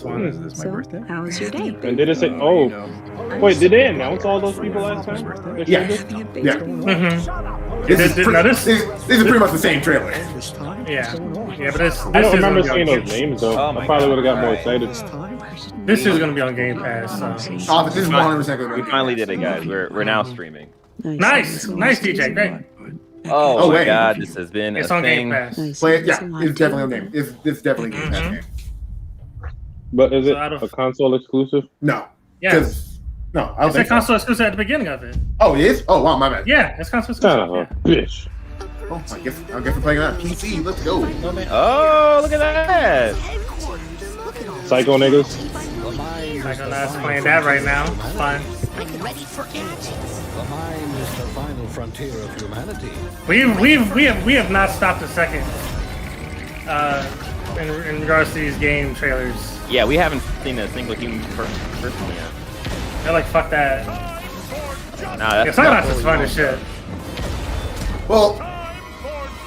One. Is this my birthday? How was your day? And did it say? Oh, wait, did they announce all those people last time? Yeah. Yeah. These are pretty much the same trailer. Yeah, but this I don't remember is seeing those names though. I probably would have got more excited. This is gonna be on Game Pass. So. Oh, but this is 100% going to We finally did it, guys. We're now streaming. Nice, DJ, great. Oh my wait. God, this has been It's a on thing. Game Pass. play it. Yeah, it's definitely a name. It's definitely a Game Pass game. But is it So out of- a console exclusive? No. Yeah, No, I don't it's a think so. console exclusive at the beginning of it. Oh, it is? Oh, wow, my bad. Yeah, it's console Son exclusive. of a bitch. Oh, I guess we're playing on PC. Let's go. Oh, look at that! Psycho niggas. Psychonauts playing that right now. It's fun. The mind is the final frontier of humanity. We have not stopped a second. In regards to these game trailers, Yeah, we haven't seen a single human person yet. they're like, fuck that. Nah, Yeah, Psychonauts is fun as shit. Well,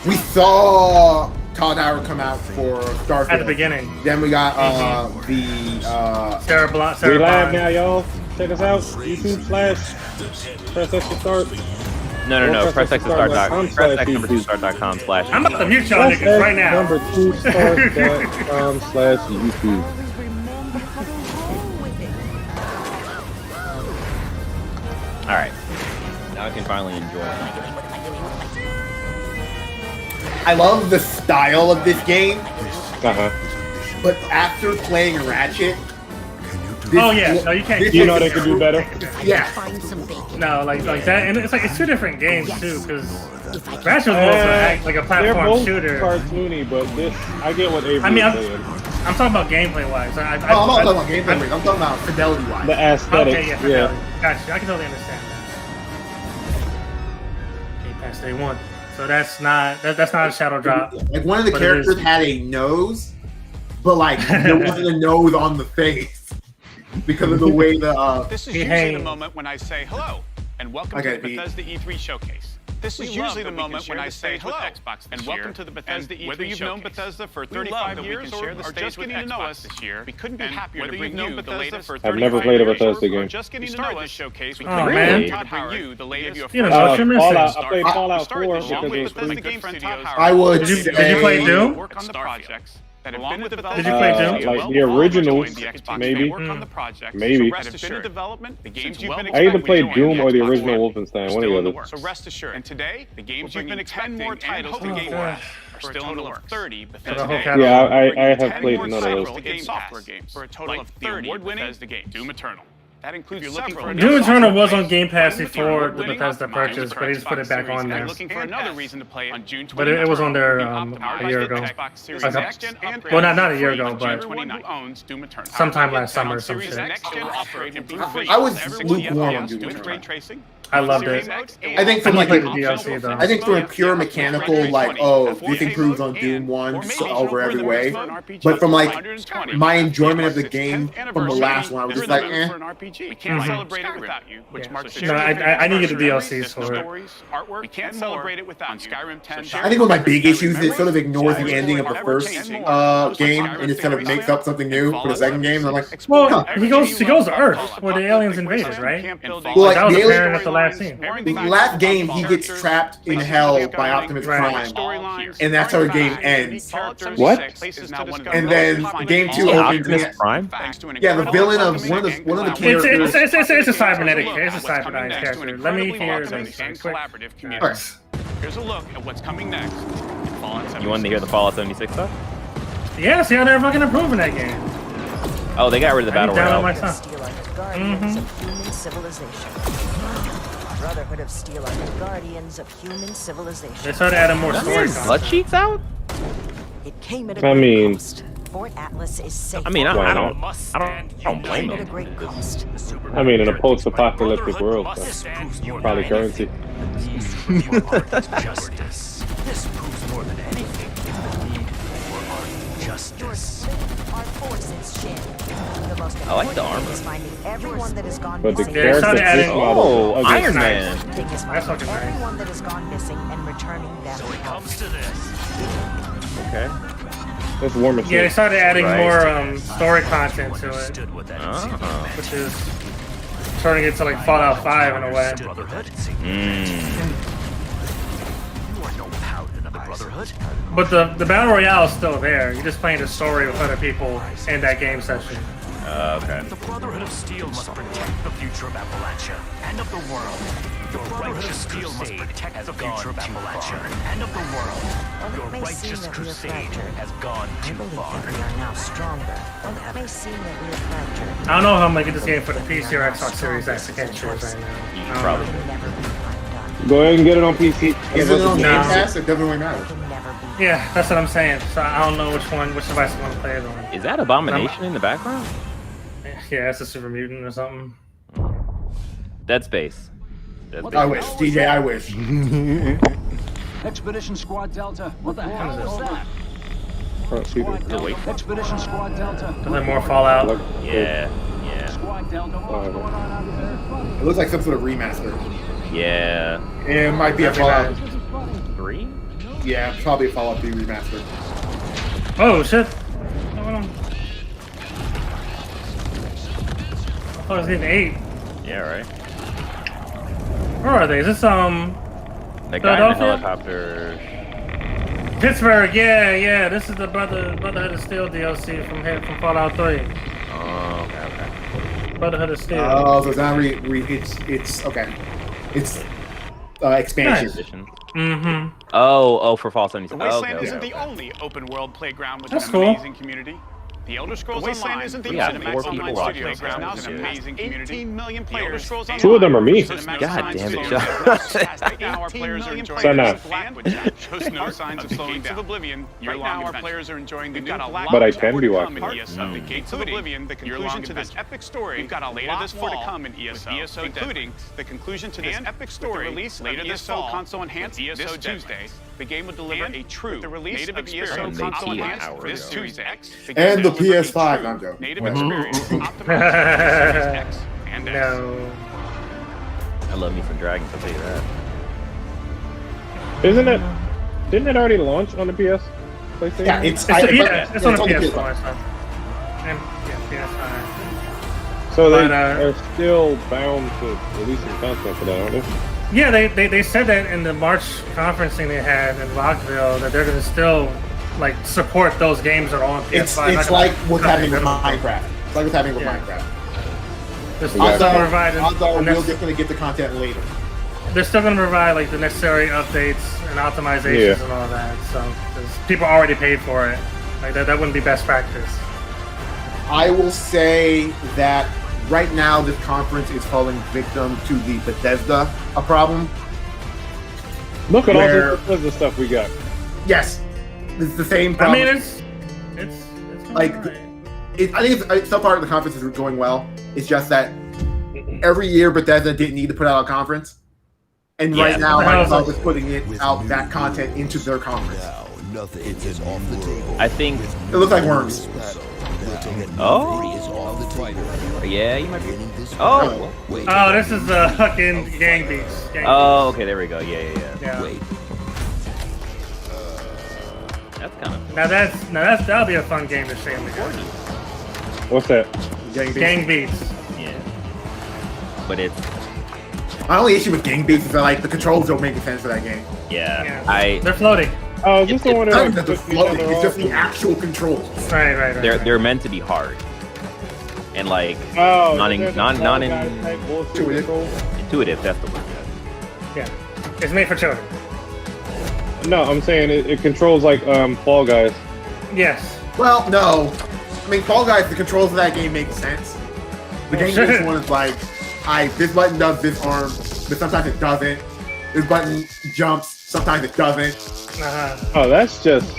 we saw Todd Howard come out for Starfield. At the beginning. Then we got Sarah Blunt. We live now, y'all. Check us out. YouTube / press X to start. No. Press X to start. Press Press X number 2 start.com/ I'm about to mute y'all niggas right now. Number 2 start.com/YouTube. All right. Now I can finally enjoy it. I love the style of this game, Uh-huh. but after playing Ratchet, Oh yeah, no, you can't. You know they could do better. Yeah. No, like that, and it's like it's two different games too, because Ratchet was also like a They're platform both shooter. cartoony, but this I get what Avery I mean, is saying. I'm talking about gameplay wise. I'm not talking about gameplay. I'm talking about fidelity wise. The aesthetics. Okay, yeah. Gotcha. I can totally understand that. Game Pass Day 1. So that's not a shadow drop. Like one of the But characters had a nose, but like there wasn't a nose on the face because of the way the. This is He usually hangs. the moment when I say hello and welcome Okay, to the Pete. Bethesda E3 showcase. This is usually the moment when I say hello and welcome to the Bethesda E3 Whether you've known showcase. Bethesda for We 35 love years that we can share the or stage just with getting to know Xbox us this year. We couldn't be and happier whether to bring you've known you the Bethesda latest for I've never played a Bethesda game. or just getting to started know this us. showcase We with Oh, couldn't man. be Todd bring Howard you the latest. You know, what you're missing. Fallout, I played Fallout 4 Started because the it was Bethesda free. Game Studios. I would Did you say. play Doom? Work on the projects that have Along been with in the development. Did you play Doom? Like the originals, maybe. Work on the projects. Maybe. So rest assured, development, the games you've been I either expecting played to join Doom or the Xbox original One Wolfenstein, are one or still the in the other. works. So rest assured. And today, the games We're you've been bringing 10 expecting more and titles to hoping Game for Pass. are still in the works. 30 the Bethesda whole games. catalog. Yeah, I have 10 played more none of titles those. to game software games for a total of 30 Bethesda games. Doom Eternal. That includes If you're looking several. for Doom Eternal was on games. Game Pass Playing with the before the award-winning Bethesda optimized purchase, for but they just put it Xbox back Series on there. X looking for another reason to play on June 29th. But it was on there Being a optimized year by ago. Xbox Series Like a- Next Gen upgrade well, not a year free ago, on but June 29th. Who owns Doom Eternal. sometime last summer or some Series shit. Next Gen upgrade and be free. I was Everyone lukewarm on FPS Doom with Eternal. ray tracing. I loved Series it. X, I think from like I played the DLC though. I think from a pure mechanical, like, oh, this improves on Doom 1 over every way. But from like my enjoyment of the game from the last one, I was just like, eh. We can't celebrate it without you, which marks the No, I needed the DLCs for it. stories, artwork. We can't celebrate it without Skyrim 10. I think one of my big issues is it sort of ignores the ending of the first game and it sort of makes up something new for the second game. And I'm like, Well, he goes to Earth where the aliens invaded, right? Well, That like was the apparent alien, at the last scene. the last game, he gets trapped in hell by Optimus Prime, and that's how the game ends. What? And then game 2 opens. Optimus Prime? Yeah, the villain of one of the characters. It's a cybernetic. It's a cybernetic character. Let me hear this. And Quick. collaborative communities. Here's a look at what's coming next. in Fallout You wanted to hear the Fallout 76 stuff? Yeah, see how they're fucking improving that game. Oh, they got rid of the I battle need download royale. my son. Steel Armored Guardians of Human Civilization. Brotherhood of Steel Armored Guardians of Human Civilization. They started adding more story There's blood content. sheets out? It came at a I great mean- cost. Fort Atlas is safe. I mean, I Why don't not? blame Came at a them. great cost. I mean, in a post-apocalyptic world, so probably currency. Justice. This proves more than anything the need for our Your justice. strength, our forces, Shin. The most I like the important armor. thing is finding everyone that has gone But the missing. character started adding- this model Oh, is Iron nice. Man. Thing is That's finding fucking nice. everyone that has gone missing and returning them. So it comes to this. Okay. That's War Machine. Yeah, they started adding Right. more story content to it, Understood what that Oh. which is turning it to like Fallout 5 in a way. Brotherhood? Mm. You are no paladin of the Brotherhood. But the battle royale is still there. You're just playing the story with other people in that game session. Okay. The Brotherhood of Steel must protect the future of Appalachia and of the world. Your righteous Steel must protect the future of Appalachia and of the world. Your It may seem righteous that we are crusade fractured. has gone I too believe far. that we are now stronger. And it may seem that we are fractured. I don't know if I'm gonna get this game for the PC or Xbox Series X. I can't choose right now. You I don't probably know. Can never be undone. Go ahead and get it on PC. Is it on Game No. Pass? It doesn't really matter. Can never be. Yeah, that's what I'm saying. So I don't know which device I want to play it on. Is that Abomination in the background? Yeah, it's a super mutant or something. Dead Space. Dead Space. I wish, DJ. I wish. Expedition Squad Delta. What the hell was that? Front seater. Oh, wait. Expedition Squad Delta. Is there more Fallout? Look, Yeah. Yeah. Squad Delta. What's going on out there? It looks like some sort of remaster. Yeah. It might be a That'd be Fallout. nice. 3? Yeah, probably a Fallout 3 remaster. Oh shit! Hold on. I thought it was getting 8. Yeah, right. Where are they? Is this The guy in the Philadelphia? helicopter. Pittsburgh? Yeah. This is the Brotherhood of Steel DLC from Fallout 3. Oh, okay. Brotherhood of Steel. Oh, so it's not it's okay. It's expansion. Nice. Edition. Mm-hmm. Oh, for Fall 76. The Oh, Wasteland okay, isn't okay, the okay. only open-world playground with That's an cool. amazing community. The Elder Scrolls Online isn't the We got Cinemax 4 Online people watching Studios this now. playground with an amazing community. 18 million players. Two of them are me. Cinemax God Online damn it, Studios. Josh. Right now our players are enjoying Sign the up. flag, which shows no signs of slowing down. Of Oblivion, right now our players are enjoying the new black. But I can be watching. The Gates of Oblivion, the conclusion to this epic story. We've got a later this fall to come in ESO, including the conclusion to this epic story. Release later this fall, console enhanced this Tuesday. The game will deliver a true native experience console enhanced this Tuesday. And the PS5. I'm joking. Native experience optimized for Series X and X. No. I love me some dragons, I'll tell you that. Isn't it? Didn't it already launch on the PS? PlayStation? Yeah, it's It's on the PS5. PS4. So. And, yeah, So they but, are still bound to releasing content for that, aren't they? Yeah, they said that in the March conferencing they had in Rockville that they're gonna still like support those games that are on PS5. It's like what's happening with Minecraft. It's like what's happening with Yeah. Minecraft. They're still Odds gonna are, provide odds are the we're next- just gonna get the content later. they're still gonna provide like the necessary updates and optimizations Yeah. and all that. So 'cause people already paid for it. Like that wouldn't be best practice. I will say that right now this conference is falling victim to the Bethesda problem. Look at all Where- this Bethesda stuff we got. Yes, it's the same I problem. mean, it's Like, alright. I think some part of the conference is going well. It's just that every year Bethesda didn't need to put out a conference, and right Yeah. now What the hell is Microsoft this? is putting out that content into their conference. I think. It looks like worms. Oh. Yeah, you might be. Oh. Oh, this is the fucking gang beats. Oh, okay, there we go. Yeah. Yeah. That's kind of. That'll be a fun game to stream together. What's that? Gang beats. Yeah. But it's. My only issue with Gang Beasts is that like the controls don't make sense for that game. Yeah. Yeah. They're floating. Oh, is this the one It's not that even the puts each floating, other it's just off? the actual controls. Right. They're meant to be hard. And like Oh, non there's a non Fall non Guys type bullshit Intuitive. control? intuitive. That's the word. Yeah. It's made for children. No, I'm saying it controls like Fall Guys. Yes. Well, no. I mean, Fall Guys, the controls of that game make sense. The Gang Beasts one is like, this button does this arm, but sometimes it doesn't. This button jumps, sometimes it doesn't. Uh-huh. Oh, that's just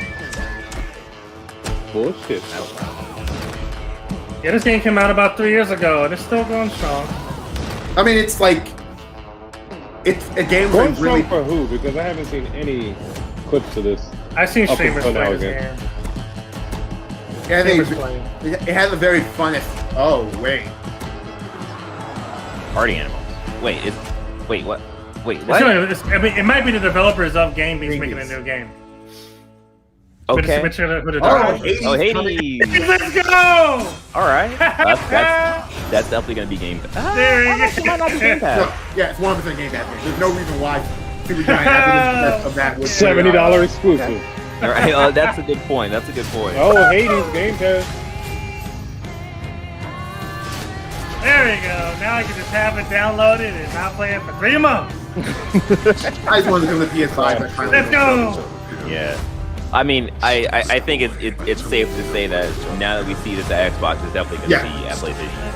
bullshit. Yeah, this game came out about 3 years ago, and it's still going strong. I mean, it's like, it's a game Going that really. strong for who? Because I haven't seen any clips of this. I've seen Up streamers until now play this again. game. Yeah, Streamers play. it has a very fun. Oh wait, Party animals. Wait, what? Wait, It's what? really- I mean, it might be the developers of Game Beats Game making a Beats. new game. Okay. Which who the Oh, dark? Hades. Oh, Hades. Let's go! All right. That's definitely gonna be Game Pass. There we It might not be Game No, Pass. yeah, it's 100% Game Pass. There's no reason why Supergiant after of that was $70 exclusive. All right. That's a good point. That's a good point. Oh, Hades Game Pass. There we go. Now I can just have it downloaded and not play it for 3 months. I just wanted to do the PS5. That kind Let's go! Yeah. I mean, I think it's safe to say that now that we see that the Xbox is definitely going to be at PlayStation.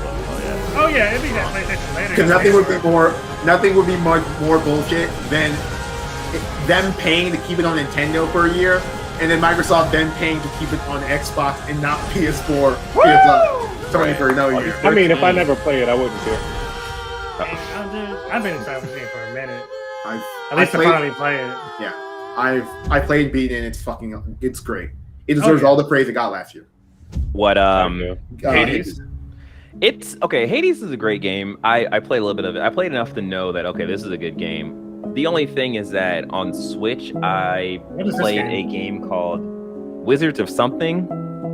Oh yeah, it'd be that PlayStation later. Because nothing would be much more bullshit than them paying to keep it on Nintendo for a year, and then Microsoft then paying to keep it on Xbox and not PS4, Sony for another year. I mean, if I never play it, I wouldn't care. I've been excited for this game for a minute. At I least to played, finally play it. yeah, I played Beat and it's great. It deserves all the praise it got last year. What Hades? It's okay. Hades is a great game. I played a little bit of it. I played enough to know that okay, this is a good game. The only thing is that on Switch, I played a game called Wizards of something.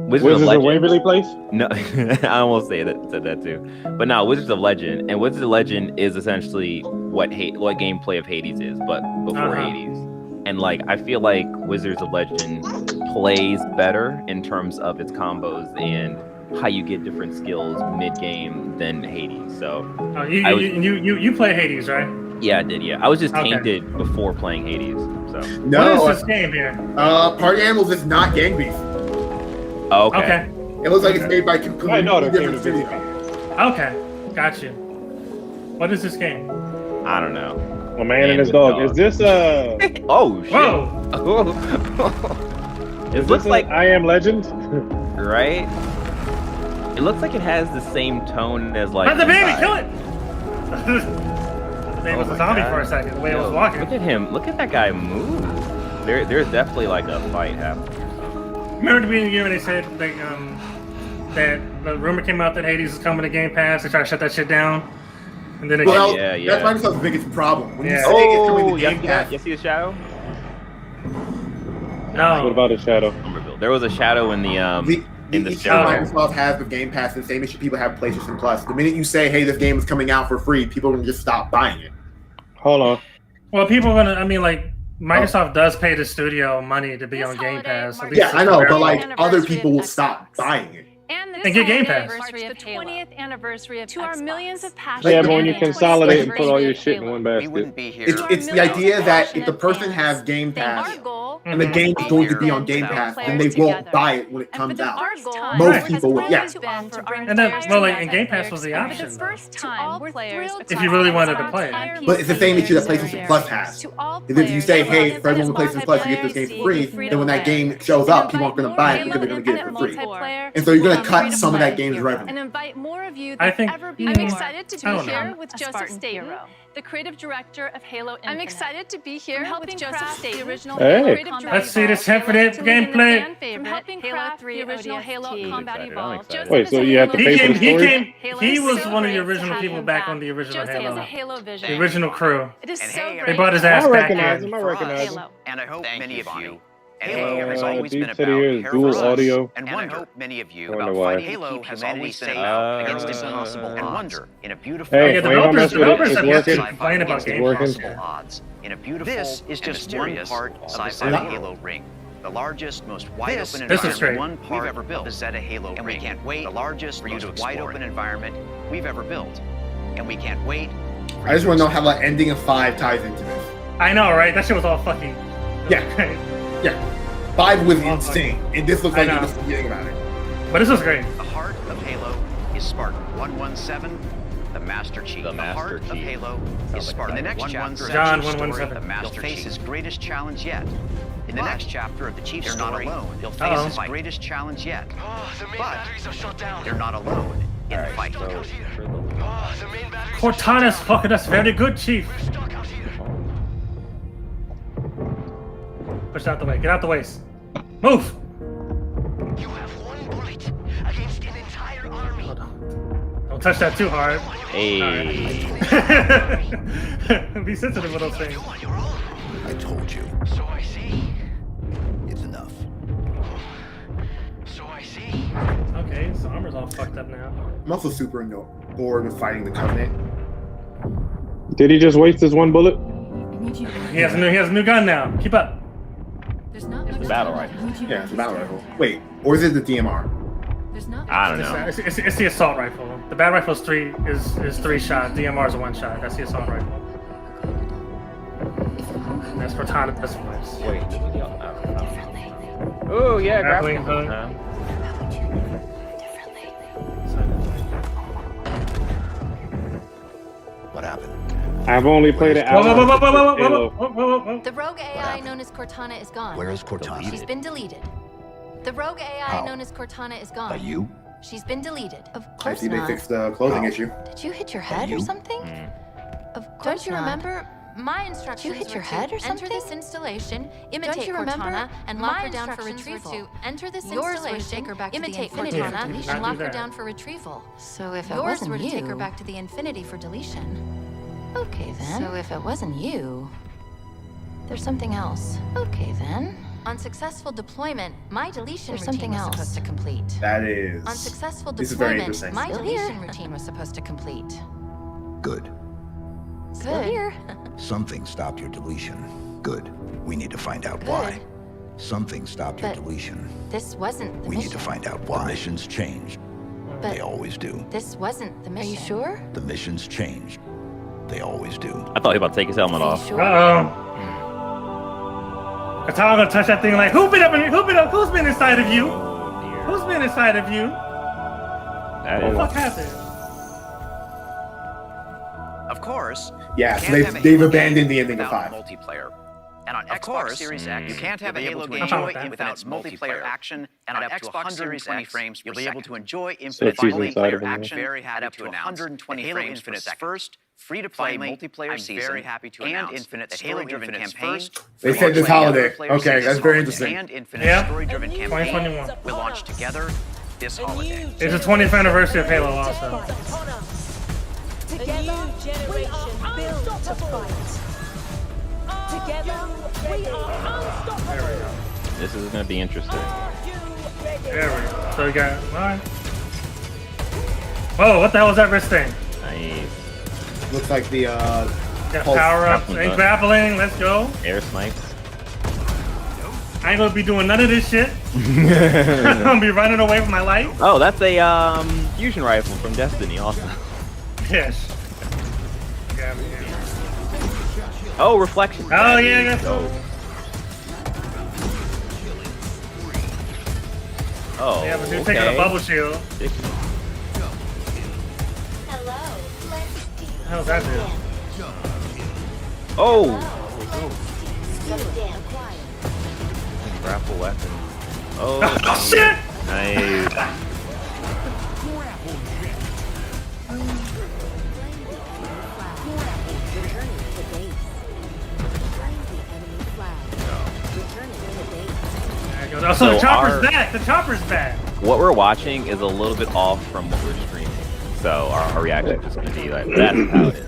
Wizards of Waverly Place? No, I almost said that too. But no, Wizards of Legend. And Wizards of Legend is essentially what gameplay of Hades is, but before Hades. And like I feel like Wizards of Legend plays better in terms of its combos and how you get different skills mid-game than Hades. So you play Hades, right? Yeah, I did. Yeah, I was just tainted before playing Hades. So no, what is this game here? Party Animals is not Gang Beast. Oh, okay. It looks like it's made by completely different studios. Okay, got you. What is this game? I don't know. A man and his dog. Is this Oh shit! Whoa! It looks like I Am Legend, right? It looks like it has the same tone as like. Let the baby kill it! The baby was a zombie for a second. The way it was walking. Look at him! Look at that guy move. There's definitely like a fight happening. Remember the beginning of the year when they said like, that the rumor came out that Hades is coming to Game Pass? They tried to shut that shit down, and then that's Microsoft's biggest problem. When you say it's coming to Game Pass, you see the shadow? No. What about a shadow? There was a shadow in the issue Microsoft has with Game Pass, the same issue people have with PlayStation Plus. The minute you say, "Hey, this game is coming out for free," people are gonna just stop buying it. Hold on. Well, people are gonna. I mean, like. Microsoft does pay the studio money to be on Game Pass. Yeah, I know, but like other people will stop buying it. And get Game Pass. The 20th anniversary of our millions of passionate Yeah, but when you consolidate and put all your shit in one basket. It's the idea that if the person has Game Pass and the game is going to be on Game Pass, then they won't buy it when it comes out. Most people will, yeah. And then, well, like, and Game Pass was the option, if you really wanted to play it. But it's the same issue that PlayStation Plus has. Is if you say, hey, for everyone with PlayStation Plus, you get this game for free, then when that game shows up, people aren't going to buy it because they're going to get it for free. And so you're going to cut some of that game's revenue. And invite more of you I than think, ever before. I'm excited to be here with Joseph Staten, the creative director of Halo Infinite. I'm excited to be here with Joseph Staten, the original Hey. Let's see this Infinite gameplay. From helping craft the original Halo Combat Evolved. Wait, so you have to pay for the story? He was one of the original people back on the original Halo. Vision. The original crew. It is so great. They brought his ass I back recognize in. him. I recognize him. And I hope many of you. Halo has always been been about about dual audio. and wonder many of you Wonder about why. fighting Halo has always been about against impossible and wonder in a beautiful Hey, Yeah, wait, how much developers is have it yet to working? complain about It's games. working. impossible odds in a beautiful this is just one part of the Zeta Halo ring. The largest, most wide open This is great. one part we've ever built. The Zeta Halo ring. And we can't wait. The largest, most wide open environment we've ever built. And we can't wait. I just want to know how the ending of 5 ties into this. I know, right? That shit was all fucking. Yeah. Yeah. 5 was insane, and this looks like you're just forgetting about it. But this was great. The heart of Halo is Spartan 117, the Master Chief. The heart of Halo is Spartan. In the next chapter, John of the Chief's 117. story, the Master face his greatest challenge yet. In the next chapter of the Chief's story, he'll face his greatest challenge yet. But they're not alone in the fight. Cortana's fucking us very good, Chief. Push out the way. Get out the way. Move! You have one bullet against an entire army. Hold on. Don't touch that too hard. Hey. Be sensitive with those things. I told you. So I see. It's enough. Okay, so armor's all fucked up now. I'm also super bored of fighting the Covenant. Did he just waste his one bullet? He has a new gun now. Keep up. It's a battle rifle. Yeah, it's a battle rifle. Wait, or is it the DMR? I don't know. It's the assault rifle. The battle rifle is three shot. DMR is a 1 shot. That's the assault rifle. And that's Cortana this voice. Wait. Oh yeah, Grappling grappling hook. hook. What happened? I've only played it out. Whoa. The rogue AI known as Cortana is gone. Where is Cortana? She's been deleted. The rogue AI How? known as Cortana is gone. By you? She's been deleted. Of I course see they not. fixed the clothing How? issue. Did you hit your head or you? something? Of course Don't you remember? My instructions Did you hit your head or something? Enter this installation, imitate Don't you remember? Cortana, and lock My her down for instructions were retrieval. to Enter this Yours were to installation, take her back to the imitate Infinity Cortana, for deletion. and lock her Not do down that. for retrieval. So if it Yours wasn't were to you, take her back to the Infinity for deletion. Okay then. So if it wasn't you, there's something else. Okay then. On successful deployment, my deletion routine something was else. supposed to complete. That is. On successful This is very deployment, interesting. my Still deletion here. routine was supposed to complete. Good. Still Good. here. Something stopped your deletion. Good. We need to find out why. Good. Something stopped your But- deletion. This wasn't the We mission. need to find out why. The missions change. But They always do. this wasn't the Are mission. you sure? The missions change. They always do. I thought he was about to take his helmet Are you off. sure? Uh-oh. Cortana gonna touch that thing like, who's been inside of you? Oh, dear. Who's been inside of you? That What is. the fuck happened? Of course. Yeah, you so can't have a they've Halo abandoned the game ending of without 5. multiplayer. And on Of Xbox course, Series X, you can't have a you'll Halo be game able to enjoy without infinite multiplayer action. And on Xbox Series X, frames you'll per be able second. to enjoy So infinite it's even inside multiplayer of them, action Very at happy up to to announce 120 Halo frames per Infinite's second. first Free-to-play Finally, multiplayer I'm season very happy to and announce infinite that Halo story-driven Infinite's campaign. first They said this free-to-play holiday. multiplayer Okay, season that's very interesting. And infinite Yeah. story-driven campaign 2021. will launch together this holiday. It's the 20th anniversary of Halo also. Together, we are built to fight. Together, we are unstoppable. This is gonna be interesting. There we go. So we got, alright. Whoa, what the hell was that wrist thing? Nice. Looks like the Got Pulse power ups grappling and hook. grappling, let's go. Air snipes. I ain't gonna be doing none of this shit. I'm gonna be running away with my life. Oh, that's a fusion rifle from Destiny. Awesome. Yes. Yeah, man. Oh, reflection. Oh, yeah, that's so. Oh, Yeah, but dude okay. taking a bubble shield. How's that do? Oh, grapple weapon. Oh, Oh shit! nice. There it goes. Oh, so the So chopper's our- back! The chopper's back! What we're watching is a little bit off from what we're streaming, so our reaction is going to be like, that's how it is.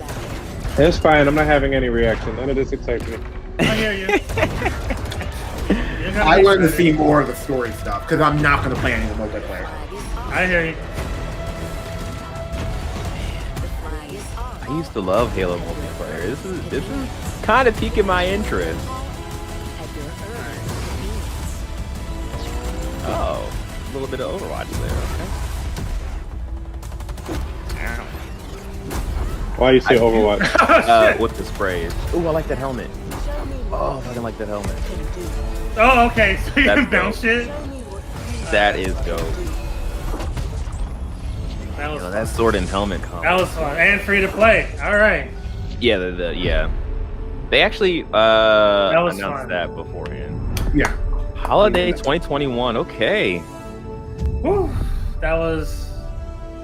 It's fine. I'm not having any reaction. None of this excites me. I hear you. You're gonna I be wanted to excited. see more of the story stuff because I'm not going to play any of the multiplayer. I hear you. I used to love Halo multiplayer. This is kind of piquing my interest. Oh, a little bit of Overwatch there. Okay. Why you say Overwatch? With the sprays. Ooh, I like that helmet. Oh, I fucking like that helmet. Oh, okay. So you That's can bounce dope. shit? That is dope. That You was know, that sword and helmet combo. That was fun. And free to play. Alright. Yeah, yeah. They actually was announced fun. that beforehand. Yeah. Holiday 2021. Okay. Whew. That was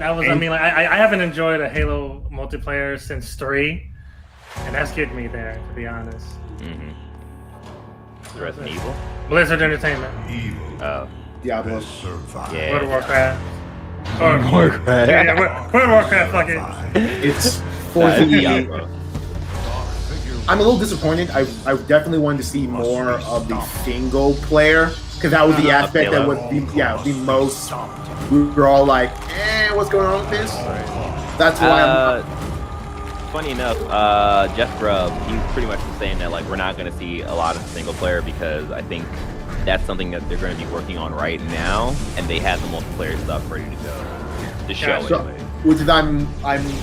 I mean, like, I haven't enjoyed a Halo multiplayer since 3. And that's getting me there, to be honest. Mm-hmm. Resident Evil. Blizzard Entertainment. Oh. Diablo. Yeah. World of Warcraft. Or Warcraft. Yeah, World of Warcraft, fuck it. It's Nah, Forza it's E. Diablo. I'm a little disappointed. I definitely wanted to see more of the single player because because that was the aspect that was the most. We were all like, what's going on with this? That's why. Funny enough, Jeff Grubb, he's pretty much saying that like we're not going to see a lot of single player because I think that's something that they're going to be working on right now, and they have the multiplayer stuff ready to go. The show, anyway. Which is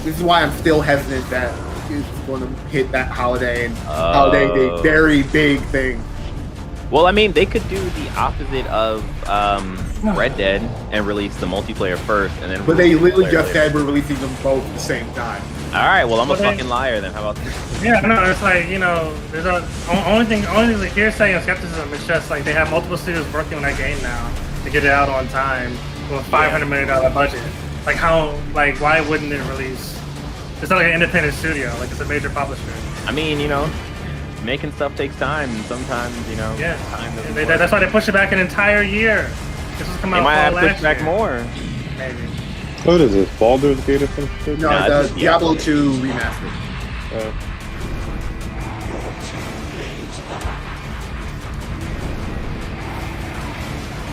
this is why I'm still hesitant that it's going to hit that holiday and holiday day, very big thing. Well, I mean, they could do the opposite of Red Dead and release the multiplayer first, and then. But they literally just said we're releasing them both at the same time. All right, well, I'm a fucking liar then. How about this? Yeah, no, it's like, you know, there's only thing is like hearsay and skepticism. It's just like they have multiple studios working on that game now to get it out on time with a $500 million budget. Like why wouldn't it release? It's not like an independent studio, like it's a major publisher. I mean, you know, making stuff takes time, and sometimes, you know, time doesn't work. That's why they push it back an entire year. This has come out might have last pushed back year. more. Maybe. What is this? Baldur's Gate or something? No, it's Diablo 2 remastered.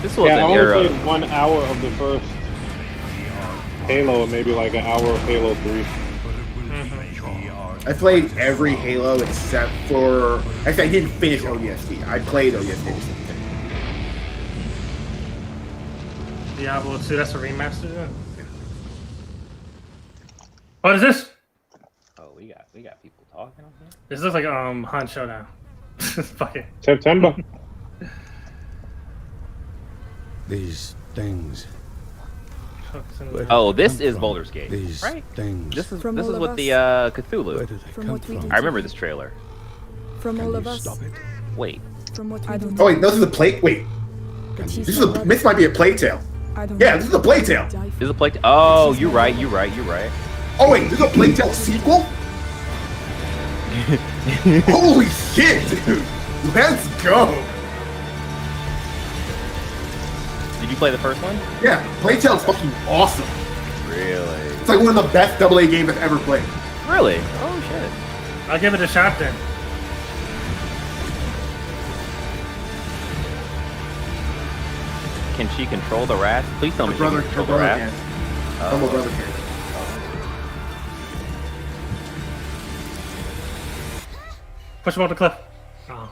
This was I an only era. played 1 hour of the first Halo and maybe like an hour of Halo 3. I played every Halo except for. Actually, I didn't finish ODST. I played ODST. Diablo 2, that's a remaster. What is this? Oh, we got people talking on here. This looks like Hunt Showdown. Fuck it. September. These things. Oh, this is Baldur's Gate, These right? things. This is From with all of the us. Cthulhu. Where did they From come what we from? did. I remember this trailer. From all Can of you us. stop it? Wait, From what we do. Oh wait, this is a plate. Wait, this might be a Plague Tale. Yeah, this is a Plague Tale. this is a play. Oh, you're right. Oh wait, this is a Plague Tale sequel. Holy shit, dude! Let's go. Did you play the first one? Yeah, Plague Tale's fucking awesome. Really? It's like one of the best AA games I've ever played. Really? Oh shit. I'll give it a shot then. Can she control the rats? Please tell me she can Her control the brother rats. can. My brother can. Push him off the cliff. Oh.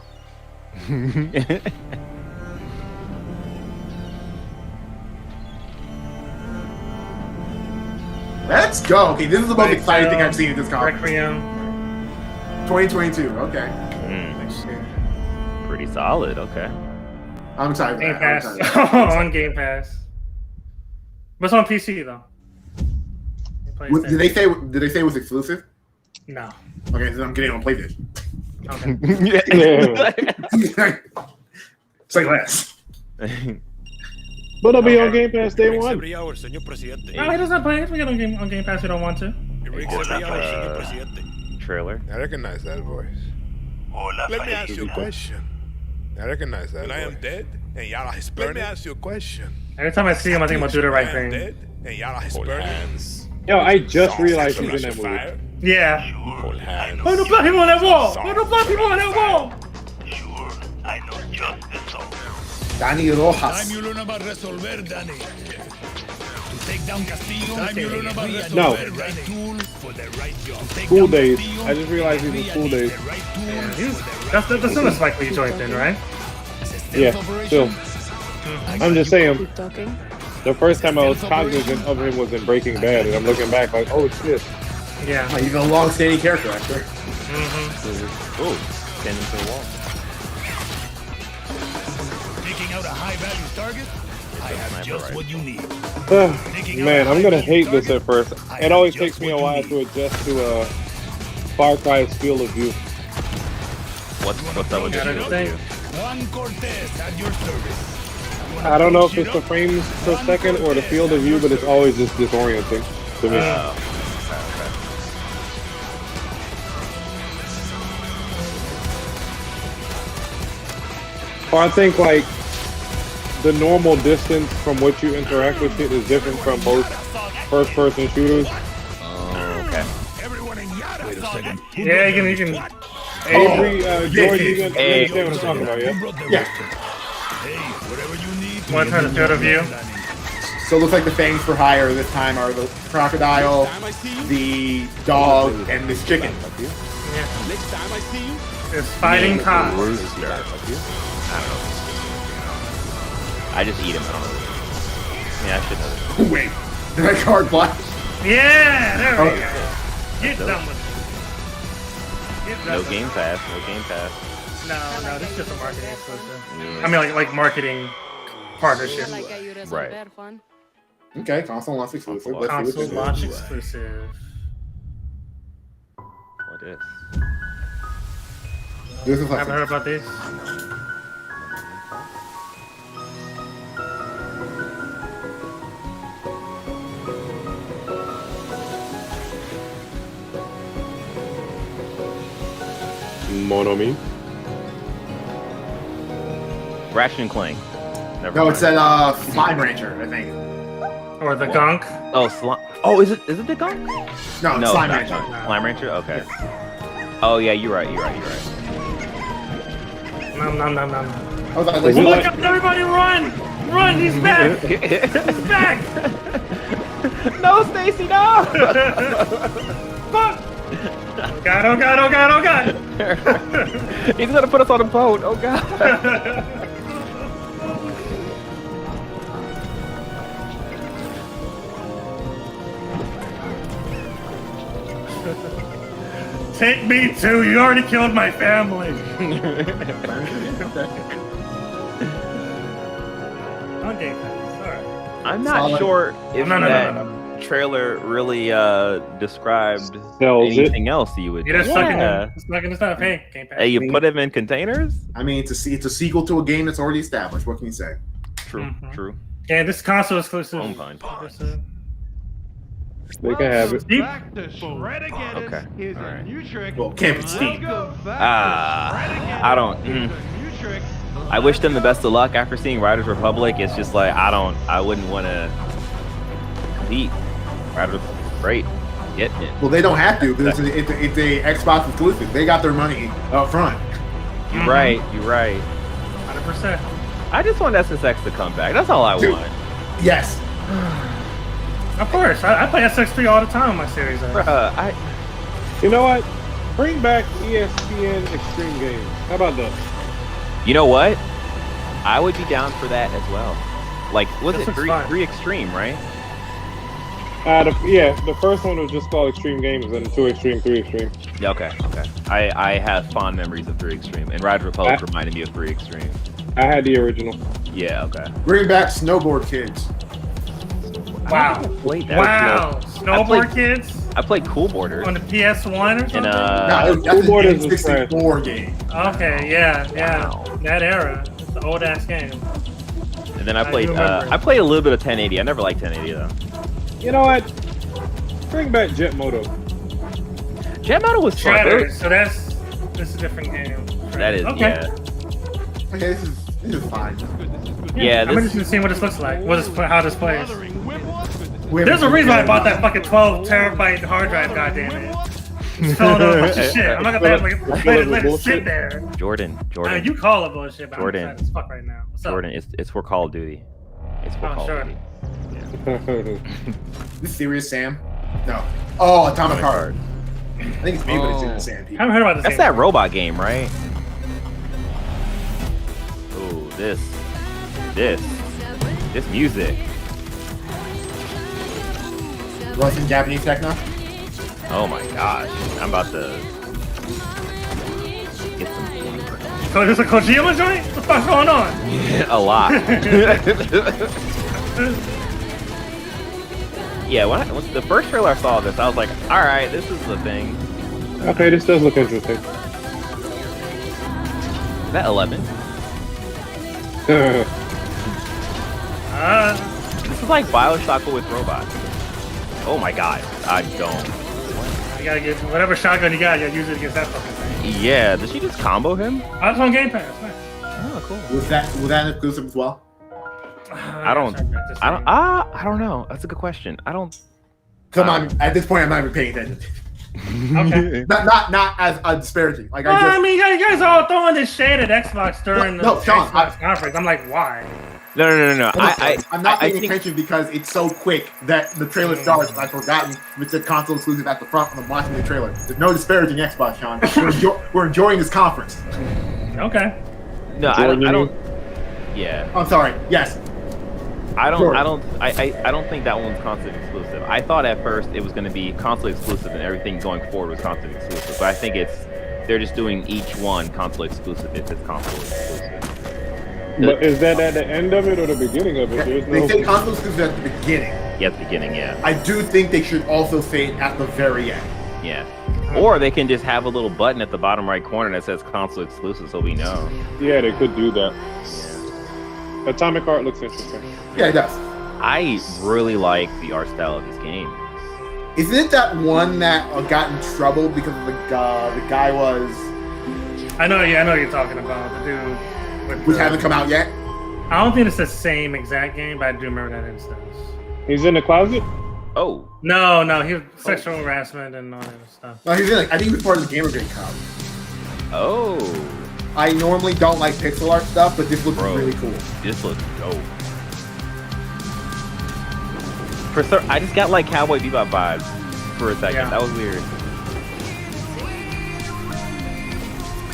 Let's go. Okay, this is the most exciting thing I've seen at this conference. Requiem. 2022. Okay. Pretty solid. Okay. I'm excited. Game I'm Pass. excited. On Game Pass. But it's on PC though. Did they say it was exclusive? No. Okay, then I'm getting it on PlayStation. Okay. Say less. But it'll be on Game Pass day one. No, he doesn't play it. We get on Game Pass. We don't want to. Trailer. I recognize that voice. Let me ask you a question. I recognize that. And I am dead, and Yara is burning. Let me ask you a question. Every time I see him, I think I'm gonna do the right thing. Dead, and Yara is burning. Yo, I just realized he's in that movie. Yeah. Hold hands. Why no black people on that wall? Why no black people on that wall? Danny Rojas. No. School Days. I just realized he's in School Days. That's the newest Spike Lee joint then, right? Yeah, still. I'm just saying, the first time I was cognizant of him was in Breaking Bad, and I'm looking back like, oh shit. Yeah. He's a long-standing character actor. Oh, standing to the wall. Taking out a high-value target? I have just what you need. Man, I'm gonna hate this at first. It always takes me a while to adjust to Far Cry's field of view. What's up with Gotta this? think. Juan Cortez at your service. I don't know if it's the frames per second or the field of view, but it's always just disorienting to me. Or I think like the normal distance from which you interact with it is different from most first-person shooters. Oh, okay. Wait a second. Yeah, you can. Avery, George, you understand what I'm talking about, yeah? Hey, whatever One turn the field of view. So it looks like the fangs for hire this time are the crocodile, the dog, and this chicken. Yeah. Next time I see you, It's fighting cops. I don't know. I just eat them. I don't know. Yeah, I should know this. Wait, did I card black? Yeah, there we Okay. go. Get done with it. Get done No with game pass. No game pass. it. No, this is just a marketing exclusive. Yeah. I mean, like marketing partnership. Right. Okay, console launch exclusive. Let's see what Console this launch is. exclusive. What is? This is I haven't heard about this. Monomi. Ratchet and Clank. Never No, mind. it said Slime Rancher, I think. Or the gunk. Oh, slime. Oh, is it the gunk? No, No, Slime not Rancher. Slime. Slime Rancher. Okay. Oh yeah, you're right. Nom nom nom nom. I was like, Oh my God, everybody run! Run, he's back! He's back! No, Stacy, no! Fuck! Oh God, oh God, oh God, oh God! He's gonna put us on a boat. Oh God. Take me too, you already killed my family! On Game Pass, alright. I'm not sure if No. that trailer really described Sells it. anything else you would. You're just sucking Yeah. them. It's not gonna stop. Hey, Game Pass. Hey, you put them in containers? I mean, it's a sequel to a game that's already established. What can you say? True, true. Yeah, this is console exclusive. Home fine. They can have it. Back to shred again. Okay. Here's All a right. new trick. Well, Camp and Steam. I don't. I wish them the best of luck after seeing Riders Republic. It's just like I wouldn't want to compete. Riders Republic, great, getting it. Well, they don't have to because it's a Xbox exclusive. They got their money up front. You're right. 100%. I just want SSX to come back. That's all I Dude. want. Yes. Of course, I play SX3 all the time on my Series X. You know what? Bring back ESPN Extreme Games. How about that? You know what? I would be down for that as well. Like, was This it looks three fun. Extreme, right? The first one was just called Extreme Games, and 2 Extreme, 3 Extreme. Yeah, okay. I have fond memories of 3 Extreme, and Riders Republic reminded me of 3 Extreme. I had the original. Yeah, okay. Bring back Snowboard Kids. Wow. Wait, that Wow. Snowboard Kids I played Cool Borders. on the PS1 or something? And No, that's Snowboard an is a N64 game. Okay, yeah. Wow. That era. It's the old ass game. And then I I played do remember. I played a little bit of 1080. I never liked 1080 though. You know what? Bring back Jet Moto. Jet Moto was fun. Shredder. So this is a different game. That is, Okay. yeah. Okay, this is fine. Yeah, I'm interested in seeing what this looks like. How this plays. We There's a haven't- reason why I bought that fucking 12 terabyte hard drive. Goddamn it! It's filling up a bunch of shit. I'm not gonna let it sit there. Jordan. You call it bullshit, but Jordan. I'm excited as fuck right now. What's up? Jordan, it's for Call of Duty. It's for Call sure. of Duty. This serious, Sam? No. Oh, Atomic Heart. I think it's me, but it's in the Sam. I haven't heard about this. That's game. that robot game, right? Oh, this music. Russian Japanese techno. Oh my gosh, I'm about to get some. So there's a Kojima joint? What the fuck's going on? A lot. Yeah, when the first trailer I saw of this, I was like, all right, this is the thing. Okay, this does look interesting. Is that 11? This is like Bioshock but with robots. Oh my god, I don't. You gotta get whatever shotgun you got, you gotta use it against that fucking thing. Yeah, did she just combo him? I was on Game Pass. Nice. Oh, cool. Was that exclusive as well? I don't know. That's a good question. I don't. Come on, at this point, I'm not even paying attention. Okay. not as a disparity. Like I mean, you guys are all throwing this shade at Xbox during No, the Sean, Xbox conference. I'm like, why? No. I'm not paying think- attention because it's so quick that the trailer starts and I've forgotten if it said console exclusive at the front when I'm watching the trailer. There's no disparaging Xbox, Sean. We're enjoying this conference. Okay. No, I don't. Yeah. I'm sorry. Yes. I don't think that one's console exclusive. I thought at first it was going to be console exclusive and everything going forward was console exclusive. But I think they're just doing each one console exclusive if it's console exclusive. But is that at the end of it or the beginning of it? They say console exclusive at the beginning. Yeah, at the beginning, yeah. I do think they should also say it at the very end. Yeah. Or they can just have a little button at the bottom right corner that says console exclusive so we know. Yeah, they could do that. Atomic Heart looks interesting. Yeah, it does. I really like the art style of this game. Isn't it that one that got in trouble because the guy was... I know what you're talking about. The dude... Which hasn't come out yet? I don't think it's the same exact game, but I do remember that instance. He's in the closet? Oh. No, he was sexual harassment and all that stuff. No, he's in, I think he was part of the Gamergate Cup. Oh. I normally don't like pixel art stuff, but this looks really cool. This looks dope. I just got like Cowboy Bebop vibes for a second. Yeah. That was weird.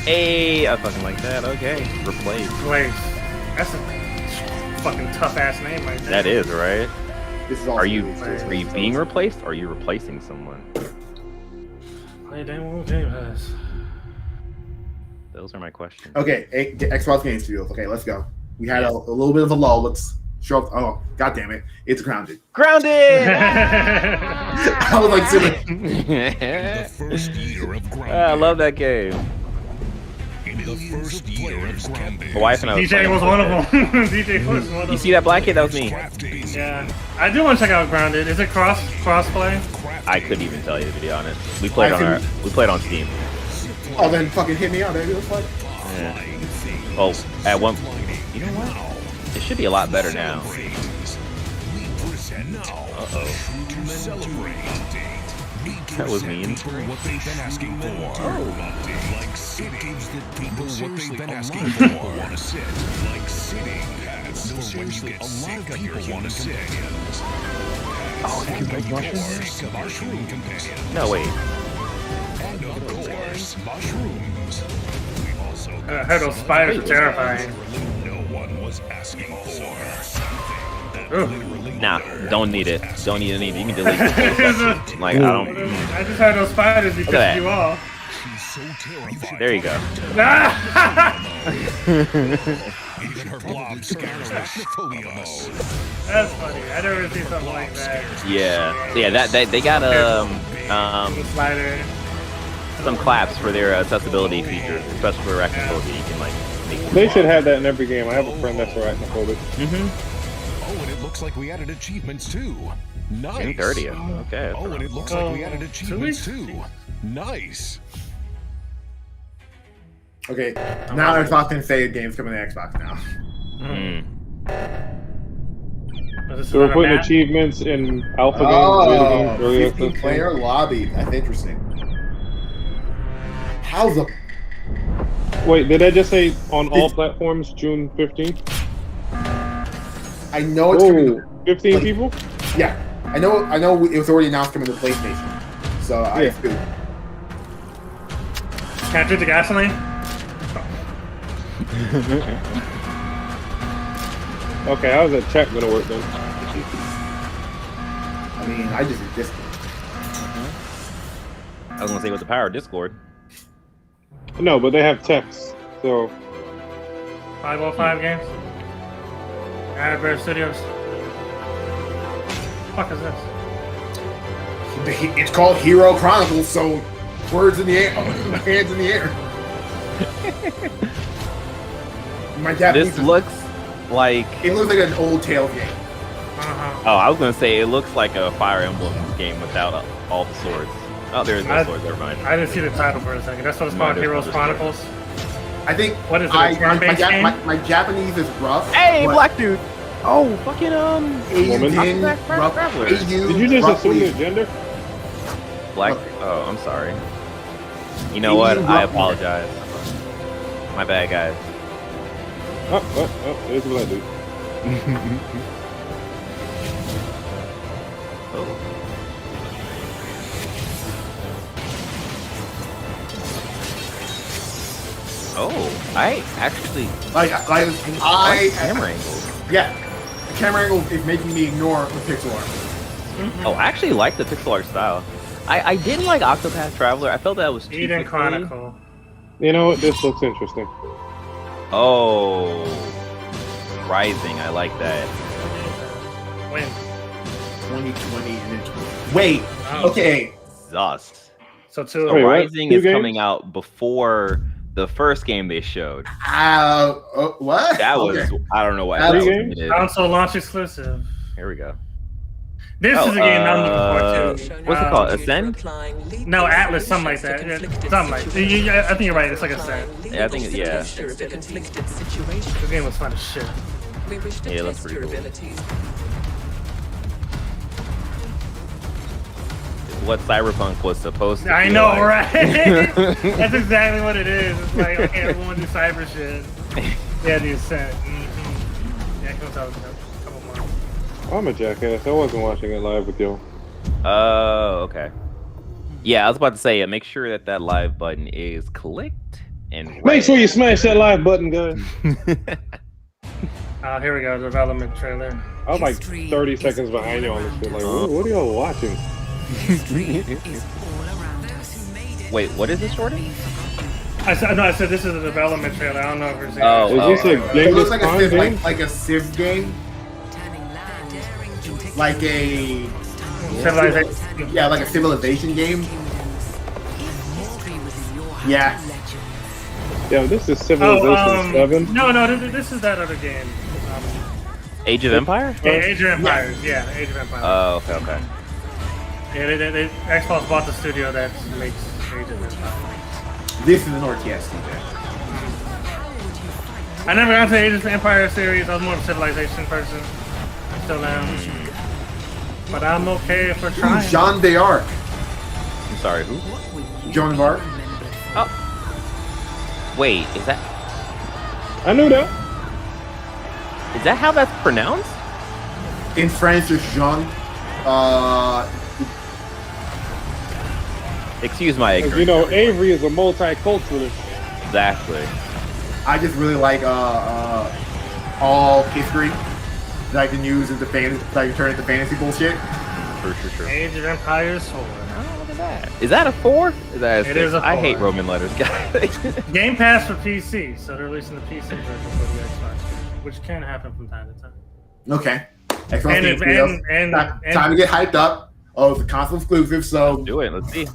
Hey, I fucking like that. Okay, replace. That's a fucking tough ass name right there. That is right. This is are you being replaced or are you replacing someone? Play damn well, Game Pass. Those are my questions. Okay, Xbox Game Studios. Okay, let's go. We had a little bit of a lull. Let's show up. Oh, god damn it. It's Grounded. Grounded! I was like, The first year of Grounded. I love that game. The first year of Grounded. My wife and I DJ was one of them. DJ was one of them. You see that black kid? That was me. Yeah. I do want to check out Grounded. Is it crossplay? I couldn't even tell you, to be honest. We played on Steam. Oh, then fucking hit me up, baby. Let's play. Yeah. Oh, at one. You know what? It should be a lot better now. Uh-oh. That was mean. What they've been asking for. Like sitting. Gives the people what they've been asking for. Want to sit. Like sitting. So seriously, a lot of people want to sit. Oh, you can make mushrooms? Mushroom companions. No, wait. And of course, mushrooms. We've also I heard those spiders are terrifying. No one was asking for. Nah, don't need it. Don't need it. You can delete it. Like, I don't. I just heard those spiders be pissing you off. There you go. Even her blob scares arachnophobia mode. That's funny. I never seen something like that. Yeah. That they got slider. Some claps for their accessibility features, especially for arachnophobia. You can like make They should have that in every game. I have a friend that's arachnophobic. Oh, and it looks like we added achievements too. Nice. June 30th. Okay. Oh, and it looks like we added achievements too. Nice. Okay, now Xbox can say a game's coming to Xbox now. So we're putting achievements in alpha games, beta games, 15-player lobby. That's interesting. How's the... Wait, did I just say on all platforms June 15th? I know it's coming to... 15 people? Yeah, I know it was already announced coming to PlayStation. So I feel... Can't drink the gasoline? Okay, how's that chat gonna work then? I mean, I just did Discord. I was gonna say with the power of Discord. No, but they have text, so... 505 games? Bear Studios. What the fuck is this? It's called Hero Chronicles, so words in the air, hands in the air. This looks like... It looks like an old Tales game. Oh, I was gonna say it looks like a Fire Emblem game without all the swords. Oh, there is no swords. Never mind. I didn't see the title for a second. That's what it's called, Heroes Chronicles. I think. What is it? My Japanese is rough. Hey, black dude. Oh, fucking Woman. Did you just assume their gender? Black. Oh, I'm sorry. You know what? I apologize. My bad, guys. Oh, there's a black dude. Oh, I actually like camera angles. Yeah, the camera angle is making me ignore the pixel art. Oh, I actually like the pixel art style. I didn't like Octopath Traveler. I felt that was too Eden quickly. Chronicle. You know what? This looks interesting. Oh, Rising. I like that. When? 2020 and then 20. Wait. Okay. Dust. So So Rising is coming out before the first game they showed. What? That was I don't know what. Console launch exclusive. Here we go. This is a game I'm looking forward to. What's it called? Ascend? No, Atlas, something like that. Yeah, something like. I think you're right. It's like Ascend. Yeah, I think yeah. This game was fun as shit. Yeah, that's pretty cool. What Cyberpunk was supposed to be. I know, like. right? That's exactly what it is. It's like, okay, everyone do cyber shit. Yeah, the Ascent. Yeah, it comes out in a couple months. I'm a jackass. I wasn't watching it live with you. Oh, okay. Yeah, I was about to say, make sure that that live button is clicked and Make sure you smash that live button, guys. Here we go, development trailer. I was like 30 seconds behind you on this shit. Like, what are y'all watching? Wait, what is this, Jordan? I said this is a development trailer. I don't know if you're saying. Is this a game? It looks like a Civ, like a Civ game. Like a Civilization. Yeah, like a civilization game. Yeah. Yeah, this is Civilization 7. No, this is that other game. Age of Empires? Yeah, Age of Empires. Yeah, Age of Empires. Oh, okay. Yeah, they Xbox bought the studio that makes Age of Empires. This is an RTS DJ. I never got to the Age of Empires series. I was more of a Civilization person. Still am. But I'm okay for trying. Jean d'Arc. I'm sorry, who? Joan of Arc. Oh. Wait, is that? I knew that. Is that how that's pronounced? In French, it's Jean. Excuse my ignorance. You know, Avery is a multiculturalist. Exactly. I just really like all history that I can use into fantasy, that I can turn into fantasy bullshit. For sure. Age of Empires 4. Oh, look at that. Is that a 4? Is that a 6? It is a 4. I hate Roman letters, guys. Game Pass for PC, so they're releasing the PC version for the Xbox, which can happen from time to time. Okay. And time to get hyped up. Oh, it's a console exclusive, so do it. Let's see.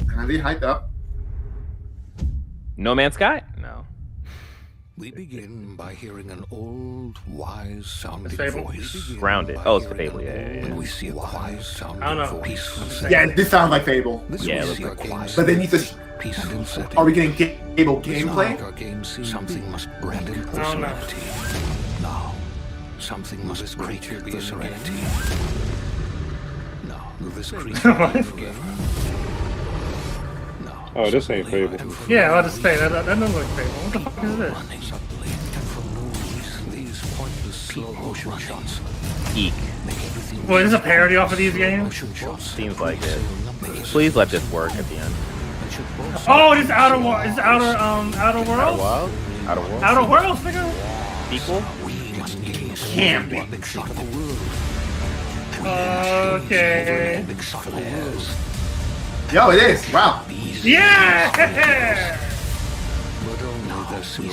Time to get hyped up. No Man's Sky? No. We begin by hearing an old, wise-sounding Fable. voice. Grounded. Oh, it's Fable. Yeah. We see a quiet-sounding I don't know. voice. Yeah, this sounds like Fable. Yeah, it looks like Fable. But they need to. Peaceful setting. Are we getting Fable gameplay? Like our game something must grant it I don't know. personality. Now, something must creature be a serenity. Now, this creature be forever. Oh, this ain't Fable. Yeah, I'll just say that doesn't look like Fable. What the fuck is this? These pointless slow motion shots. Eek. Well, is this a parody off of these games? Seems like it. Please let this work at the end. Oh, it's Outer Worlds? Outer Wild? Outer Worlds? Outer Worlds, nigga? Sequel? Can't be. Okay. Yo, it is. Wow. Yeah!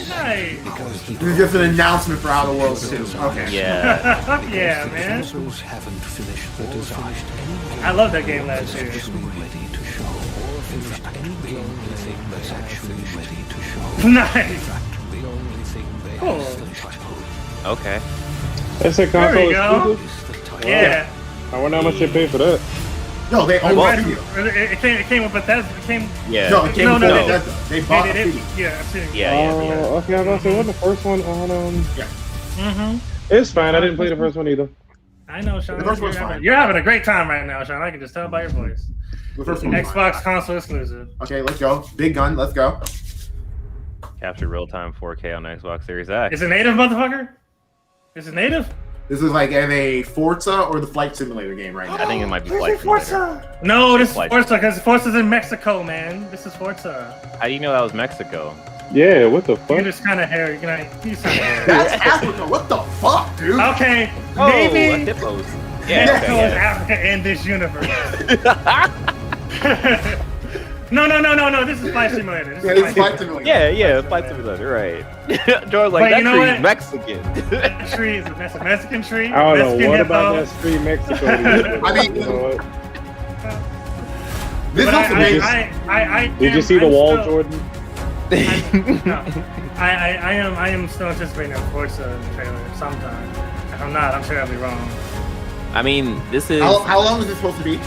Nice. This is just an announcement for Outer Worlds 2. Okay. Yeah. Yeah, man. I love that game last year. Nice. Cool. Okay. That's a There console we go. exclusive? Yeah. I wonder how much they paid for that. No, they already. It came with Bethesda. It came. Yeah. No, it came with No. Bethesda. They bought a CD. Yeah, I've seen it. Yeah. Oh, okay. I was about to say, wasn't the first one on? Yeah. Mm-hmm. It's fine. I didn't play the first one either. I know, Sean. The first one's fine. You're having a great time right now, Sean. I can just tell by your voice. The first one's Xbox fine. console exclusive. Okay, let's go. Big gun. Let's go. Capture real-time 4K on Xbox Series X. It's a native motherfucker? Is it native? This is like in a Forza or the Flight Simulator game right now. I think it might be Flight Simulator. No, this is Forza because Forza's in Mexico, man. This is Forza. How do you know that was Mexico? Yeah, what the fuck? You're just kind of hairy. You're just kind of hairy. That's Africa. What the fuck, dude? Okay, Oh, maybe hippos. Mexico is Africa in this universe. No. This is Flight Simulator. This is Flight Simulator. Yeah, Flight Simulator, right. George, like, But that you know tree's what? Mexican. That tree is a Mexican tree. I don't Mexican know what hippo. about that street Mexico. I mean, you know what? This But looks amazing. Did you see the wall, Jordan? I am still anticipating a Forza trailer sometime. If I'm not, I'm sure I'll be wrong. I mean, this is. How long is this supposed to be?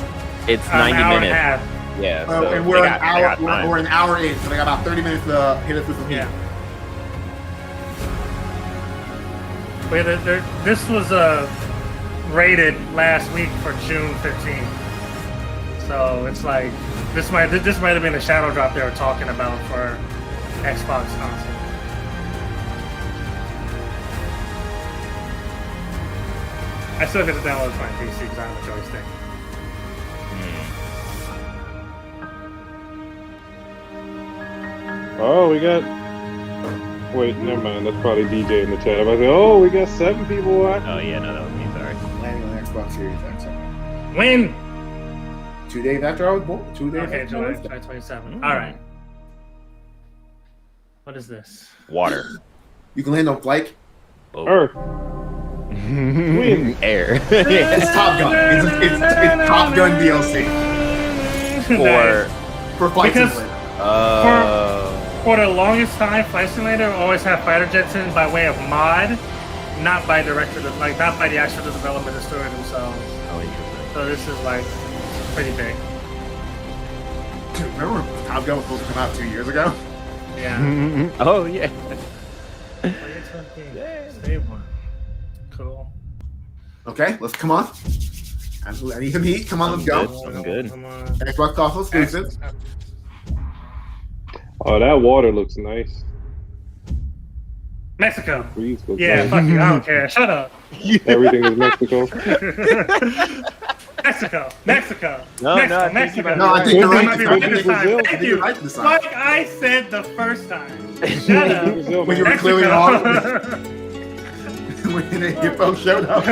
It's An 90 hour and a minutes. half. Yeah. So And we're they an got hour. time. We're an hour in, so they got about 30 minutes to hit us with some heat. Yeah. Wait, this was rated last week for June 15th. So it's like this might have been a shadow drop they were talking about for Xbox console. I still get to download my PC because I have a joystick. Oh, we got. Wait, never mind. That's probably DJ in the chat. I was like, oh, we got 7 people watching. Oh yeah, no, that was me. Sorry. Landing on Xbox Series X. When? 2 days after I was born. 2 days Okay, after I was July born. 27. All right. What is this? Water. You can land on Flight. Oh. Earth. Air. It's Top Gun. It's Top Gun DLC. For Flight Because Simulator. for the longest time, Flight Simulator always had fighter jets in by way of mod, not by not by the actual development of the story themselves. Oh, interesting. So this is like pretty big. Dude, remember when Top Gun was supposed to come out 2 years ago? Yeah. Oh yeah. Save one. Cool. Okay, let's come on. I need some heat. Come on, let's go. I'm good. Come on. Xbox console exclusive. Oh, that water looks nice. Mexico. Breeze looks Yeah, nice. fuck you. I don't care. Shut up. Everything is Mexico. Mexico. No, Mexico. no, I think Mexico. you No, I think you're You right might be this right time. this time. Thank you. Right this time. Like I said the first time. Shut up. When you were clearly Mexico. wrong. When the hippo showed up.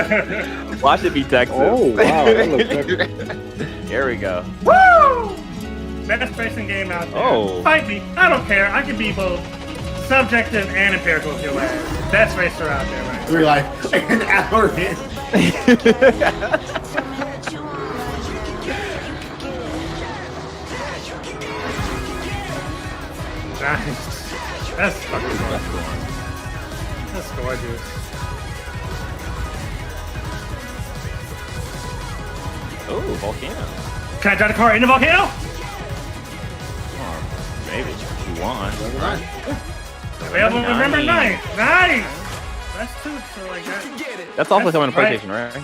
Watch it be Texas. Oh, wow. That looks Texas. Here we go. Woo! Best racing game out there. Oh. Fight me. I don't care. I can be both subjective and empirical with your ass. Best racer out there, right? We're like an hour in. Nice. That's fucking gorgeous. That's gorgeous. Oh, volcano. Can I drive the car in the volcano? Maybe if you want. Available November 9th. Nice. That's two. So like that. That's also coming to right. PlayStation, right?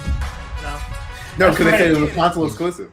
No, because they said it was console exclusive.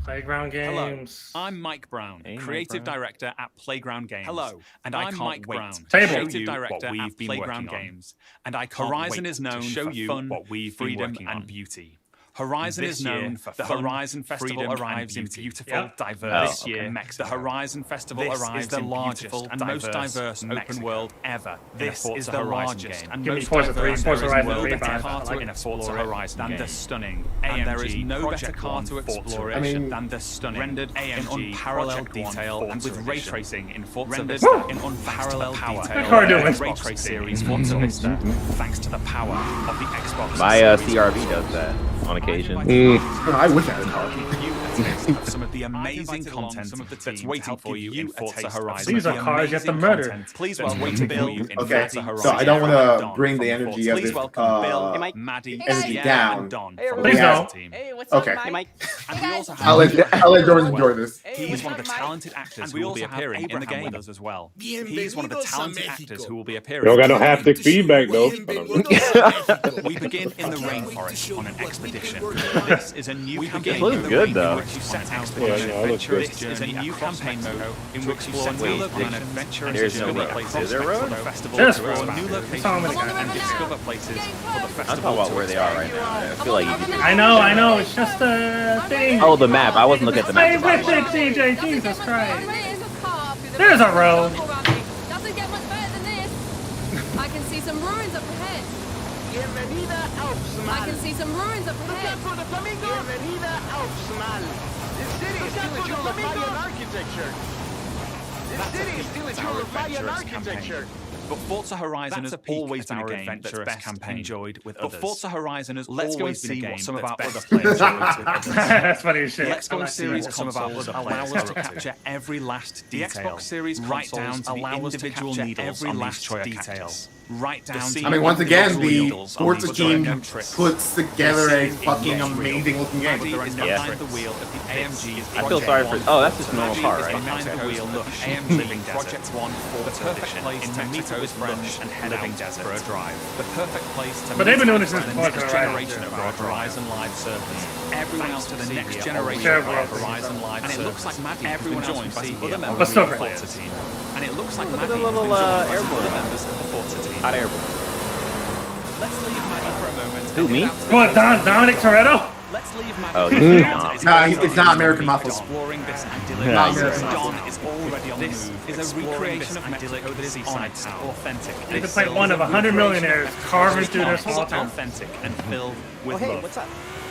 Playground games. Hello, I'm Mike Brown, Hey, Mike creative Brown. director at Playground Games. Hello, and I'm I can't Mike wait Brown, to Table. show creative you director what we've at been Playground working on. Games. And I can't Horizon wait is known to show for you fun, what we've freedom, been working and on. beauty. Horizon This is known year, for the fun, Horizon Festival freedom, arrives and in beauty. beautiful, Yep. diverse This year, Mexico. the Horizon Festival This arrives is the in largest beautiful and most diverse Mexico. open world ever. This in a is Forza the Horizon largest game. and Give me most Forza 3, diverse Forza there is Horizon no 3, better but car I to like in a Forza Forza Horizon Horizon than game. the stunning And there is AMG no better Project car One to Forza explore Edition it than the stunning rendered AMG in unparalleled Project One detail and Forza with ray Edition. tracing in Forza rendered Vista in unparalleled power. detail. Car doing? Ray tracing series Forza Vista, thanks to the power of the Xbox. My Series CRV does that on occasion. I wish I had a car. Some of the amazing content that's waiting for you in Forza Horizon. These are cars you have to murder. Please welcome Bill in Okay, Forza Horizon. so I don't want to bring the energy of Please this welcome Bill, Maddie, energy Sierra, down. and Don Hey, from Please the don't. team. Hey, what's Okay. up, Mike? And we also have I'll let Jordan enjoy this. He's one of the talented actors who will be appearing in the game with us as well. He's one of the talented actors who will be appearing. You don't got no haptic feedback, though. We begin in the rainforest on an expedition. This is a new campaign. looks in the good, though. rainforest as you set out on Yeah, an no, it looks good. adventurous journey, a new campaign mode in which you set out on an adventurous There's no journey road. across Is there a road? the festival There's to road. explore new It's on the locations guy. and discover places for the I'm festival. talking about where they are right now. I feel like you can. I know. It's just a thing. Oh, the map. I wasn't looking at the Hey, map. with it, DJ. Jesus Christ. There's a road. Doesn't get much better than this. I can see some ruins up ahead. I can see some ruins up ahead. This city is still a jewel of Mayan architecture. This city is still a jewel of Mayan architecture. But Forza Horizon has always been a game that's best enjoyed with others. But Forza Horizon has always been a game some of our other players enjoyed with others. That's funny as shit. Let's Go series some of our other allow us to capture every last detail. The Xbox Series right down to the individual needles every last detail. Right down to I mean, once again, the Forza Forza team puts together a fucking amazing looking game. Yeah. the wheel of the AMG. I feel sorry for. Oh, that's just a normal car, right? Behind the wheel of the AMG Project One the perfect place to meet with friends and head out for a drive. The perfect place to But they've been doing this the since next Forza generation Horizon. of our Horizon Live servers. Everyone else to the next generation Sure, of our bro. Horizon Live servers. And it looks like Maddie everyone joined by some other But members still of the great. Forza team. And it looks like Look at Maddie the little airborne. members of the Forza team. Hot airborne. Let's leave Maddie for a moment. Who, me? What, Dominic Toretto? Let's leave Maddie. Oh, Nah, it's not American Muscle. Exploring this idyllic Not American Don Muscle. is already on the move. Is a recreation of Mexico that is honest, authentic. You can play one of 100 millionaires carving through their small town. Authentic and filled with love. What's up?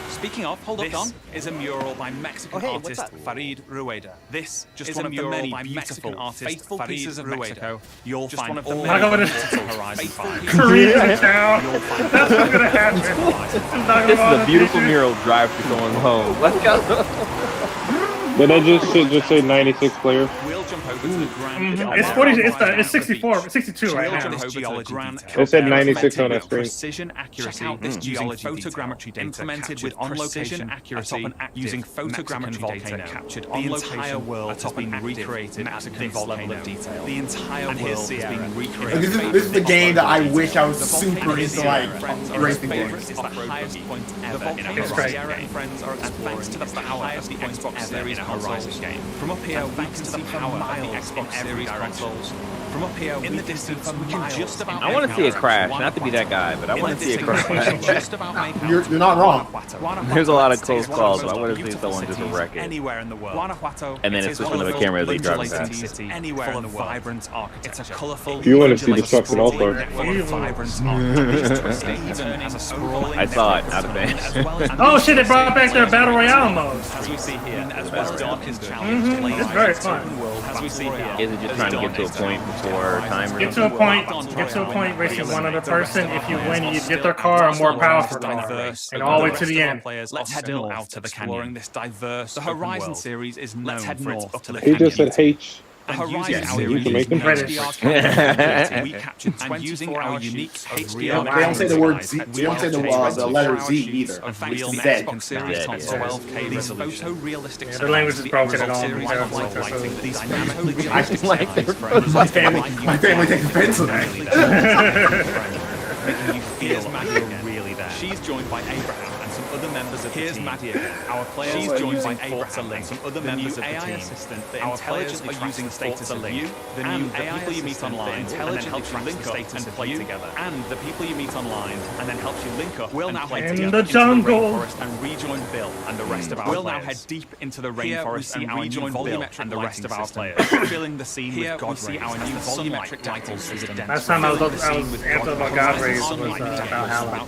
Speaking of, hold up, Don. Is a mural by Mexican artist Farid Rueda. This just one of the many beautiful faithful pieces of Mexico. You'll find all Not going to Horizon 5. Korea town. That's what's gonna happen. This is a beautiful mural drive to someone's home. Let's go. But that should just say 96 player. We'll jump over to the grand. It's 40. It's 64, 62 right now. It said 96 on that screen. Precision accuracy using photogrammetry data implemented with on-location accuracy using photogrammetry data captured on location. The entire world has been recreated at this level of detail. The entire world has been recreated. This is the game that I wish I was super into, like racing games. It's the highest point ever in a Sierra and friends are exploring thanks to the power of the Xbox Series Horizon game. From up here, thanks to the power of the Xbox Series consoles. From up here, in the distance, we can just about. I want to see it crash. Not to be that guy, but I want to see it crash. You're not wrong. There's a lot of close calls, so I want to see someone just wreck it. Anywhere in the world. And then it's switching to the camera as they drive past. City anywhere in the world. Vibrant architecture. It's a colorful. You want to see the trucks in all-star. I saw it, not a fan. Oh shit! They brought back their battle royale mode. As we see here, as well as darkest It's very fun. as we see here. Is it just trying to get to a point before time? Get to a point racing one other person. If you win, you get their car a more powerful car, and all the way to the end. Let's head north out to the exploring this diverse. The Horizon series is known for its uplifting. He just said H. The Horizon You series can make them British. we captured and using our unique HDR. They don't say the word Z. They don't say the letter Z either. Of real Z. Xbox Series console 12K resolution. Photorealistic Yeah, the language is broken at all. These dynamically I just like my family takes offense to that. making you feel like you're really there. She's joined by Abraham and some other members of the team. Here's Maddie again. Our players She's joined by Abraham and some other members of the team. Assistant that intelligently using the status of you, the new people you meet online, intelligently helps you link up and play together. And the people you meet online and then helps you link up will now head in the jungle and rejoin Bill and the rest of our players. We'll now head deep into the rainforest and rejoin Bill and the rest of our players. Filling the scene with God see our new volumetric lighting system. Last time I was amped up on God Rays was about Halloween.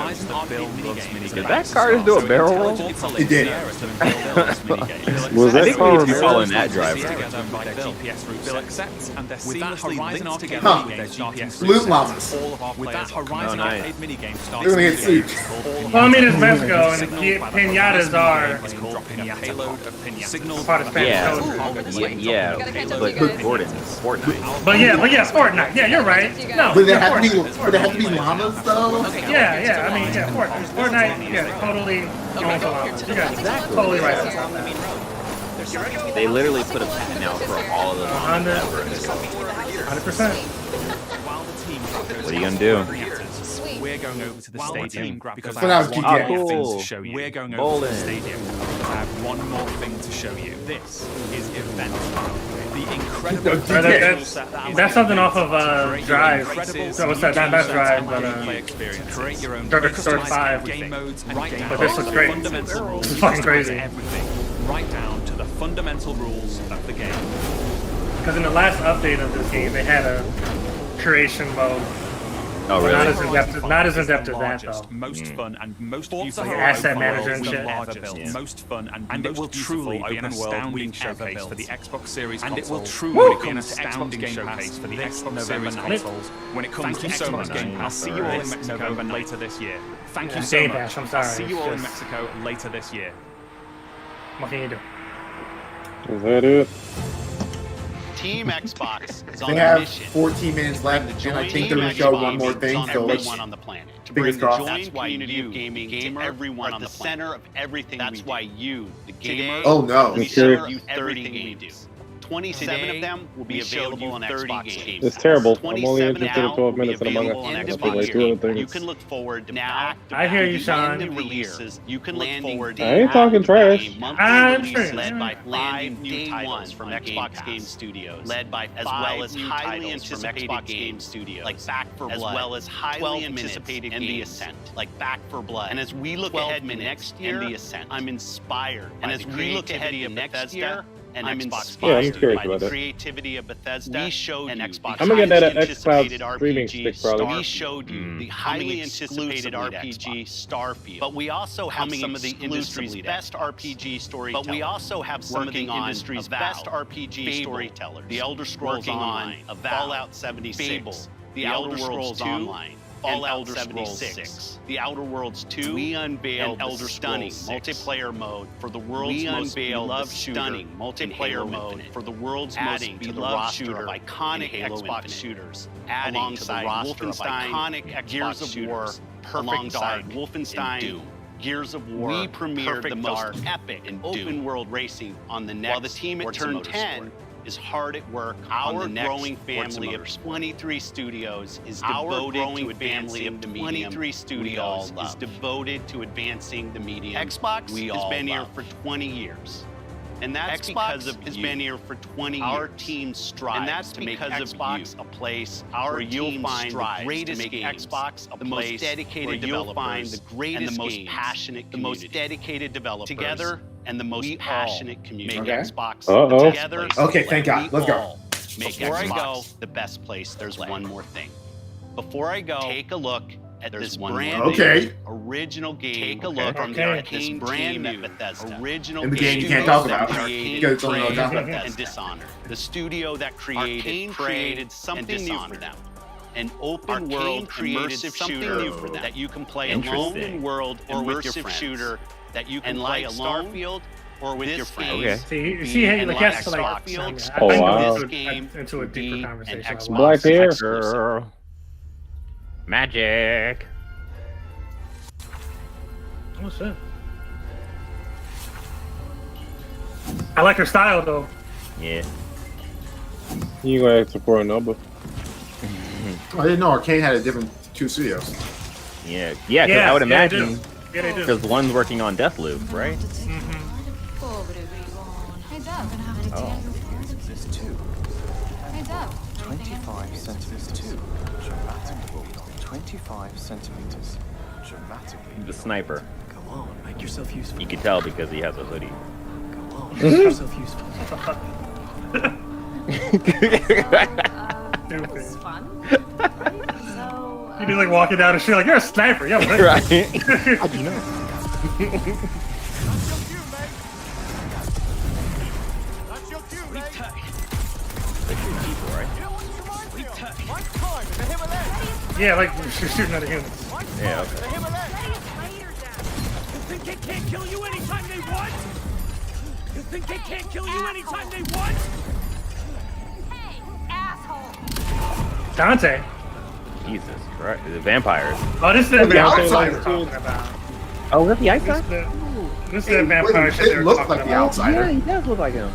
Did that car just do a barrel roll? It did. Was that car we need to be following that driver? Loot llamas. With that Horizon arcade minigame They're gonna get sued. Well, I mean, it's Mexico, and pinatas are part of Spanish code. Yeah, but Fortnite. But yeah, Fortnite. Yeah, you're right. No, But they yeah, have to be. Fortnite. But they have to be llamas though. Yeah, I mean, yeah, Fortnite, yeah, totally going for llamas. You guys totally right. They literally put a patent out for all of them. 100%. What are you gonna do? We're going over to the stadium because So that was I have GTA. one more thing to show you. We're going over to the stadium because I have one more thing to show you. This is Event. The incredible That's something off of Drive. So what's that? Not Drive, but create your own Dark Souls 5. game modes and game But this looks great. fundamental rules. This is fucking crazy. Everything, right down to the fundamental rules of the game. Because in the last update of this game, they had a creation mode. Oh, really? Not as in depth as that, though. Most fun and most Forza beautiful asset open manager world and shit. ever built. Yeah. Most fun and it will truly be an open world astounding showcase showcase for the Xbox Series And it will consoles. truly When it be an comes to Xbox astounding Game showcase Pass for the this Xbox November Series consoles. When it comes to Thank you so Xbox much. Game Pass, I'll see you all in Mexico later this year. Thank you so Game much. Pass, I'm I'll sorry. see you all in It's Mexico later this year. What can you do? Is that it? Team Xbox is on They a have mission. 14 minutes left, and I think they're going to Team show Xbox one more thing, on so let's everyone on the planet. To fingers bring the crossed. joint community of gaming to everyone on the center of everything. That's why you, the gamer, Oh, no. we It's true. show you 30 games. 27 of them will be available on Xbox games. It's terrible. I'm only 27 interested in now 12 will be minutes and I'm available gonna on have to Xbox like 2 other games. You things. can look forward to back. I hear you, Sean. Releases. You can look forward to I ain't talking trash. I'm release sure. led by 5 new titles from Xbox Game Studios, led by as well as highly anticipated Game Studios, like Back for Blood, as well as highly anticipated and The Ascent, like Back for Blood. And as we look ahead to next year, and The Ascent, I'm inspired. And as we look ahead to next year. And I'm inspired curious by about the that. creativity of Bethesda. We showed you Xbox I'm gonna get that at anticipated xCloud streaming RPG stick probably. We showed you the highly anticipated RPG Starfield. But we also have some of the industry's best RPG storytellers. But we also have some of the industry's best RPG storytellers. The Elder Scrolls Online, Fallout 76, The Elder Scrolls Online, Fallout 76, The Outer Worlds 2, we unveiled Elder stunning multiplayer mode for the world's most beloved stunning multiplayer mode for the world's most beloved shooter of iconic Xbox shooters, alongside Wolfenstein, iconic Gears of War, alongside Wolfenstein, Gears of War. We premiered the most epic and open world racing on the next. While the team at Turn 10 is hard at work on the next growing family of 23 studios is devoted to advancing the medium. 23 studios is devoted to advancing the medium. Xbox has been here for 20 years. And that's because of has been here for 20 years. Our team strives and that's to make Xbox a place where you'll find the greatest Xbox, the most dedicated developers, you'll find the greatest and the most passionate, the most dedicated developers together, and the most passionate community. Make Xbox together. Okay, thank God. Let's go. Make Before Xbox I go, the best place. There's one more thing. Before I go, take a look at this brand new original game. Take a look from the Arcane brand new Bethesda. Original in the game you can't talk about because it's only and Dishonored. The studio that created something new for them. An open world immersive shooter that you can play alone in world or with your friends. Shooter that you can play alone Starfield or with your friends. Okay. See, hey, like that's like Starfield. Oh wow. This game into a deeper conversation. Black hair. Girl. Magic. Oh shit. I like her style though. Yeah. You gonna ask for a number? I didn't know Arcane had a different 2 studios. Yeah. Yeah, because I would imagine they do. because one's working on Deathloop, right? Hey, Dub. Oh. This too. Hey, Dub. 25 centimeters too. Dramatically. 25 centimeters. Dramatically. The sniper. Come on, make yourself useful. You can tell because he has a hoodie. Come on, make yourself useful. That was fun. So, You'd be like walking down the street like, you're a sniper. Yeah, right. How do you know? Yeah, like shooting at a human. Yeah, okay. You think they can't kill you anytime they want? You think they can't kill you anytime they want? hey, asshole. Dante. Jesus Christ. The vampires. Oh, this is the vampire we're talking about. Oh, is that the outside? This is the vampire shit they were looks talking like the about. outsider. Yeah, he does look like him.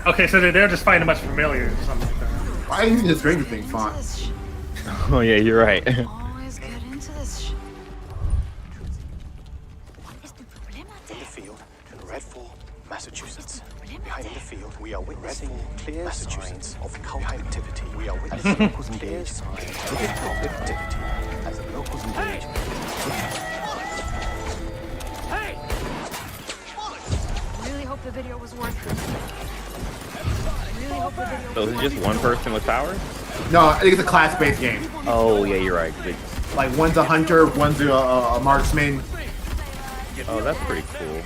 Okay, so they're just fighting a bunch of familiars or something like that. Why are you using the Stranger Things font? Oh yeah, you're right. Always get into this. In the field in Redfall, Massachusetts. Behind the field, we are witnessing clear signs of cult activity. We are witnessing locals clear signs of cult activity as the locals engage. Hey! Really hope the video was worth it. Really hope the video. So is it just one person with powers? No, I think it's a class-based game. Oh yeah, you're right. Like one's a hunter, one's a marksman. Oh, that's pretty cool.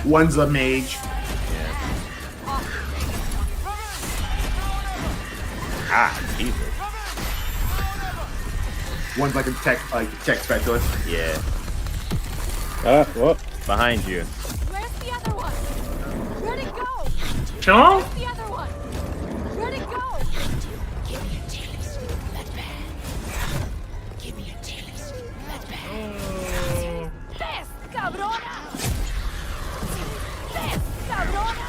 One's a mage. Ah, Jesus. One's like a tech specialist. Yeah. What? Behind you. Where's the other one? Where'd it go? Sean? Where's the other one? Where'd it go? Give me a taste. Let bad. Give me a taste. Let bad. This, cabrona! This, cabrona!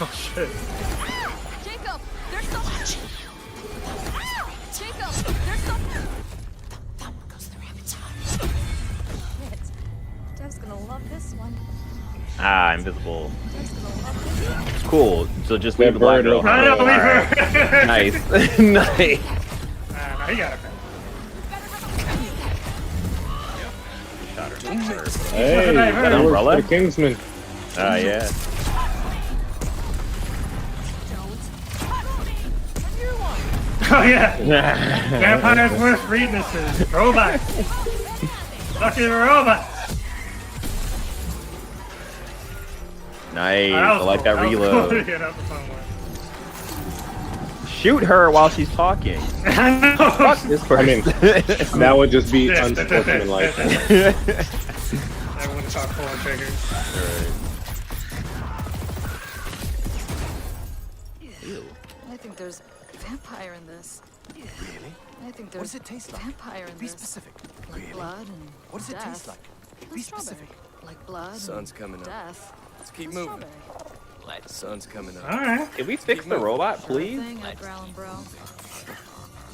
Oh shit. Jacob, there's something. Jacob, there's something. Thump goes the rabbit's heart. Shit. Dev's gonna love this one. Ah, invisible. Dev's gonna love this one. Cool. So just leave the black girl. I know, leave her. Nice. Nice. Nah, he got it. Shot her. Hey, An that works umbrella? for the Kingsman. Ah, yeah. Oh yeah. Vampire's worst weaknesses. Robots. Fucking robots. Nice. I like that reload. Cool. Yeah, that was a fun one. Shoot her while she's talking. I know. Fuck this person. I mean, that would just be unsportsmanlike. Everyone talk pulling triggers. I think there's vampire in this. Really? I think What there's does it taste like? vampire in Be this. specific. Like Really? blood and What does it death. taste like? And Be strawberry. specific. Like blood Sun's and coming up. death. Let's keep and moving. strawberry. Sun's coming up. Alright. Can we fix the robot, please? Sure thing, Ed Brown, bro.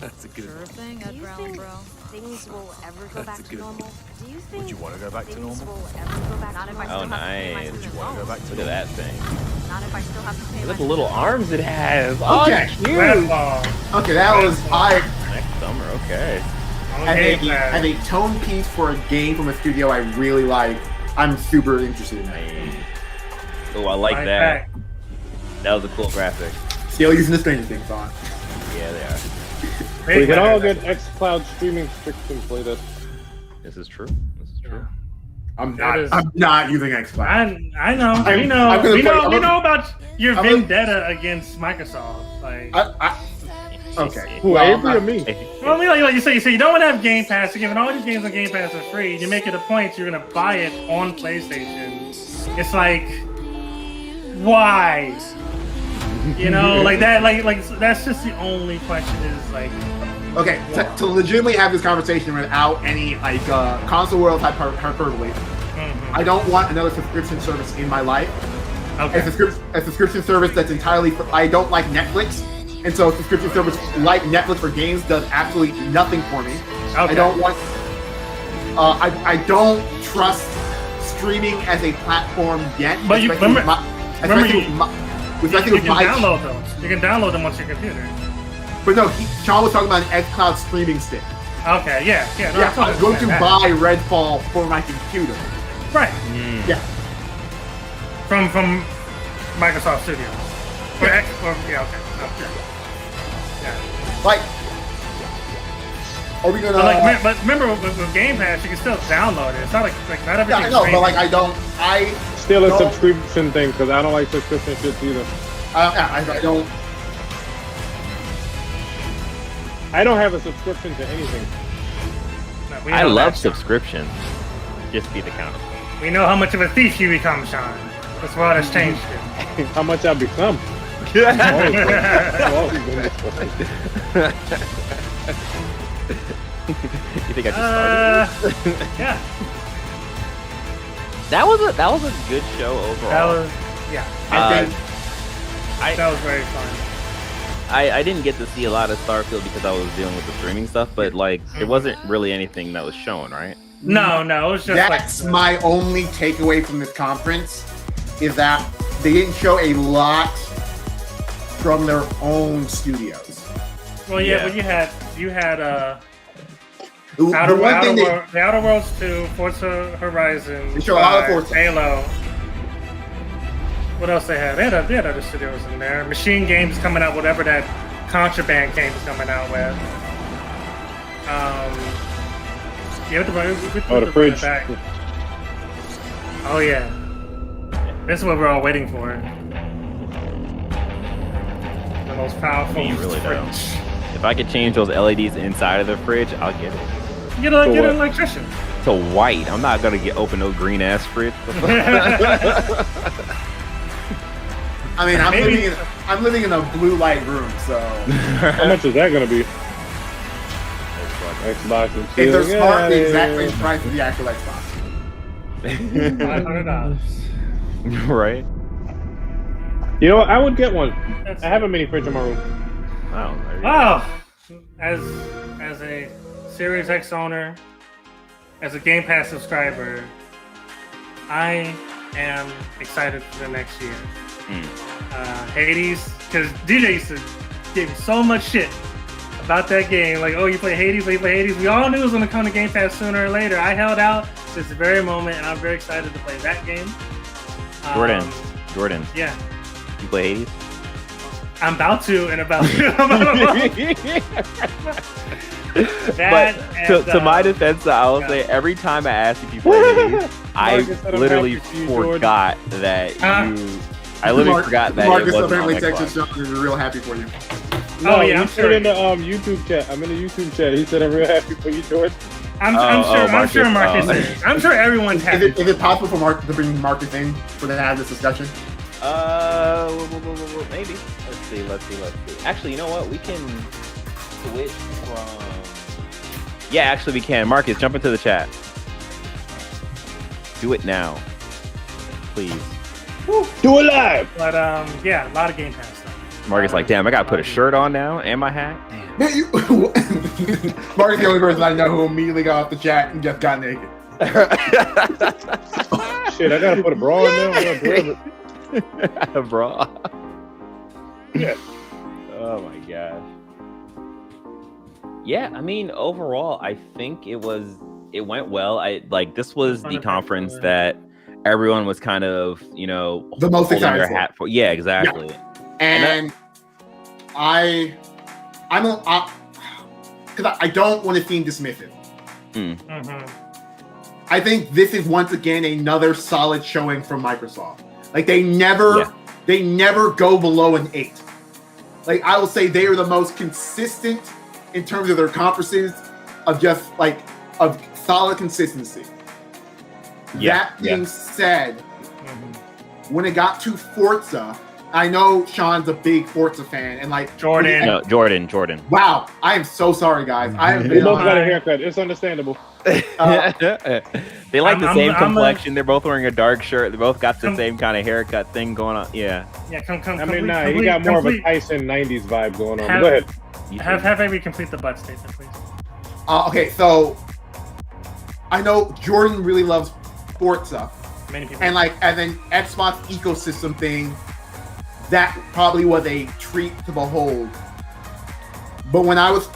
That's a good Sure one. thing, Do Ed you Brown, think bro. things will ever go That's back a to good normal? one. Do you think Would you want to go back to things normal? will ever go back to normal? Oh, nice. Would you want to go back to Look at that thing. Not if I still have to pay Look at my the little arms it has. Oh, Okay. cute. Red ball. Okay, that was Next summer, okay. as a tone piece for a game from a studio I really like. I'm super interested in that. Oh, I like Right that. back. That was a cool graphic. Still using the Stranger Things song. Yeah, they are. We can all get xCloud streaming restrictions later. This is true. This is true. I'm That is- not using xCloud. I know. I'm We know. gonna We play- know. I'm We gonna- know about your I'm gonna- vendetta against Microsoft. Like, Okay. Who, Well, Avery or me? well, I mean, like you say, you don't want to have Game Pass. You're giving all these games on Game Pass for free. You make it a point you're gonna buy it on PlayStation. It's like, why? You know, like that. Like that's just the only question. Is like, Okay, to legitimately have this conversation without any like console world type hyperbole, I don't want another subscription service in my life. Okay. A subscription service that's entirely. I don't like Netflix, and so a subscription service like Netflix for games does absolutely nothing for me. Okay. I don't want. I don't trust streaming as a platform yet. But you especially remember, with my, you can download them. You can download them onto your computer. But no, Sean was talking about an xCloud streaming stick. Okay, yeah. No, Yeah, I I'm going to that. buy Redfall for my computer. Right. Yeah. From Microsoft Studios. Yeah, okay. Yeah. Like, are we gonna? But remember, with Game Pass, you can still download it. It's not like not everything. Yeah, I know, but like I Still a don't- subscription thing because I don't like subscription shit either. I don't. I don't have a subscription to anything. No, I love subscriptions. Just be the counter. We know how much of a thief you become, Sean. This world has changed you. How much I become? You think I just started? Yeah. That was a good show overall. Yeah. I think that was very fun. I didn't get to see a lot of Starfield because I was dealing with the streaming stuff, but like there wasn't really anything that was shown, right? No, it was just that's my only takeaway from this conference is that they didn't show a lot from their own studios. Well, yeah, but you had the Outer Worlds 2, Forza Horizon, they show a lot of Forza. Halo. What else they had? They had other studios in there. Machine Games coming out, whatever that Contraband game is coming out with. Yeah, the fridge. Back. Oh yeah, this is what we're all waiting for. The most powerful really fridge. don't. If I could change those LEDs inside of the fridge, I'll get it. Get an electrician. To white. I'm not gonna open no green ass fridge. I mean, I'm living in a blue light room, so. How much is that gonna be? Xbox and if they're smart, the exact same price as the actual Xbox. $500. Right. You know what? I would get one. I have a mini fridge in my room. Oh, as a Series X owner, as a Game Pass subscriber, I am excited for the next year. Hades, because DJ used to give me so much shit about that game. Like, oh, you play Hades, We all knew it was going to come to Game Pass sooner or later. I held out to this very moment, and I'm very excited to play that game. Jordan. Yeah. You play Hades? I'm about to, and about to. To my defense, I will say every time I ask if you play Hades, I literally forgot that you. I literally forgot that Marcus it wasn't apparently on texted Xbox. Sean and we're real happy for you. No, you put it in the YouTube chat. I'm in the YouTube chat. He said I'm real happy for you, Jordan. I'm sure Marcus is. I'm sure everyone's happy. Is it possible for Marcus to bring Marcus in for them to have this discussion? Maybe. Let's see. Actually, you know what? We can switch from. Yeah, actually, we can. Marcus, jump into the chat. Do it now, please. Do it live. But yeah, a lot of Game Pass stuff. Marcus, like, damn, I gotta put a shirt on now and my hat. Man, Marcus, the only person I know who immediately got off the chat and just got naked. Shit, I gotta put a bra on now. A bra. Yeah. Oh my gosh. Yeah, I mean, overall, I think it went well. This was the conference that everyone was kind of, the most holding excited their hat for. Yeah, exactly. Yeah. And because I don't want to seem dismissive. I think this is once again another solid showing from Microsoft. Like they never go below an 8. Like I will say they are the most consistent in terms of their conferences of just of solid consistency. That being said, when it got to Forza, I know Sean's a big Forza fan, and Jordan. No, Jordan. Wow, I am so sorry, guys. They both got a haircut. It's understandable. They like the same complexion. They're both wearing a dark shirt. They both got the same kind of haircut thing going on. Yeah. Yeah, come. I mean, he got more of a Tyson '90s vibe going on. Go ahead. Have Avery complete the butt statement, please. Okay, so I know Jordan really loves Forza. Many people. And then Xbox ecosystem thing, that probably was a treat to behold. But when I was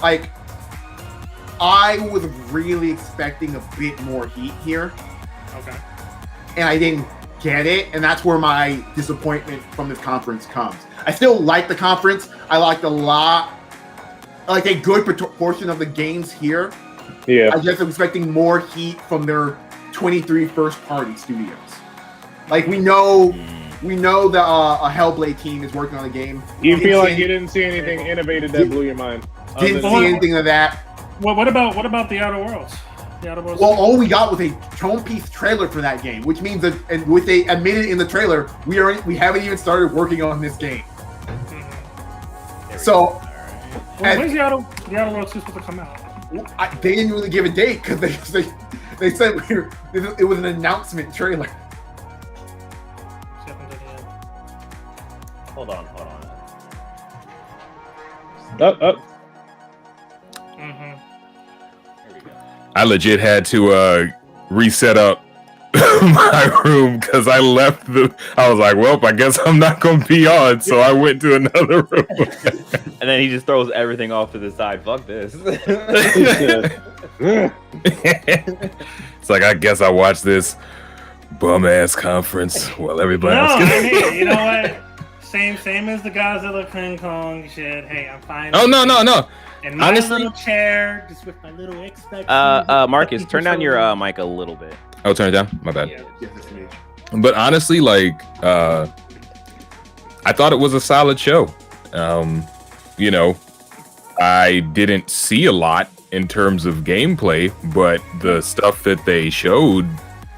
I was really expecting a bit more heat here. Okay. And I didn't get it, and that's where my disappointment from this conference comes. I still like the conference. I liked a good proportion of the games here. Yeah. I just am expecting more heat from their 23 first-party studios. We know that a Hellblade team is working on a game. You feel like you didn't see anything innovative that blew your mind? Didn't see anything of that. Well, what about the Outer Worlds? Well, all we got was a tone-piece trailer for that game, which means that, and what they admitted in the trailer, we haven't even started working on this game. So, when's the Outer Worlds supposed to come out? They didn't really give a date because they said it was an announcement trailer. Hold on. Up. I legit had to reset up my room because I left I was like, well, I guess I'm not gonna be on, so I went to another room. And then he just throws everything off to the side. Fuck this. It's like, I guess I watched this bum ass conference while everybody else. Hey, you know what? Same as the Godzilla King Kong shit. Hey, I'm fine. Oh no. In my Honestly, little chair, just with my little Xbox. Marcus, turn down your mic a little bit. Oh, turn it down. My bad. Yeah. But honestly, like, I thought it was a solid show. You know, I didn't see a lot in terms of gameplay, but the stuff that they showed,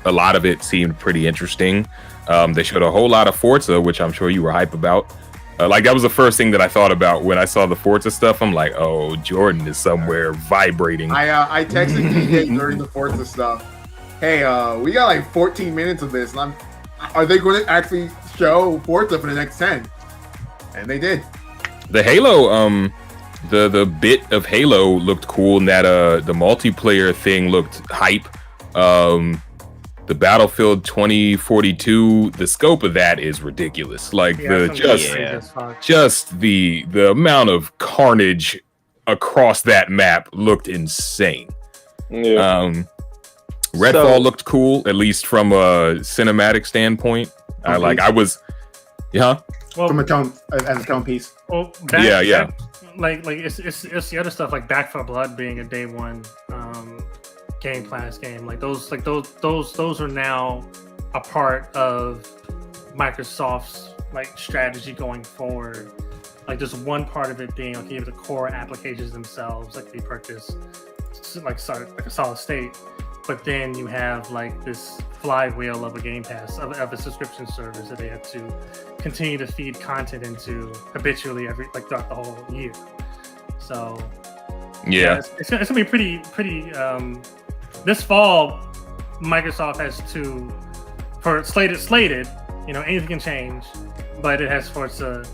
a lot of it seemed pretty interesting. They showed a whole lot of Forza, which I'm sure you were hype about. Like, that was the first thing that I thought about when I saw the Forza stuff. I'm like, oh, Jordan is somewhere vibrating. I texted DJ during the Forza stuff. Hey, we got like 14 minutes of this, and are they going to actually show Forza for the next 10? And they did. The Halo, the bit of Halo looked cool, and that the multiplayer thing looked hype. The Battlefield 2042, the scope of that is ridiculous. Like, just the amount of carnage across that map looked insane. Yeah. Redfall looked cool, at least from a cinematic standpoint. Well, from a tone piece. Well, yeah. Like it's the other stuff, like Back 4 Blood being a day one Game Pass game. Those are now a part of Microsoft's strategy going forward. Like, just one part of it being the core applications themselves, like they purchase like a solid state. But then you have this flywheel of a Game Pass, of a subscription service that they have to continue to feed content into habitually throughout the whole year. So it's gonna be pretty. This fall, Microsoft has slated. Anything can change, but it has Forza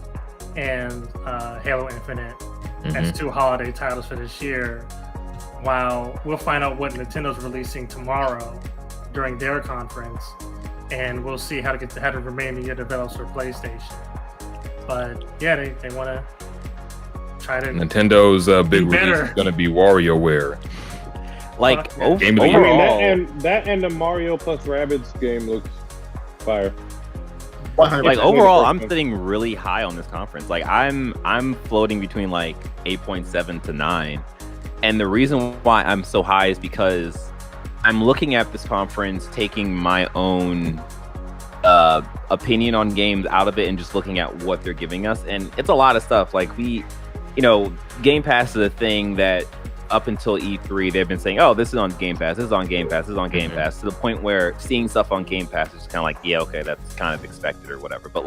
and Halo Infinite as two holiday titles for this year. While we'll find out what Nintendo's releasing tomorrow during their conference, and we'll see how to remain the year develops for PlayStation. But yeah, they want to try to. Nintendo big release is going to be WarioWare. Game of the year. That and the Mario plus Rabbids game looks fire. Overall, I'm sitting really high on this conference. I'm floating between 8.7 to 9. And the reason why I'm so high is because I'm looking at this conference, taking my own opinion on games out of it and just looking at what they're giving us. And it's a lot of stuff. Game Pass is a thing that up until E3, they've been saying, oh, this is on Game Pass, this is on Game Pass, this is on Game Pass, to the point where seeing stuff on Game Pass is kind of yeah, okay, that's kind of expected or whatever. But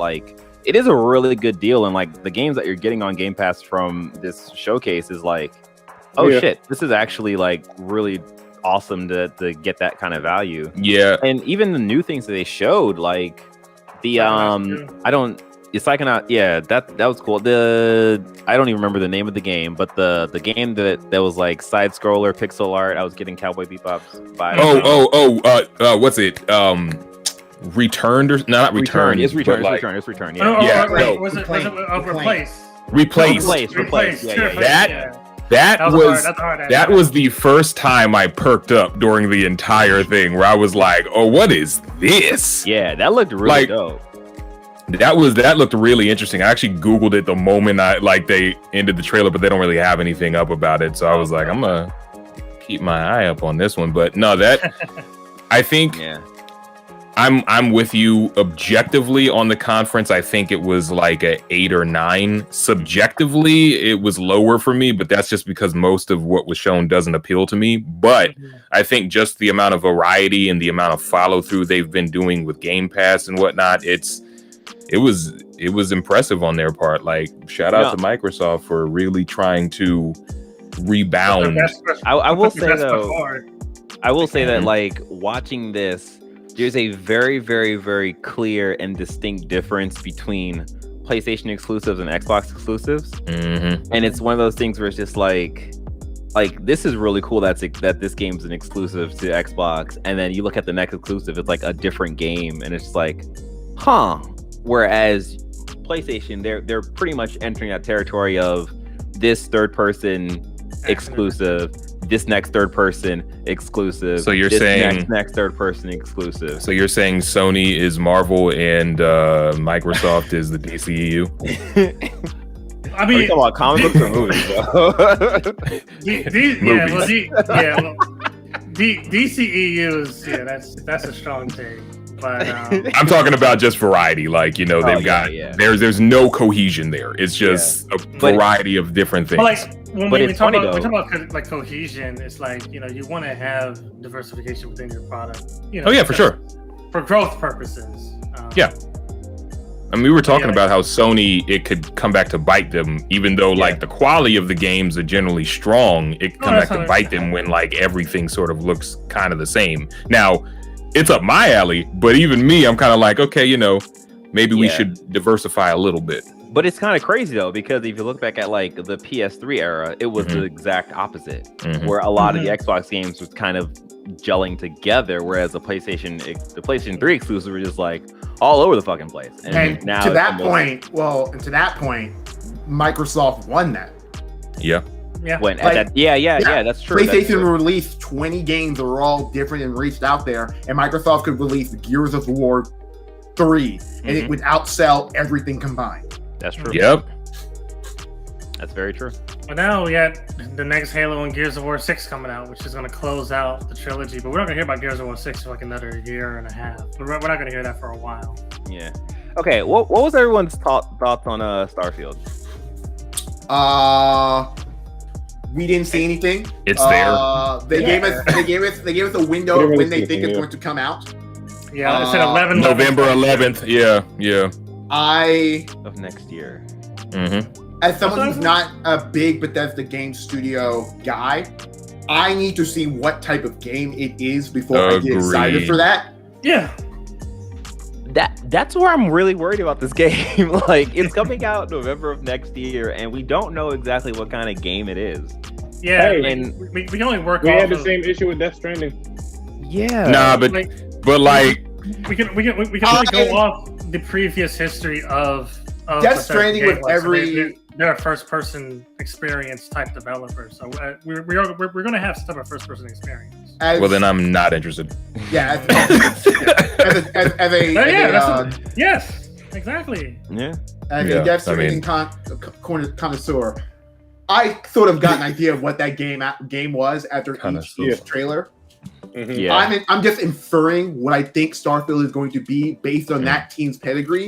it is a really good deal. And the games that you're getting on Game Pass from this showcase is shit, this is actually really awesome to get that kind of value. Yeah. And even the new things that they showed, that was cool. I don't even remember the name of the game, but the game that was side scroller pixel art, I was getting Cowboy Bebop's vibe. What's it? Returned or not returned? It's returned. It's returned. Yeah. Was it Replace? Replace. Yeah. That was the first time I perked up during the entire thing, where I was like, "Oh, what is this?" Yeah, that looked really dope. That looked really interesting. I actually Googled it the moment they ended the trailer, but they don't really have anything up about it. So I was like, I'm gonna keep my eye up on this one. But no, I think I'm with you objectively on the conference. I think it was a 8 or 9. Subjectively, it was lower for me, but that's just because most of what was shown doesn't appeal to me. But I think just the amount of variety and the amount of follow through they've been doing with Game Pass and whatnot, it was impressive on their part. Shout out to Microsoft for really trying to rebound. I will say that watching this, there's a very, very, very clear and distinct difference between PlayStation exclusives and Xbox exclusives, Mm-hmm. and it's one of those things where it's just like this is really cool that this game's an exclusive to Xbox, and then you look at the next exclusive, it's like a different game, and it's just like, huh. Whereas PlayStation, they're pretty much entering that territory of this third person exclusive, this next third person exclusive. So you're this saying next third person exclusive. So you're saying Sony is Marvel and Microsoft is the DCEU? I mean, are you talking about comic books or movies? DCEU is that's a strong take. But I'm talking about just variety, like they've got there's no cohesion there. It's just a variety of different things. But like when we talk about like cohesion, it's like you want to have diversification within your product. Oh yeah, for sure. For growth purposes. Yeah. I mean, we were talking about how Sony, it could come back to bite them, even though like the quality of the games are generally strong. It could come back to bite them when like everything sort of looks kind of the same. Now, it's up my alley, but even me, I'm kind of like, okay, maybe we should diversify a little bit. But it's kind of crazy though, because if you look back at like the PS3 era, it was the exact opposite, where a lot of the Xbox games was kind of gelling together, whereas the PlayStation 3 exclusives were just like all over the fucking place. And now to that point, Microsoft won that. Yeah. Yeah. When that's true. PlayStation released 20 games that were all different and released out there, and Microsoft could release Gears of War 3, and it would outsell everything combined. That's true. Yep. That's very true. But now we got the next Halo and Gears of War 6 coming out, which is going to close out the trilogy. But we're not going to hear about Gears of War 6 for like another year and a half. We're not going to hear that for a while. Yeah. Okay. What was everyone's thoughts on Starfield? We didn't see anything. It's there. They gave us a window of when they think it's going to come out. Yeah, it said 11 November 11th. Yeah. Of next year. As someone who's not a big Bethesda game studio guy, I need to see what type of game it is before I get excited for that. Yeah. That's where I'm really worried about this game. Like, it's coming out November of next year, and we don't know exactly what kind of game it is. Yeah, and we can only work. We had the same issue with Death Stranding. Yeah. Nah, but like we can only go off the previous history of Death Stranding with every. They're a first-person experience type developer, so we're going to have some type of first-person experience. Well, then I'm not interested. Yeah. Yes, exactly. Yeah. As a Death Stranding connoisseur, I sort of got an idea of what that game was after each trailer. Yeah. I'm just inferring what I think Starfield is going to be based on that team's pedigree,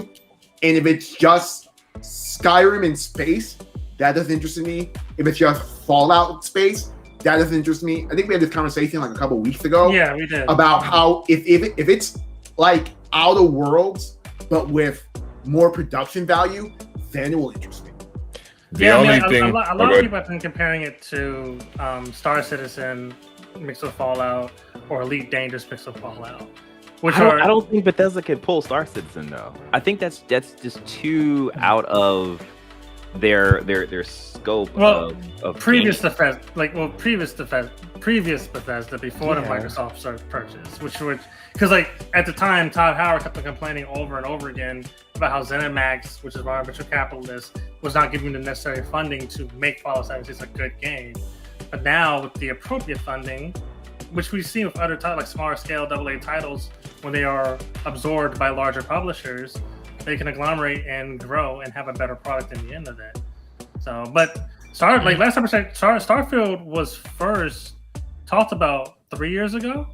and if it's just Skyrim in space, that doesn't interest me. If it's just Fallout in space, that doesn't interest me. I think we had this conversation like a couple weeks ago. Yeah, we did. About how if it's like Outer Worlds but with more production value, then it will interest me. A lot of people have been comparing it to Star Citizen mixed with Fallout or Elite Dangerous mixed with Fallout. I don't think Bethesda could pull Star Citizen though. I think that's just too out of their scope of previous Bethesda, previous Bethesda before the Microsoft purchase, because like at the time Todd Howard kept complaining over and over again about how ZeniMax, which is our venture capitalist, was not giving the necessary funding to make Fallout 76 a good game. But now with the appropriate funding, which we've seen with other titles like smaller scale AA titles, when they are absorbed by larger publishers, they can agglomerate and grow and have a better product in the end of it. So, but last time I checked, Starfield was first talked about 3 years ago.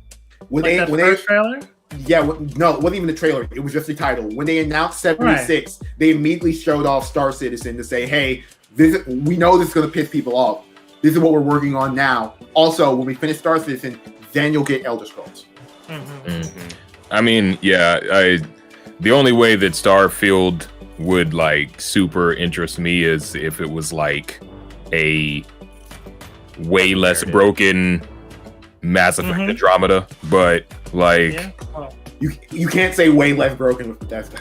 First trailer? Yeah, no, it wasn't even the trailer. It was just the title. When they announced 76, they immediately showed off Star Citizen to say, "Hey, we know this is going to piss people off. This is what we're working on now. Also, when we finish Star Citizen, then you'll get Elder Scrolls." I mean, the only way that Starfield would like super interest me is if it was like a way less broken Mass Effect Andromeda, but like you can't say way less broken with Bethesda.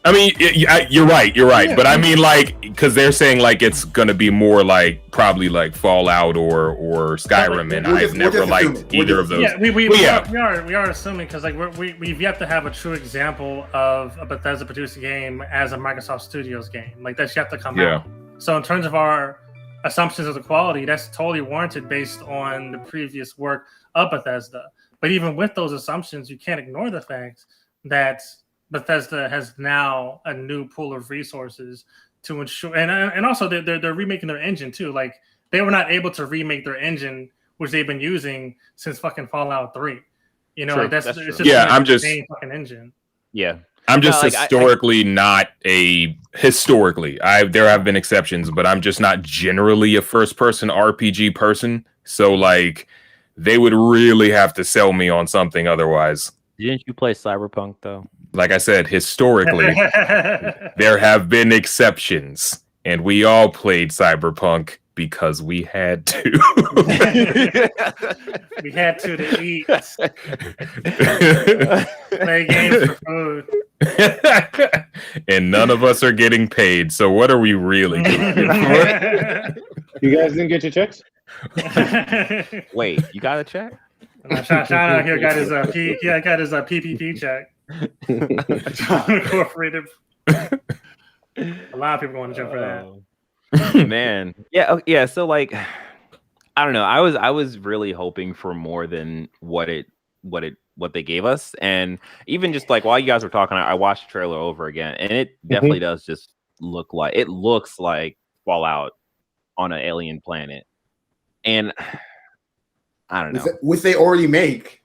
I mean, you're right. Yeah. But I mean, like, because they're saying like it's gonna be more like probably like Fallout or Skyrim, and I've never liked either of those. Yeah, we are assuming because like we've yet to have a true example of a Bethesda produced game as a Microsoft Studios game. Like that's yet to come out. So in terms of our assumptions of the quality, that's totally warranted based on the previous work of Bethesda. But even with those assumptions, you can't ignore the fact that Bethesda has now a new pool of resources to ensure, and also they're remaking their engine too. Like they were not able to remake their engine, which they've been using since fucking Fallout 3. You know, like that's it's just I'm just the same fucking engine. Yeah, I'm just historically not a historically. There have been exceptions, but I'm just not generally a first-person RPG person. So like, they would really have to sell me on something otherwise. Didn't you play Cyberpunk though? Like I said, historically, there have been exceptions, and we all played Cyberpunk because we had to. We had to eat. Play games for food. And none of us are getting paid, so what are we really doing for? You guys didn't get your checks? Wait, you got a check? Sean out here got his PPP check. Incorporated. A lot of people want to jump for that. Man, yeah. So like, I don't know. I was really hoping for more than what they gave us, and even just like while you guys were talking, I watched the trailer over again, and it definitely does just looks like Fallout on an alien planet, and I don't know, which they already make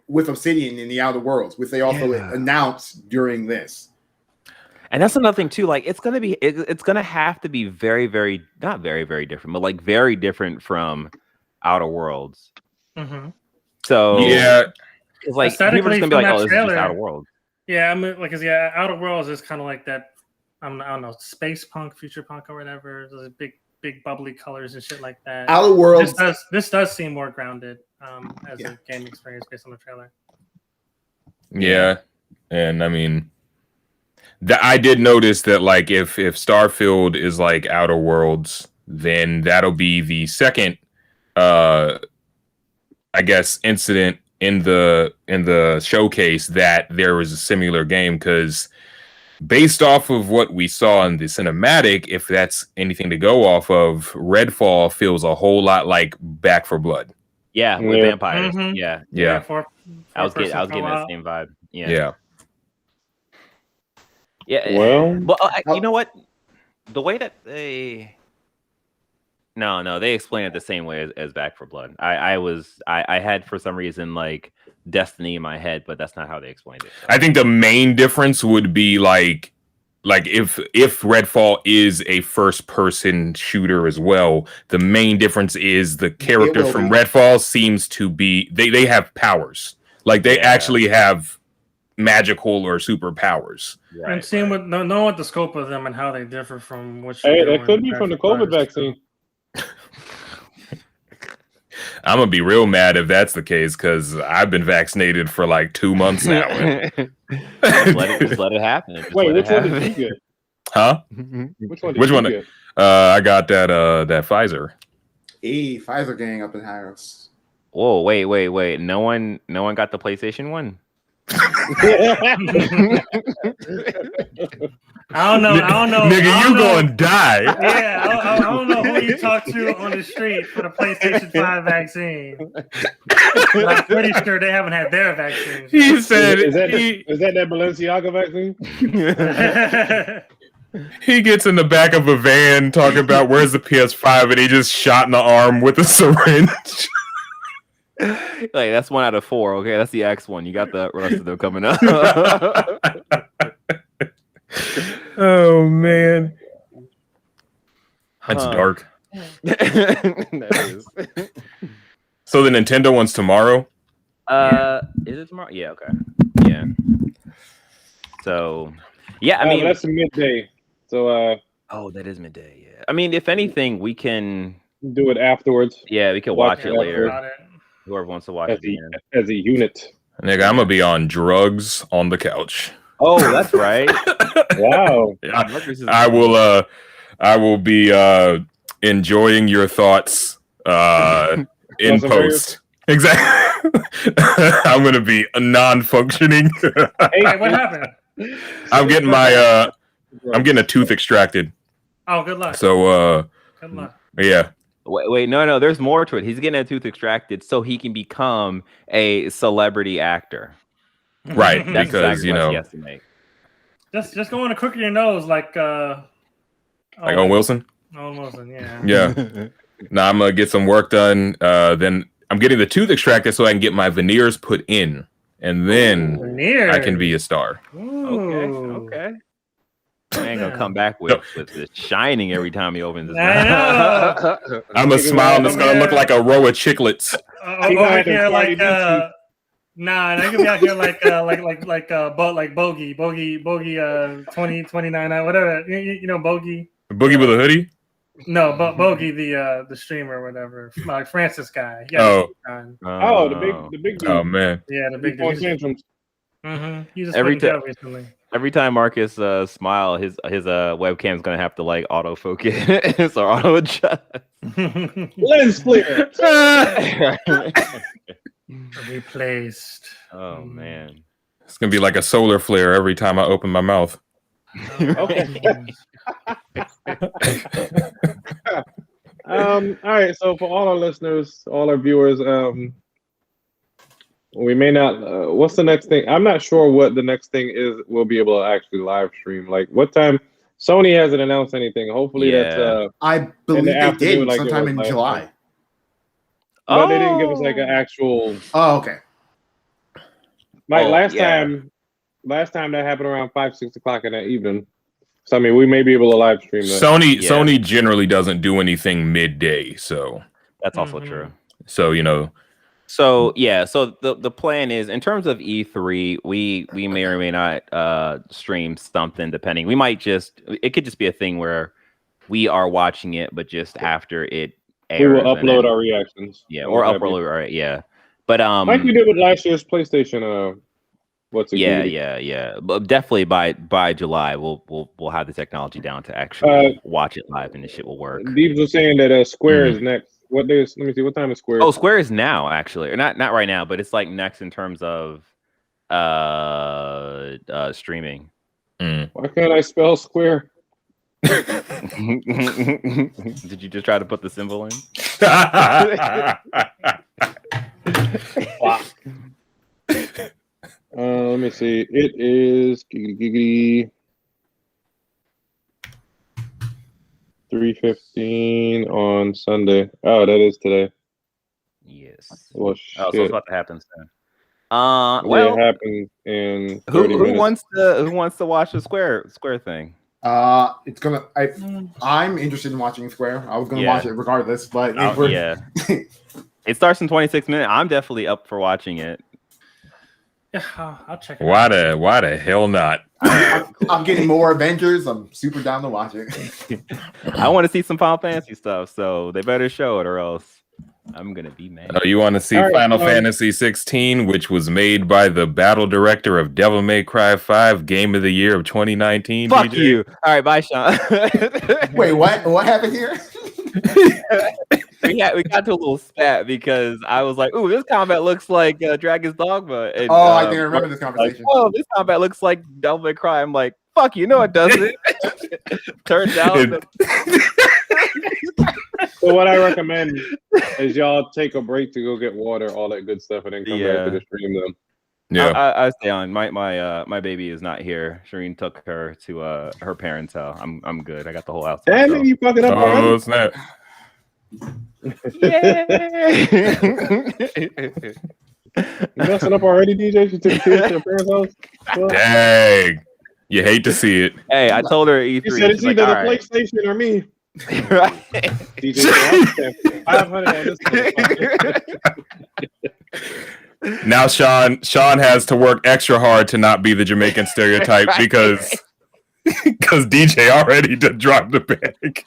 with Obsidian in the Outer Worlds, which they also announced during this. And that's another thing too. Like it's gonna have to be very, very not very, very different, but like very different from Outer Worlds. Mm-hmm. So yeah, it's like people are just gonna be like, "Oh, this is just Outer Worlds." Yeah, I mean, like, Outer Worlds is kind of like that. I don't know, space punk, future punk, or whatever. Those big bubbly colors and shit like that. Outer Worlds. This does seem more grounded as a game experience based on the trailer. Yeah, and I mean, I did notice that like if Starfield is like Outer Worlds, then that'll be the second, I guess, incident in the showcase that there was a similar game, because based off of what we saw in the cinematic, if that's anything to go off of, Redfall feels a whole lot like Back 4 Blood. Yeah, with vampires. Mm-hmm. Yeah. For I was getting that same vibe. Yeah. Well, you know what? The way that they explain it the same way as Back 4 Blood. I had for some reason like Destiny in my head, but that's not how they explained it. I think the main difference would be like if Redfall is a first person shooter as well, the main difference is the character from Redfall seems to be they have powers. Like they actually have magical or superpowers. Right, and seeing knowing what the scope of them and how they differ from what. Hey, that could be from the COVID vaccine. I'm gonna be real mad if that's the case, because I've been vaccinated for like 2 months now. Just let it happen. Wait, which one did you get? Huh? Which one? Which one? Get? I got that Pfizer. Pfizer gang up in house. Whoa, wait. No one got the PlayStation 1. I don't know. Nigga, you gonna die. Yeah, I don't know who you talk to on the street for the PlayStation 5 vaccine. I'm pretty sure they haven't had their vaccine. He said, "Is that Balenciaga vaccine?" He gets in the back of a van talking about where's the PS5, and he just shot in the arm with a syringe. Like, that's 1 out of 4. Okay, that's the X one. You got the rest of them coming up. Oh man, that's dark. That is. So the Nintendo one's tomorrow. Is it tomorrow? Yeah. Okay. Yeah. So, yeah. I mean, that's midday. So. Oh, that is midday. Yeah. I mean, if anything, we can do it afterwards. Yeah, we can watch it later. Whoever wants to watch it as a unit. Nigga, I'm gonna be on drugs on the couch. Oh, that's right. Wow. I will be enjoying your thoughts in Plus post. Exactly. I'm gonna be non-functioning. Hey, what happened? I'm getting a tooth extracted. Oh, good luck. So Good luck. yeah. Wait, no, there's more to it. He's getting a tooth extracted so he can become a celebrity actor. Right, That's because the sacrifice he has to make. Just go on and crook your nose like Owen Wilson. Owen Wilson, yeah. Yeah. Now I'm gonna get some work done. Then I'm getting the tooth extracted so I can get my veneers put in, and then I can be a star. Okay. I ain't gonna come back with the shining every time he opens his I mouth. I'm a smile that's gonna look like a row of chiclets. Over here like nah, I could be out here like Bogey 2029 whatever. You know Bogey. Boogie with a hoodie? No, Bogey the streamer or whatever. Like Francis guy. The big dude. Oh man. Yeah, the big dude. He just recently. Every time Marcus smile, his webcam is gonna have to like autofocus or auto adjust. Lens flare. Replaced. Oh man, it's gonna be like a solar flare every time I open my mouth. Okay. All right. So for all our listeners, all our viewers, we may not. What's the next thing? I'm not sure what the next thing is. We'll be able to actually live stream. Like what time? Sony hasn't announced anything. Hopefully that's. I believe they did sometime in July. But they didn't give us like an actual. Oh, okay. Like last time that happened around 5-6 o'clock in the evening. So I mean, we may be able to live stream that. Sony generally doesn't do anything midday, so that's also true. So you know. So yeah, so the plan is in terms of E3, we may or may not stream something depending. We might it could just be a thing where we are watching it, but just after it airs. We will upload our reactions. Yeah, or upload But like we did with last year's PlayStation. Yeah. But definitely by July, we'll have the technology down to actually watch it live, and this shit will work. Deebs was saying that Square is next. What day is? Let me see. What time is Square? Oh, Square is now actually, or not right now, but it's like next in terms of streaming. Why can't I spell Square? Did you just try to put the symbol in? Let me see. It is 3:15 on Sunday. Oh, that is today. Yes. Well, so it's about to happen soon. Well, it happened in 30 minutes. Who wants to watch the Square thing? It's gonna. I'm interested in watching Square. I was gonna watch it regardless, but it starts in 26 minutes. I'm definitely up for watching it. Yeah, I'll check it. Why the hell not? I'm getting more Avengers. I'm super down to watch it. I want to see some Final Fantasy stuff, so they better show it, or else I'm gonna be mad. Oh, you want to see Final Fantasy 16, which was made by the battle director of Devil May Cry 5, Game of the Year of 2019? Fuck DJ? you! All right, bye, Sean. Wait, what? What happened here? we got to a little spat because I was like, "Ooh, this combat looks like Dragon's Dogma." And, I think I remember this conversation. Like, oh, this combat looks like Devil May Cry. I'm like, "Fuck you!" No, it doesn't. Turns out. So what I recommend is y'all take a break to go get water, all that good stuff, and then come back to the stream. Then. Yeah, I stay on. My baby is not here. Shireen took her to her parents' house. I'm good. I got the whole house. Damn it, you fucking up already. Oh snap! You messing up already, DJ? She took kids to her parents' house. What? Dang, you hate to see it. Hey, I told her E3. She said it's either the PlayStation or me. Right. DJ, 500 on this. Now Sean has to work extra hard to not be the Jamaican stereotype because DJ already dropped the bag.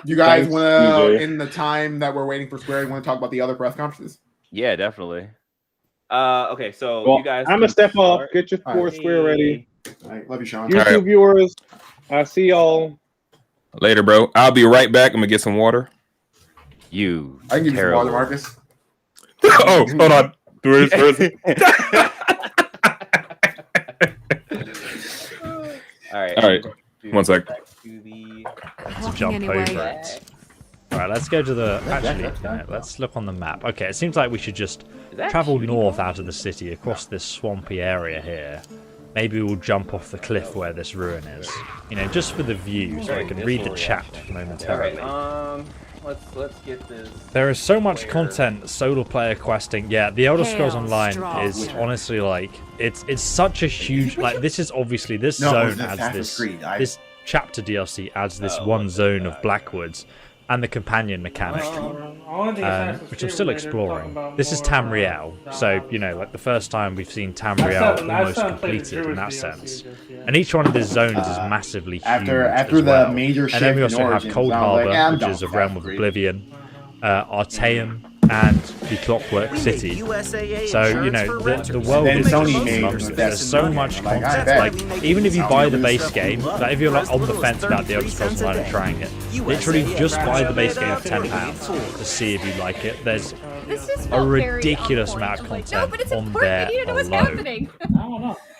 You guys want to, in the time that we're waiting for Square, you want to talk about the other press conferences? Yeah, definitely. Okay, so well, you guys. I'm gonna step off. Get your Square ready. All right, love you, Sean. YouTube viewers, I see y'all later, bro. I'll be right back. I'm gonna get some water. You. I can give you some water, Marcus. Oh, hold on. Where's All right. All right. 1 sec. Let's jump over it. Alright, let's go to the... Actually, let's look on the map. Okay, it seems like we should just travel north out of the city, across this swampy area here. Maybe we'll jump off the cliff where this ruin is. You know, just for the view, so I can read the chat momentarily. Let's get this. There is so much content solo player questing. Yeah, the Elder Scrolls Online is honestly like... It's such a huge... Like, this is obviously... This zone adds this... This chapter DLC adds this one zone of Blackwoods and the companion mechanic, which I'm still exploring. This is Tamriel, so, you know, like the first time we've seen Tamriel almost completed in that sense. And each one of these zones is massively huge after the major shift. And then we also in have Origins, Cold I was like, Harbor, which is a realm of Oblivion, Artaeum, and the Clockwork City. So, you know, the world is just there's so much content. Like, even if you buy the base game, like if you're like on the fence about the Elder Scrolls Online and trying it, literally just buy the base game for £10 to see if you like it. There's a ridiculous amount of content on there alone.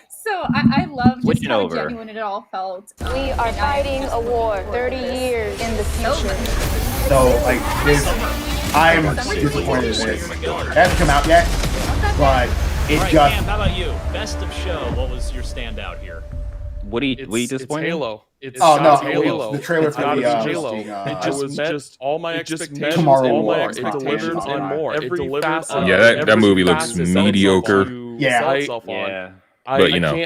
So I love just how genuine it all felt. We are fighting a war 30 years in the future. So, like, I'm disappointed in this. It hasn't come out yet, but it just... Cam, how about you? Best of show, what was your standout here? What are you disappointed? It's Halo. It's Halo. The trailer for the Halo. It was just all my expectations. Tomorrow War. It delivered on more. It delivered on yeah, that movie looks mediocre. Yeah. But you know,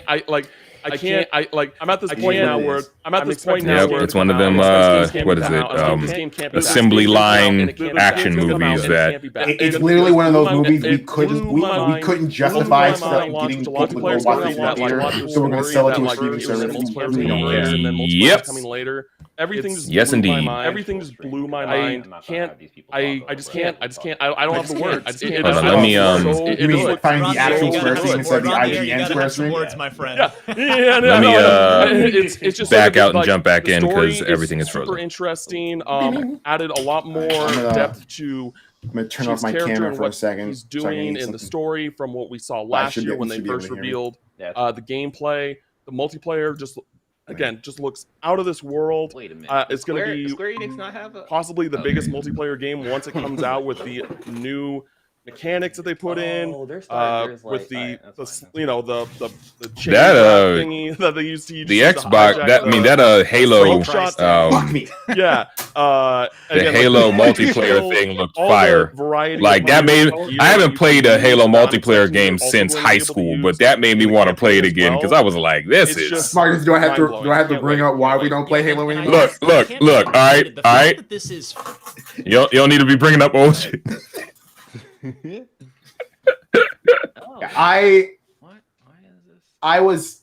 I'm at this point now where it's one of them what is it? Assembly line action movies that it's literally one of those movies we couldn't justify getting people to go watch it in the theater, so we're going to sell it to a streaming service. Yep. Coming later. Everything's indeed. Everything just blew my mind. I just can't. I don't have the words. Let me You mean find the actual square screen instead of the IGN square screen? Words, my friend. Yeah, let me it's just back out and jump back in because everything is frozen. Super interesting. Added a lot more depth to. I'm gonna turn off my camera for a second. He's doing in the story from what we saw last year when they first revealed the gameplay, the multiplayer. Just looks out of this world. Wait a minute. It's going to be Square Enix not have possibly the biggest multiplayer game once it comes out with the new mechanics that they put in. With the you know the chain thingy that they used to use the Xbox. That Halo. Yeah. The Halo multiplayer thing looked fire. Like that made. I haven't played a Halo multiplayer game since high school, but that made me want to play it again because I was like, "This is." Marcus, do I have to bring up why we don't play Halo anymore? Look. All right. You don't need to be bringing up old shit. It was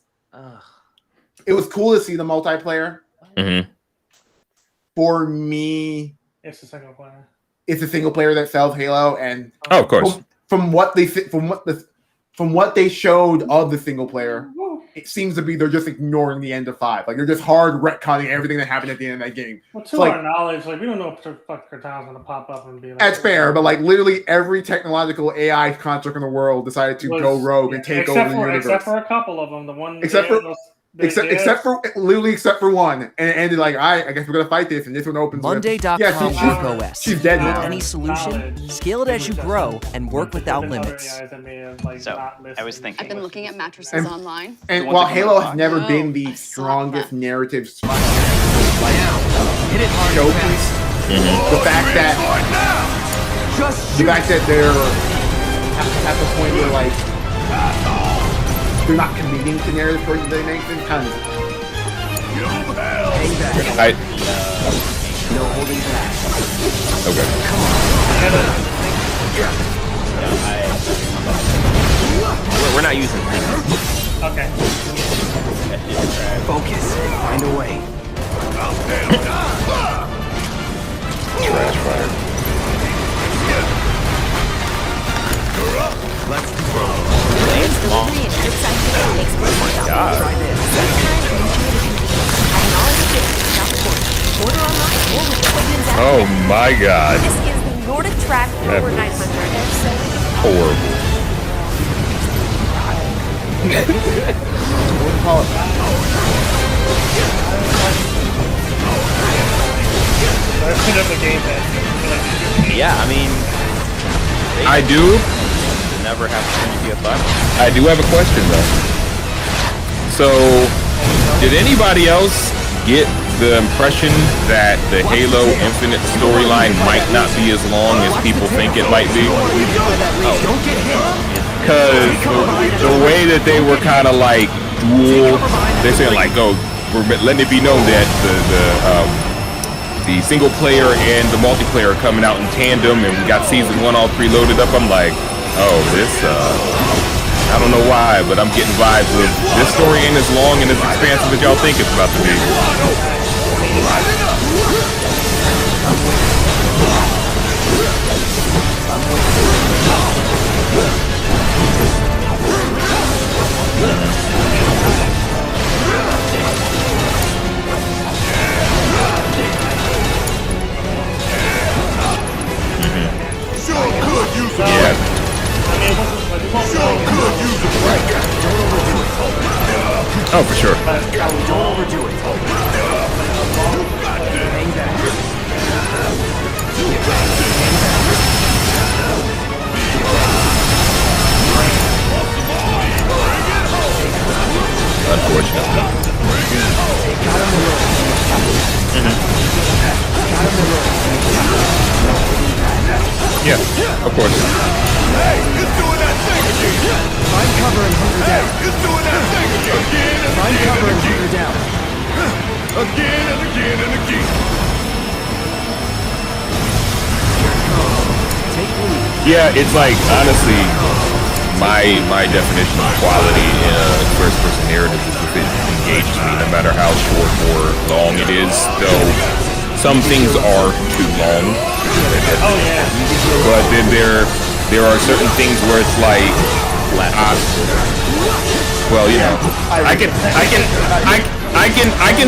cool to see the multiplayer. Mm-hmm. For me, it's a single player. It's a single player that sells Halo, and of course, from what they showed of the single player, it seems to be they're just ignoring the end of 5. Like they're just hard retconning everything that happened at the end of that game. Well, to our knowledge, like we don't know if Cortana's gonna pop up and be like. That's fair, but like literally every technological AI construct in the world decided to go rogue and take over the universe. Except for a couple of them, the one. Except for one, and it ended like, I guess we're gonna fight this, and this one opens. Monday.com Work OS. She's dead now. Any solution, scale it as you grow, and work without limits. So, I was thinking. I've been looking at mattresses online. And while Halo has never been the strongest narrative showpiece, the fact that they're at the point where like. They're not committing to narrative choices they make. It's kind of. No holding back. Okay. We're not using things. Okay. Focus. Find a way. Trash fire. Let's go. Oh my God. my god. This is the Nordic track over 900. Horrible. Yeah, I mean, I do. Never have to be a bug. I do have a question though. So, did anybody else get the impression that the Halo Infinite storyline might not be as long as people think it might be? Because the way that they were kind of like dual, they're saying like, oh, we're letting it be known that the single player and the multiplayer are coming out in tandem, and we got season 1 all preloaded up. I'm like, oh, this, I don't know why, but I'm getting vibes of this story ain't as long and as expansive as y'all think it's about to be. Yeah. Oh, for sure. Don't overdo it. Yeah, of course. Hey, it's doing that thing again. Find cover and hunker down. It's doing that thing again. Find cover and hunker down. Again and again and again. Yeah, it's like, honestly, my definition of quality in a first-person narrative is if it engages me, no matter how short or long it is. Though some things are too long. But then there are certain things where it's like, well, you know, I can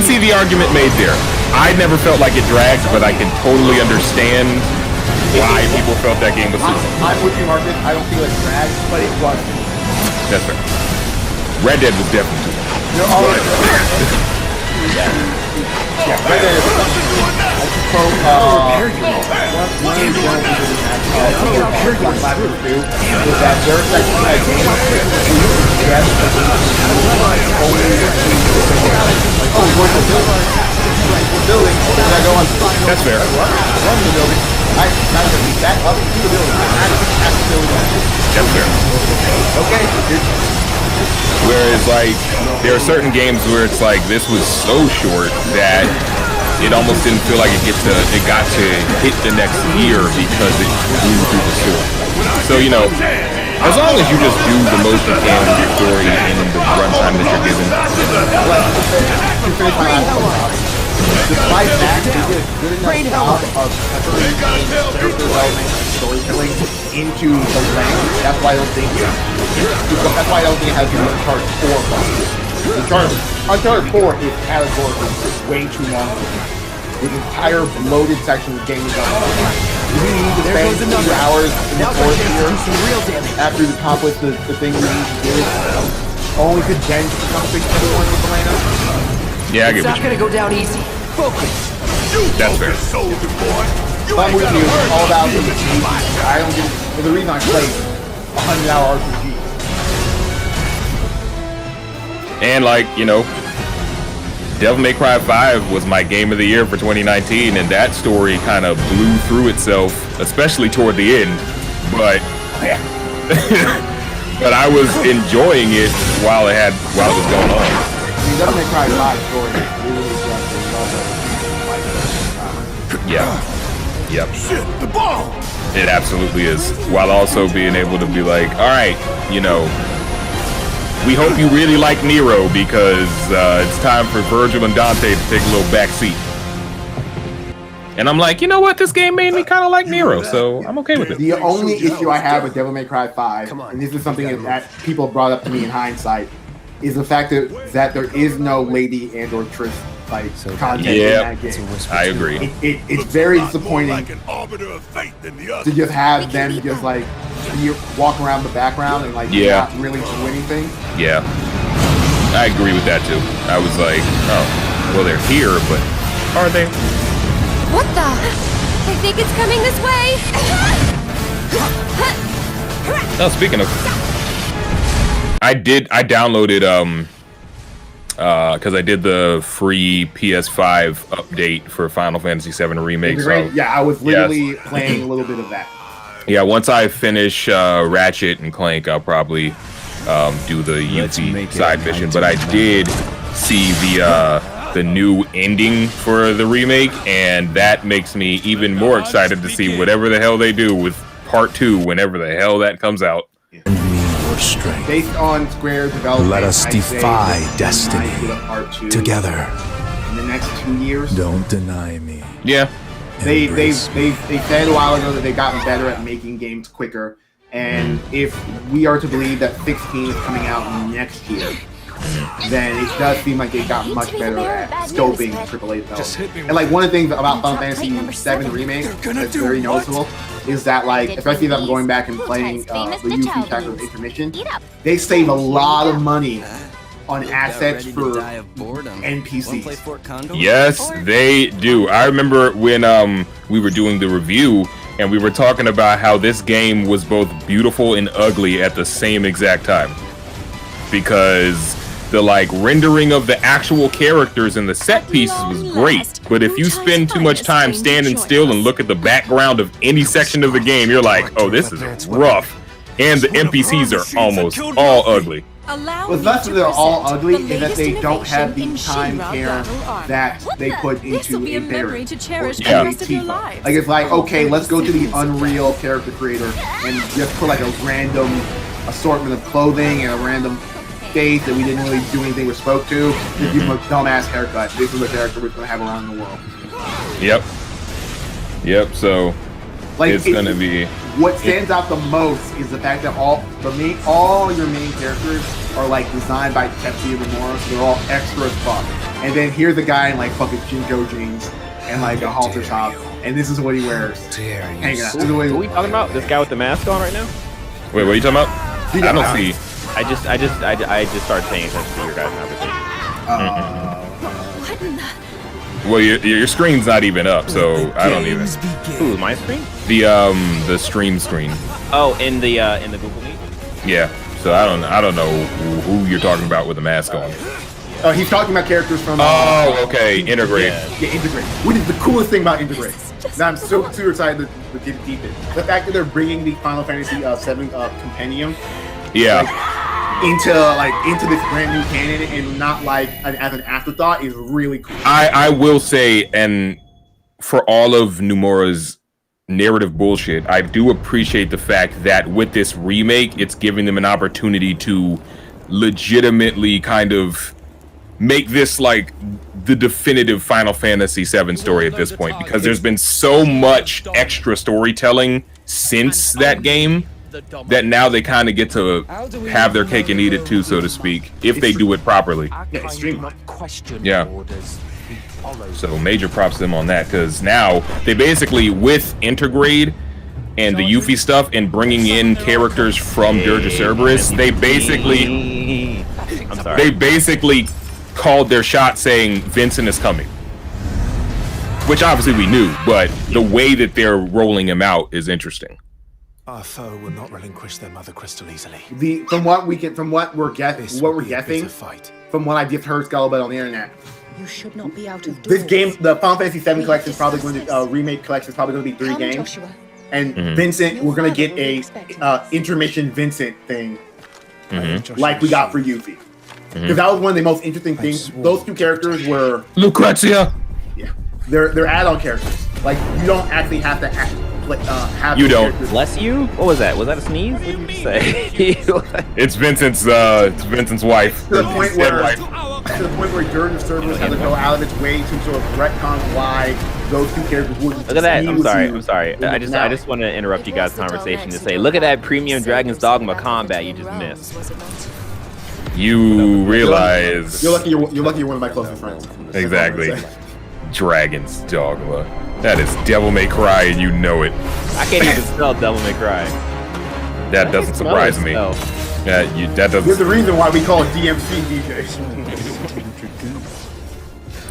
see the argument made there. I never felt like it dragged, but I can totally understand why people felt that game was too long. I'm with you, Marcus. I don't feel it dragged, but it was. That's fair. Red Dead was definitely too long. Yeah, Red Dead is That's fair. That's fair. Okay. Whereas, like, there are certain games where it's like this was so short that it almost didn't feel like it got to hit the next year because it blew through the story. So, you know, as long as you just do the most you can with your story in the runtime that you're given. Despite that, we did a good enough job of separating character development and storytelling into the length. That's why I don't think it has to be Uncharted 4 bugs. Uncharted 4 is categorically way too long. The entire bloated section of the game is done. You need to spend 2 hours in the fourth year after you accomplish the thing you need to do. Only to then become big everyone with Elena. Yeah, I get it's not gonna go down easy. Focus. That's fair. I'm with you. It's all about the I don't get the reason I play 100-hour RPG. And like, you know, Devil May Cry 5 was my game of the year for 2019, and that story kind of blew through itself, especially toward the end. But but I was enjoying it while it was going on. Devil May Cry 5 story really Yeah. Yep. Shit, the ball! It absolutely is. While also being able to be like, all right, you know, we hope you really like Nero because it's time for Virgil and Dante to take a little back seat. And I'm like, you know what? This game made me kind of like Nero, so I'm okay with it. The only issue I have with Devil May Cry 5, and this is something that people brought up to me in hindsight, is the fact that there is no Lady and or Triss like content in that game. I agree. It's very disappointing to just have them just like walk around the background and like not really do anything. Yeah, I agree with that too. I was like, oh, well, they're here, but are they? What the? I think it's coming this way. Oh, speaking of, I downloaded because I did the free PS5 update for Final Fantasy VII Remake. So, yeah, I was literally playing a little bit of that. Yeah, once I finish Ratchet and Clank, I'll probably do the Yuffie side mission. But I did see the new ending for the remake, and that makes me even more excited to see whatever the hell they do with Part 2 whenever the hell that comes out. Strength. Based on Square development, Let us defy destiny together. In the next 2 years. Don't deny me. Yeah. They said a while ago that they've gotten better at making games quicker, and if we are to believe that 16 is coming out next year, then it does seem like they got much better at scoping AAA development. And like one of the things about Final Fantasy VII Remake that's very noticeable is that like, especially if I'm going back and playing the Yuffie chapter of Intermission, they save a lot of money on assets for NPCs. Yes, they do. I remember when we were doing the review and we were talking about how this game was both beautiful and ugly at the same exact time, because the like rendering of the actual characters and the set pieces was great, but if you spend too much time standing still and look at the background of any section of the game, you're like, oh, this is rough. And the NPCs are almost all ugly. What's less that they're all ugly is that they don't have the time care that they put into a Barret or Tifa. Like it's like, okay, let's go to the Unreal character creator and just put like a random assortment of clothing and a random face that we didn't really do anything we spoke to. Just give them a dumbass haircut. This is the character we're gonna have around the world. Yep. So like it's gonna be. What stands out the most is the fact that all your main characters are like designed by Tetsuya Nomura, so they're all extra as fuck. And then here's a guy in like fucking Jinko jeans and like a halter top, and this is what he wears. Hang on. Who are we talking about? This guy with the mask on right now? Wait, what are you talking about? I don't see. I just started paying attention to your guys' conversation. Well, your screen's not even up, so I don't even. Ooh, my screen? The stream screen. Oh, in the Google Meet. Yeah. So I don't know who you're talking about with the mask on. He's talking about characters from. Okay, Integrate. Yeah, Integrate. Which is the coolest thing about Integrate. Now I'm so super excited to get deep in. The fact that they're bringing the Final Fantasy VII Compendium. Yeah. Into this brand new canon and not like as an afterthought is really cool. I will say, and for all of Nomura's narrative bullshit, I do appreciate the fact that with this remake, it's giving them an opportunity to legitimately kind of make this like the definitive Final Fantasy VII story at this point, because there's been so much extra storytelling since that game that now they kind of get to have their cake and eat it too, so to speak, if they do it properly. Yeah. So major props to them on that, because now they basically, with Intergrade and the Yuffie stuff and bringing in characters from Dirge of Cerberus, they basically called their shot saying Vincent is coming. Which obviously we knew, but the way that they're rolling him out is interesting. Our foe will not relinquish their mother crystal easily. From what we're guessing, from what I just heard scuttlebutt on the internet, you should not be out of doors. This game, the Final Fantasy VII collection is probably going to remake collection is probably going to be 3 games. Joshua. And Vincent, we're going to get a intermission Vincent thing, like we got for Yuffie, because that was one of the most interesting things. Those 2 characters were Lucrezia. Yeah, they're add-on characters. Like you don't actually have to have. You don't. Bless you? What was that? Was that a sneeze? What did you say? It's Vincent's wife. To the point where Dirge of Cerberus had to go out of its way to sort of retcon why those 2 characters wouldn't. Look at that. I'm sorry. I just want to interrupt you guys' conversation to say, look at that premium Dragon's Dogma combat you just missed. You realize you're lucky. You're lucky. You're one of my closest friends. exactly. Dragon's Dogma. That is Devil May Cry, and you know it. I can't even spell Devil May Cry. That doesn't surprise me. No. Yeah, that doesn't. There's a reason why we call it DMC, DJ.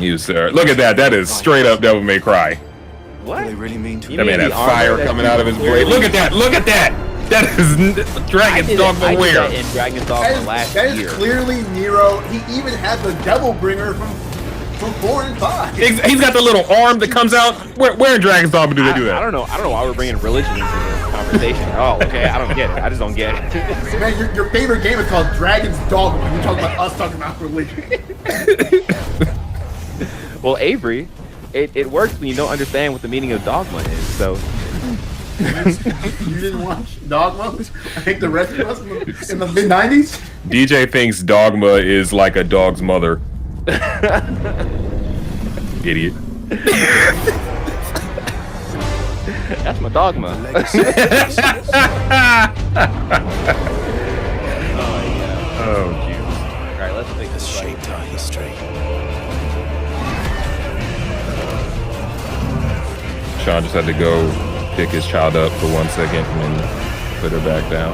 You sir, look at that. That is straight up Devil May Cry. What? They really mean to That man had fire coming out of his blade. Look at that! Look at that! That is Dragon's Dogma where? In Dragon's Dogma last That year. is clearly Nero. He even had the Devil Bringer from 4 and 5. He's got the little arm that comes out. Where in Dragon's Dogma do they do that? I don't know. I don't know why we're bringing religion into this conversation. Oh, okay. I don't get it. I just don't get it. Man, your favorite game is called Dragon's Dogma. You're talking about us talking about religion. Well, Avery, it works when you don't understand what the meaning of dogma is. So you didn't watch Dogma? I think the rest of us in the mid-90s? DJ thinks Dogma is like a dog's mother. Idiot. That's my dogma. Oh, cute. All right, let's take this shaped our history. Sean just had to go pick his child up for 1 second and then put her back down.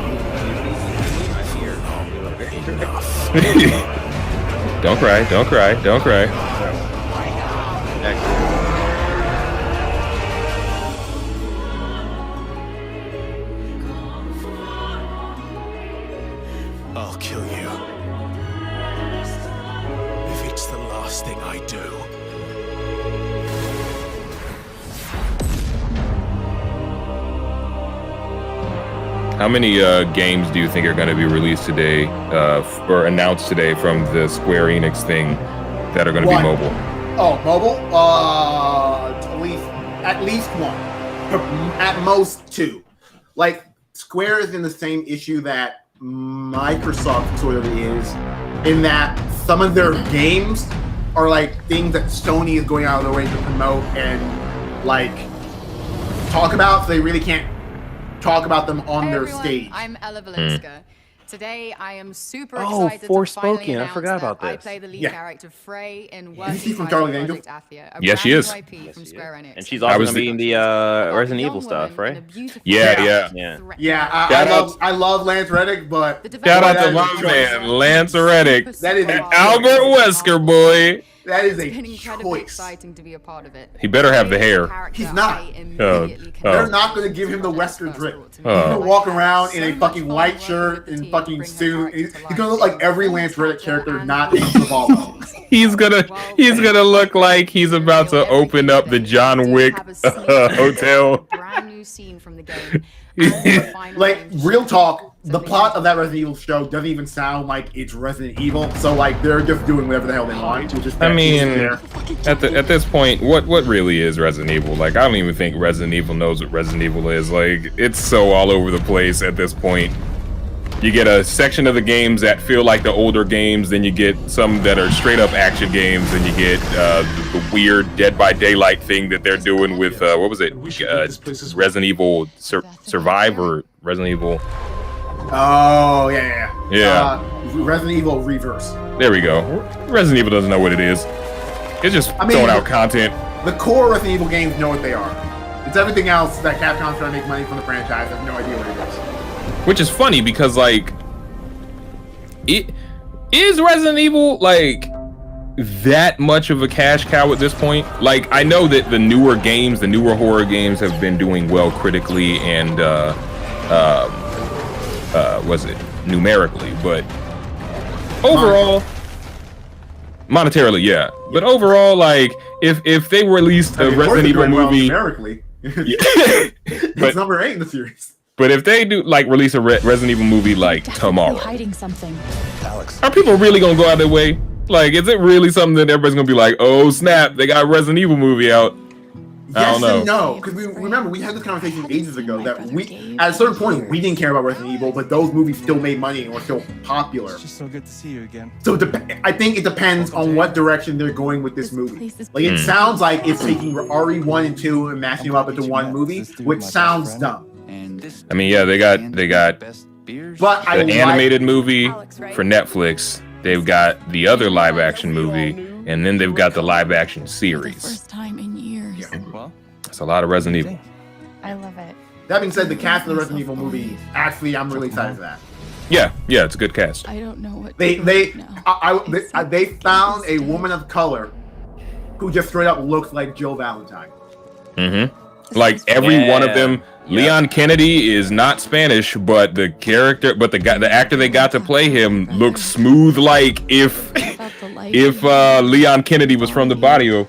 Don't cry, don't cry, don't cry. I'll kill you. If it's the last thing I do. How many games do you think are going to be released today, or announced today from the Square Enix thing that are going to be mobile? Oh, mobile? At least one. At most 2. Like, Square is in the same issue that Microsoft sort of is, in that some of their games are like things that Sony is going out of their way to promote and like talk about, so they really can't talk about them on their stage. I'm Ella Valenska. Today, I am super Oh, excited to Forspoken. finally I announce forgot about that I this. play the lead Yeah. character Frey in Is Working she from Title Charlie's Angels? Project Athia, a Yes, she brand is. new IP from Square Enix. And she's also going to be in the Resident Evil stuff, right? Yeah. Yeah, I love Lance Reddick, but Shout out to my man, Lance Reddick. That is and Albert Wesker, boy. That is a It's been incredibly choice. exciting to be a part of it. He better have the hair. He's not. Oh. They're not going to give him the Wesker drip. He's Oh. going to walk around in a fucking white shirt and fucking suit. He's going to look like every Lance Reddick character not in Revolver. He's gonna look like he's about to open up the John Wick hotel. Brand new scene from the game. Like, real talk, the plot of that Resident Evil show doesn't even sound like it's Resident Evil. So like they're just doing whatever the hell they want. Which is I mean, at this point, what really is Resident Evil? Like, I don't even think Resident Evil knows what Resident Evil is. Like, it's so all over the place at this point. You get a section of the games that feel like the older games, then you get some that are straight up action games, and you get the weird Dead by Daylight thing that they're doing with what was it? Resident Evil Survive or Resident Evil? Oh yeah. Yeah. Resident Evil Reverse. There we go. Resident Evil doesn't know what it is. It's just throwing out content. The core Resident Evil games know what they are. It's everything else that Capcom's trying to make money from the franchise. I have no idea what it is. Which is funny because like, is Resident Evil like that much of a cash cow at this point? Like, I know that the newer games, the newer horror games, have been doing well critically and was it numerically, but overall, monetarily, yeah. But overall, like, if they released a Resident Evil movie, numerically, it's number 8 in the series. But if they do like release a Resident Evil movie like tomorrow, hiding something. Alex, are people really gonna go out of their way? Like, is it really something that everybody's gonna be like, oh snap, they got a Resident Evil movie out? I don't know. Yes and no, because we had this conversation ages ago that we, at a certain point, we didn't care about Resident Evil, but those movies still made money and were still popular. It's just so good to see you again. So I think it depends on what direction they're going with this movie. Like, it sounds like it's taking RE1 and 2 and mashing them up into one movie, which sounds dumb. I mean, yeah, they got But the animated movie for Netflix. They've got the other live action movie, and then they've got the live action series. First time in years. It's a lot of Resident Evil. I love it. That being said, the cast of the Resident Evil movie, actually, I'm really excited for that. Yeah, it's a good cast. I don't know what they found a woman of color who just straight up looks like Jill Valentine. Like every one of them. Leon Kennedy is not Spanish, but the actor they got to play him looks smooth, like if Leon Kennedy was from the barrio.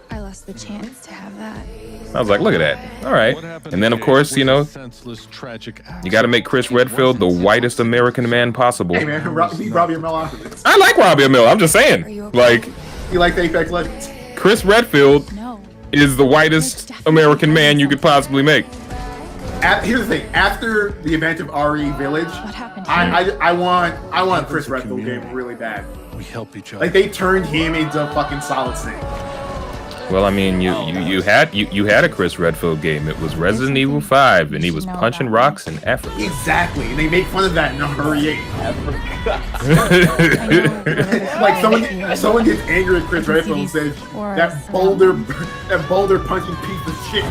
I lost the chance to have that. I was like, look at that. All right. And then, of course, you got to make Chris Redfield the whitest American man possible. Hey, man, be Robbie Amell out of this. I like Robbie Amell. I'm just saying. Like, you like the Apex Legends? Chris Redfield is the whitest American man you could possibly make. Here's the thing. After the event of RE Village, I want a Chris Redfield game really bad. We help each other. Like they turned him into fucking Solid Snake. Well, I mean, you had a Chris Redfield game. It was Resident Evil 5, and he was punching rocks in Africa. Exactly, and they make fun of that in Hurry 8. Like someone gets angry at Chris Redfield and says that boulder punching piece of shit.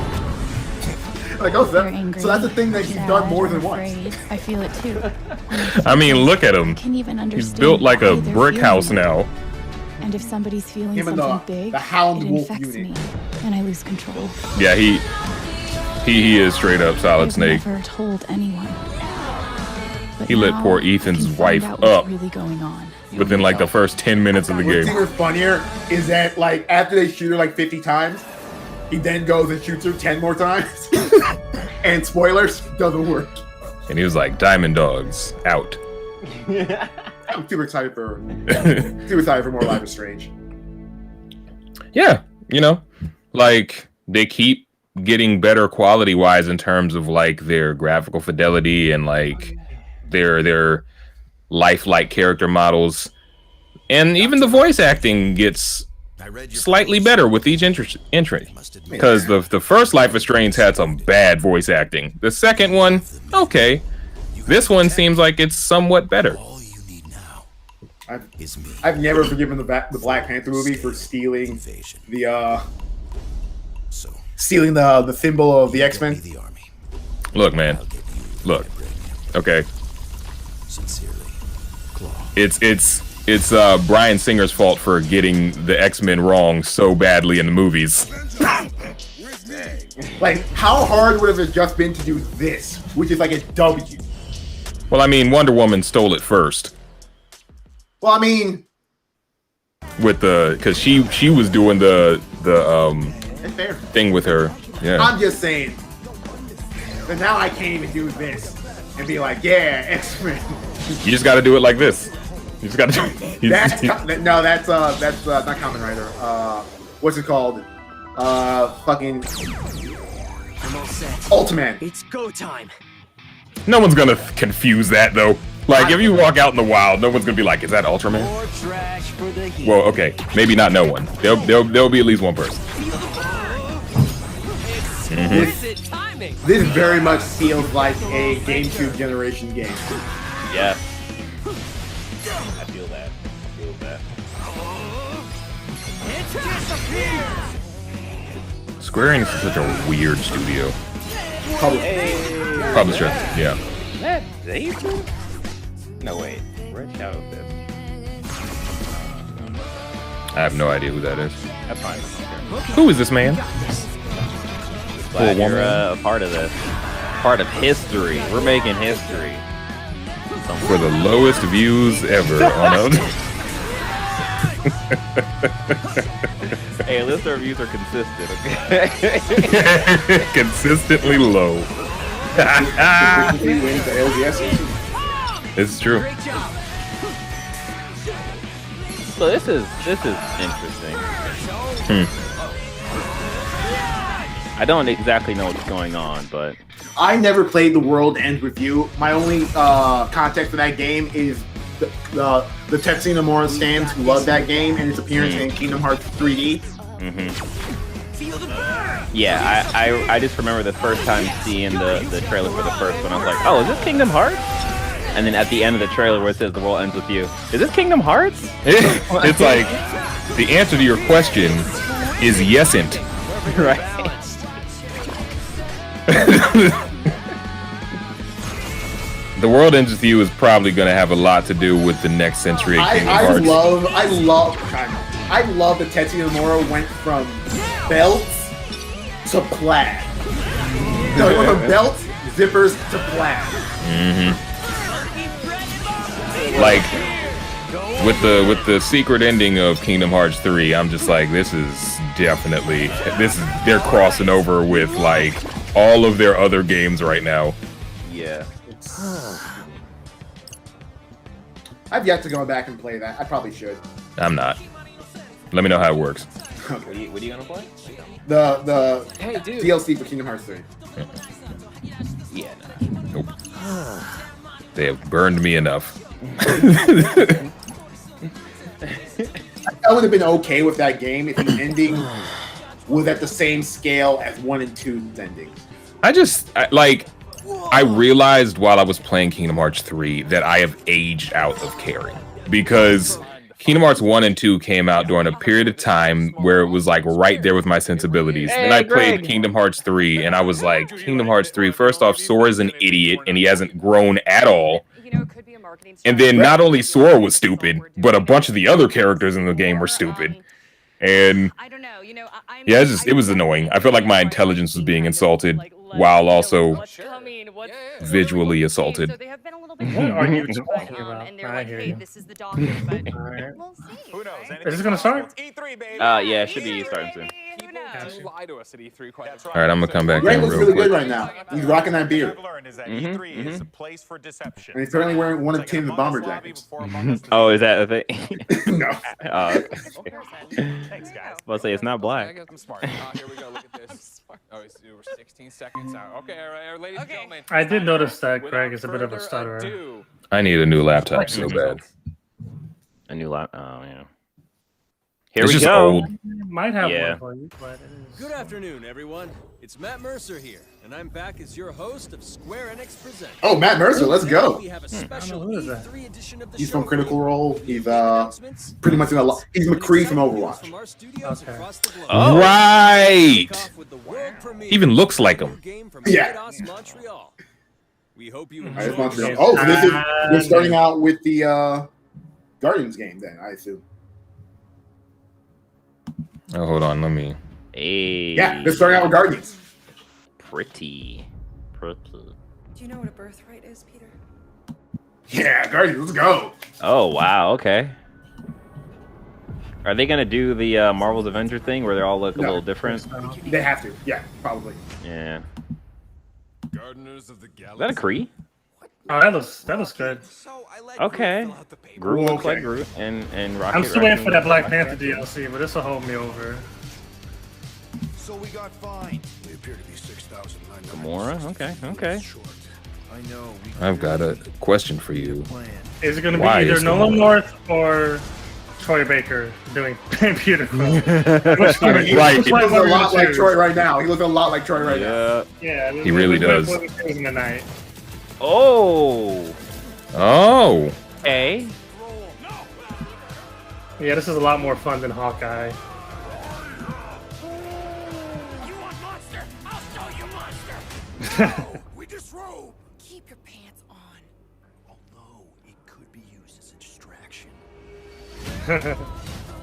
Like, oh, so that's the thing that he's done more than once. I feel it too. I mean, look at him. He's built like a brick house now. And if somebody's feeling something big, it infects me, and I lose control. Yeah, he is straight up Solid Snake. I've never told anyone. But he lit poor Ethan's wife up really going on. within like the first 10 minutes of the game. What's even funnier is that like after they shoot her like 50 times, he then goes and shoots her 10 more times. And spoilers, doesn't work. And he was like, Diamond Dogs, out. I'm super excited for more Life is Strange. Yeah, like they keep getting better quality wise in terms of like their graphical fidelity and like their lifelike character models, and even the voice acting gets slightly better with each entry. Because the first Life is Strange had some bad voice acting. The second one, okay. This one seems like it's somewhat better. I've never forgiven the Black Panther movie for stealing the symbol of the X-Men. Look, man. Look. Okay. It's Bryan Singer's fault for getting the X-Men wrong so badly in the movies. Like, how hard would it have just been to do this, which is like a W? Well, I mean, Wonder Woman stole it first. Well, I mean, because she was doing the thing with her. Yeah. I'm just saying. But now I can't even do this and be like, yeah, X-Men. You just got to do it like this. You just got to. That's not Kamen Rider. What's it called? Fucking Ultraman. It's go time. No one's gonna confuse that though. Like if you walk out in the wild, no one's gonna be like, "Is that Ultraman?" More trash for the heat. Well, okay, maybe not no one. There'll be at least one person. This very much feels like a GameCube generation game. Yeah. I feel that. Square Enix is such a weird studio. Publisher, yeah. Is that Daisy? No, wait. Where's Shadow Fist? I have no idea who that is. That's fine. Who is this man? Glad you're a part of this. Part of history. We're making history. For the lowest views ever on a... Hey, at least our views are consistent, okay? Consistently low. It's true. So this is interesting. I don't exactly know what's going on, but I never played The World Ends With You. My only context for that game is the Tetsuya Nomura stands who love that game and its appearance in Kingdom Hearts 3D. Yeah, I just remember the first time seeing the trailer for the first one. I was like, oh, is this Kingdom Hearts? and then at the end of the trailer where it says the world ends with you. Is this Kingdom Hearts? It's like the answer to your question is yesn't. Right. The world ends with you is probably going to have a lot to do with the next century of Kingdom Hearts. I love that Tetsuya Nomura went from belts to plaid. No, he went from belts, zippers to plaid. Like with the secret ending of Kingdom Hearts 3, I'm just like, this is they're crossing over with like all of their other games right now. Yeah. I've yet to go back and play that. I probably should. I'm not. Let me know how it works. Okay. What are you gonna play? The DLC for Kingdom Hearts 3. Yeah. Nope. They have burned me enough. I would have been okay with that game if the ending was at the same scale as 1 and 2's endings. I realized while I was playing Kingdom Hearts 3 that I have aged out of caring, because Kingdom Hearts 1 and 2 came out during a period of time where it was like right there with my sensibilities. Then I played Kingdom Hearts 3 and I was like, Kingdom Hearts 3, first off, Sora's an idiot and he hasn't grown at all. And then not only Sora was stupid, but a bunch of the other characters in the game were stupid. And yeah, it was annoying. I felt like my intelligence was being insulted while also visually assaulted. What are you talking about? I hear you. This is the doctor, but we'll see. Who knows? Is this gonna start? Yeah, it should be starting soon. Lie to us at E3 quite All right, I'm gonna come back Greg in looks real really quick. good right now. He's rocking that beard. E3 is a place for deception. And he's currently wearing one of Tim's bomber jackets. Oh, is that a thing? No. Thanks, guys. I'll say it's not black. I'm smart. Here we go. Look at this. Oh, we're 16 seconds out. Okay, all right, ladies and gentlemen. I did notice that Greg is a bit of a stutterer. I need a new laptop so bad. A new laptop. Oh yeah. Here It's we just go. old. Might have Yeah. one for you, but it is. Good afternoon, everyone. It's Matt Mercer here, and I'm back as your host of Square Enix Presents. Oh, Matt Mercer, let's go. We have a I don't special know who is that. E3 edition of the He's show from Critical for you. Role. He's pretty much in a lot. He's McCree from Overwatch. From our studios Okay. across the globe. Oh. Right. Kick off with the world premiere Even looks like him. game from Yeah. Eidos, Montreal. We hope you All right, it's enjoy. Montreal. Oh, so this is we're starting out with the Guardians game then, I assume. Oh, hold on, let me. Hey. Yeah, they're starting out with Guardians. Pretty. Do you know what a birthright is, Peter? Yeah, Guardians, let's go. Oh wow. Okay. Are they gonna do the Marvel's Avenger thing where they all look a No. little different? They have to. Yeah, probably. Yeah. Gardeners of the Is that a Galaxy. Kree? Oh, that looks good. Okay. Groot looks like Okay. Groot and Rocket. I'm still waiting Raccoon for that Black looks like Panther DLC, but this will hold me over. So we got fined. We appear to be 6,900. Gamora. Okay. I know. I've got a question for you. Is it going to be Why either is Nolan Gamora? North or Troy Baker doing beautiful? Right. He looks a lot like Troy right now. He looks a lot like Troy right now. Yeah, He really does. Tonight. Oh. Oh. Okay. Yeah, this is a lot more fun than Hawkeye. We disrobe. Keep your pants on. Although it could be used as a distraction.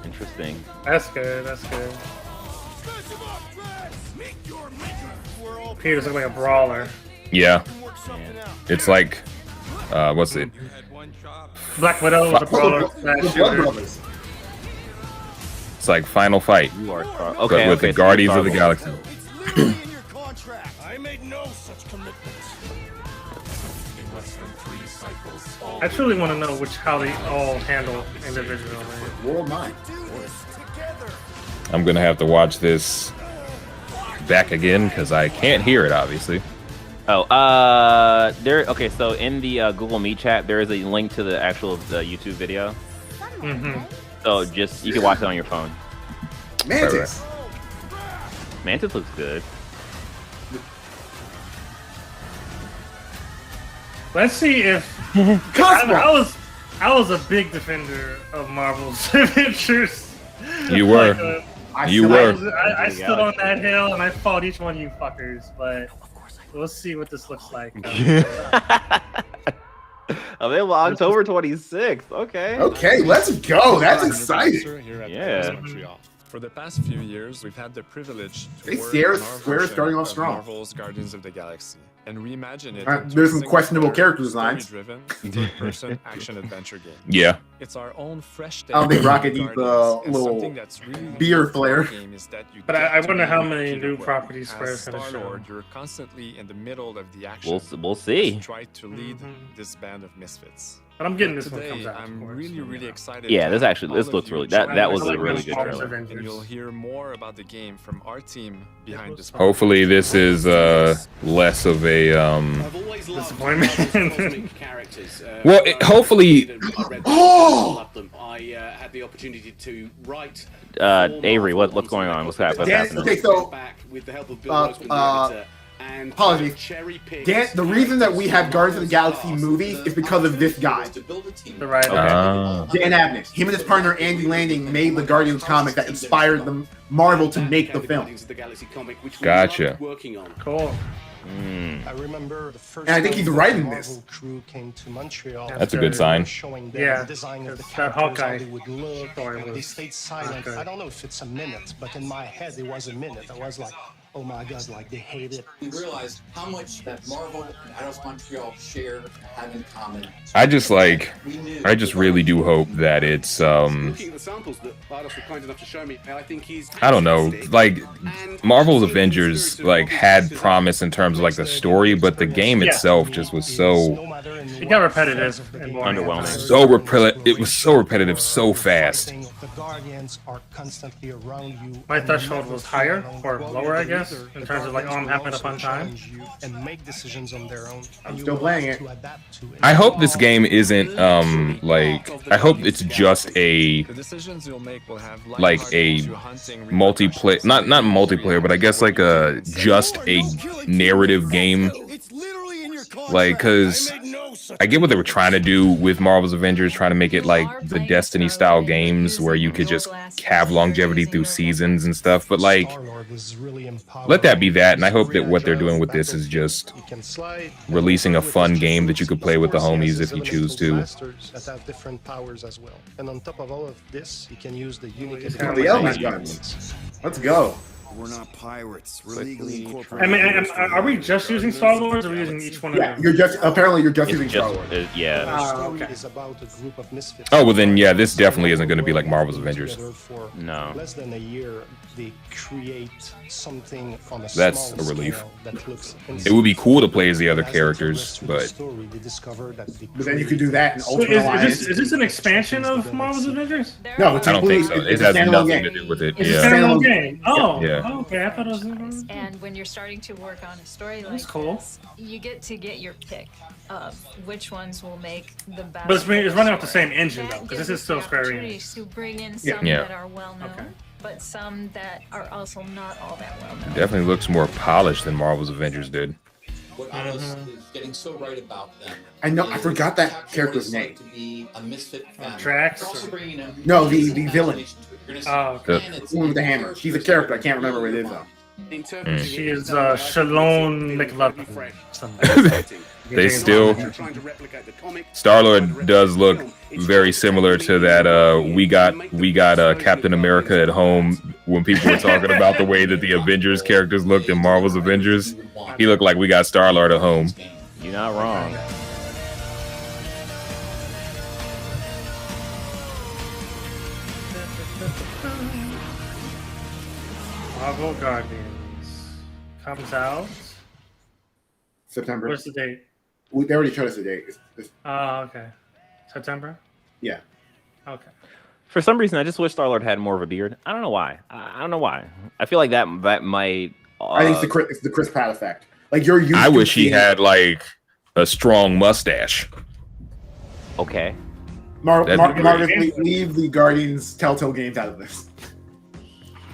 Interesting. That's good. Peter's looking like a brawler. Yeah. It's like, what's it? Black Widow was a brawler. The Blood Brothers. It's like Final Fight. You are Star. But Okay. with the Guardians of the Galaxy. I made no such commitments. In less than 3 cycles. I truly want to know how they all handle individually. World Mind. I'm gonna have to watch this back again because I can't hear it, obviously. Oh, there. Okay, so in the Google Meet chat, there is a link to the actual YouTube video. Mm-hmm. So you can watch it on your phone. Mantis. Mantis looks good. Let's see if I was a big defender of Marvel's Adventures. You were. I stood on that hill and I fought each one of you fuckers, but we'll see what this looks like. Available October 26th. Okay. Okay, let's go. That's exciting. Yeah. For the past few years, we've had the privilege to work Sierra on our Square version starting off of strong. Marvel's Guardians of the Galaxy and reimagine it. There's some questionable character designs. Story-driven, third-person action-adventure game. Yeah. It's our own fresh. I don't think Rocket needs a little beer flair. But I wonder how many new properties Square's gonna show. Star-Lord, you're constantly in the middle of the action. We'll see. Try to lead this band of misfits. But I'm getting this one comes out. I'm really excited. Yeah, this looks really that was a really good trailer. And you'll hear more about the game from our team behind this. Hopefully, this is less of a disappointment. Well, hopefully. Oh! I had the opportunity to write. Avery, what's going on? What's happening? Okay, so apologies. Dan, the reason that we have Guardians of the Galaxy movies is because of this guy. The writer. Dan Abnett. Him and his partner Andy Landing made the Guardians comic that inspired the Marvel to make the film. Gotcha. Cool. I remember the first and I think he's writing this. Crew came to Montreal. That's a good sign. Showing them Yeah, the design of the that Hawkeye characters, how they would look, and they stayed silent. Okay. I don't know if it's a minute, but in my head it was a minute. I was like, oh my god, like they hate it. We realized how much that Marvel and Eidos Montreal share have in common. I just really do hope that it's Looking at the samples that Eidos were kind enough to show me, I think he's I don't know, like Marvel's Avengers like had promise in terms of like the story, but the game itself just was so it got repetitive and underwhelming. So repetitive. It was so repetitive, so fast. The Guardians are constantly around you. My threshold was higher or lower, I guess, in terms of like, oh, I'm happening up on time. And make decisions on their own. I'm still playing it. I hope this game isn't like I hope it's just a like a multiplayer, not multiplayer, but I guess like a just a narrative game. Like, cause I get what they were trying to do with Marvel's Avengers, trying to make it like the Destiny style games where you could just have longevity through seasons and stuff. But like, let that be that. And I hope that what they're doing with this is just releasing a fun game that you could play with the homies if you choose to. That have different powers as well. And on top of all of this, you can use the unique the element guns. Let's go. We're not pirates. We're legally incorporated. I mean, are we just using Star-Lord, or are we using each one of them? You're just using Star-Lord. Yeah. Okay. Oh well, then yeah, this definitely isn't going to be like Marvel's Avengers. No. Less than a year, they create something on a That's small a relief. scale that looks It would be cool to play as the other characters, but But then you could do that in So Ultimate Alliance. is this an expansion of Marvel's Adventures? No, it's I don't think so. It it's a has standalone nothing game. to do with it. It's a Yeah. standalone game. Oh, Yeah. oh, okay. I thought it was. And when you're starting to work on a story That's like cool. this, you get to get your pick of which ones will make the best. But it's running off the same engine though, because this is still Square Enix. To bring in some Yeah. that are well known, but some that are also not all that well known. Definitely looks more polished than Marvel's Avengers did. What Eidos is getting so right about them. I know. I forgot that character's name. To be a misfit family. Drax? They're also bringing in No, the villain. Oh, The- The one with the hammer. She's a character. I can't remember what it is though. She is Shalon McLovin. They still Star-Lord does look very similar to that we got Captain America at home when people were talking about the way that the Avengers characters looked in Marvel's Avengers. He looked like we got Star-Lord at home. You're not wrong. Marvel Guardians comes out September. What's the date? They already showed us the date. Oh, okay. September? Yeah. Okay. For some reason, I just wish Star-Lord had more of a beard. I don't know why. I don't know why. I feel like that might. I think it's the Chris Pratt effect. Like you're used I to wish he seeing- had like a strong mustache. Okay. Marcus, leave the Guardians Telltale games out of this.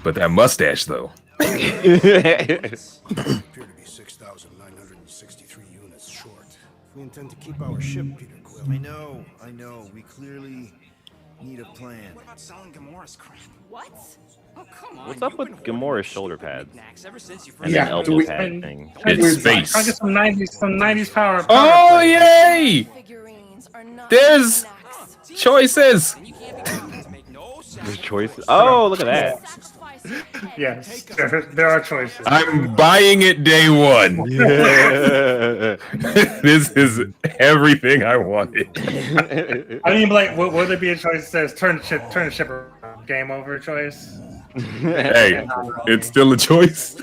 But that mustache though. 63 units short. If we intend to keep our ship, Peter Quill. I know. We clearly need a plan. What about selling Gamora's crap? What? Oh, come on. What's up with Gamora's shoulder pads? Ever since you And then elbow pad thing. It's space. I get some 90s power. Oh yay! There's choices. There's choices. Oh, look at that. Yes, there are choices. I'm buying it day one. This is everything I wanted. I mean, like, would there be a choice that says turn the ship around, game over choice? Hey, it's still a choice.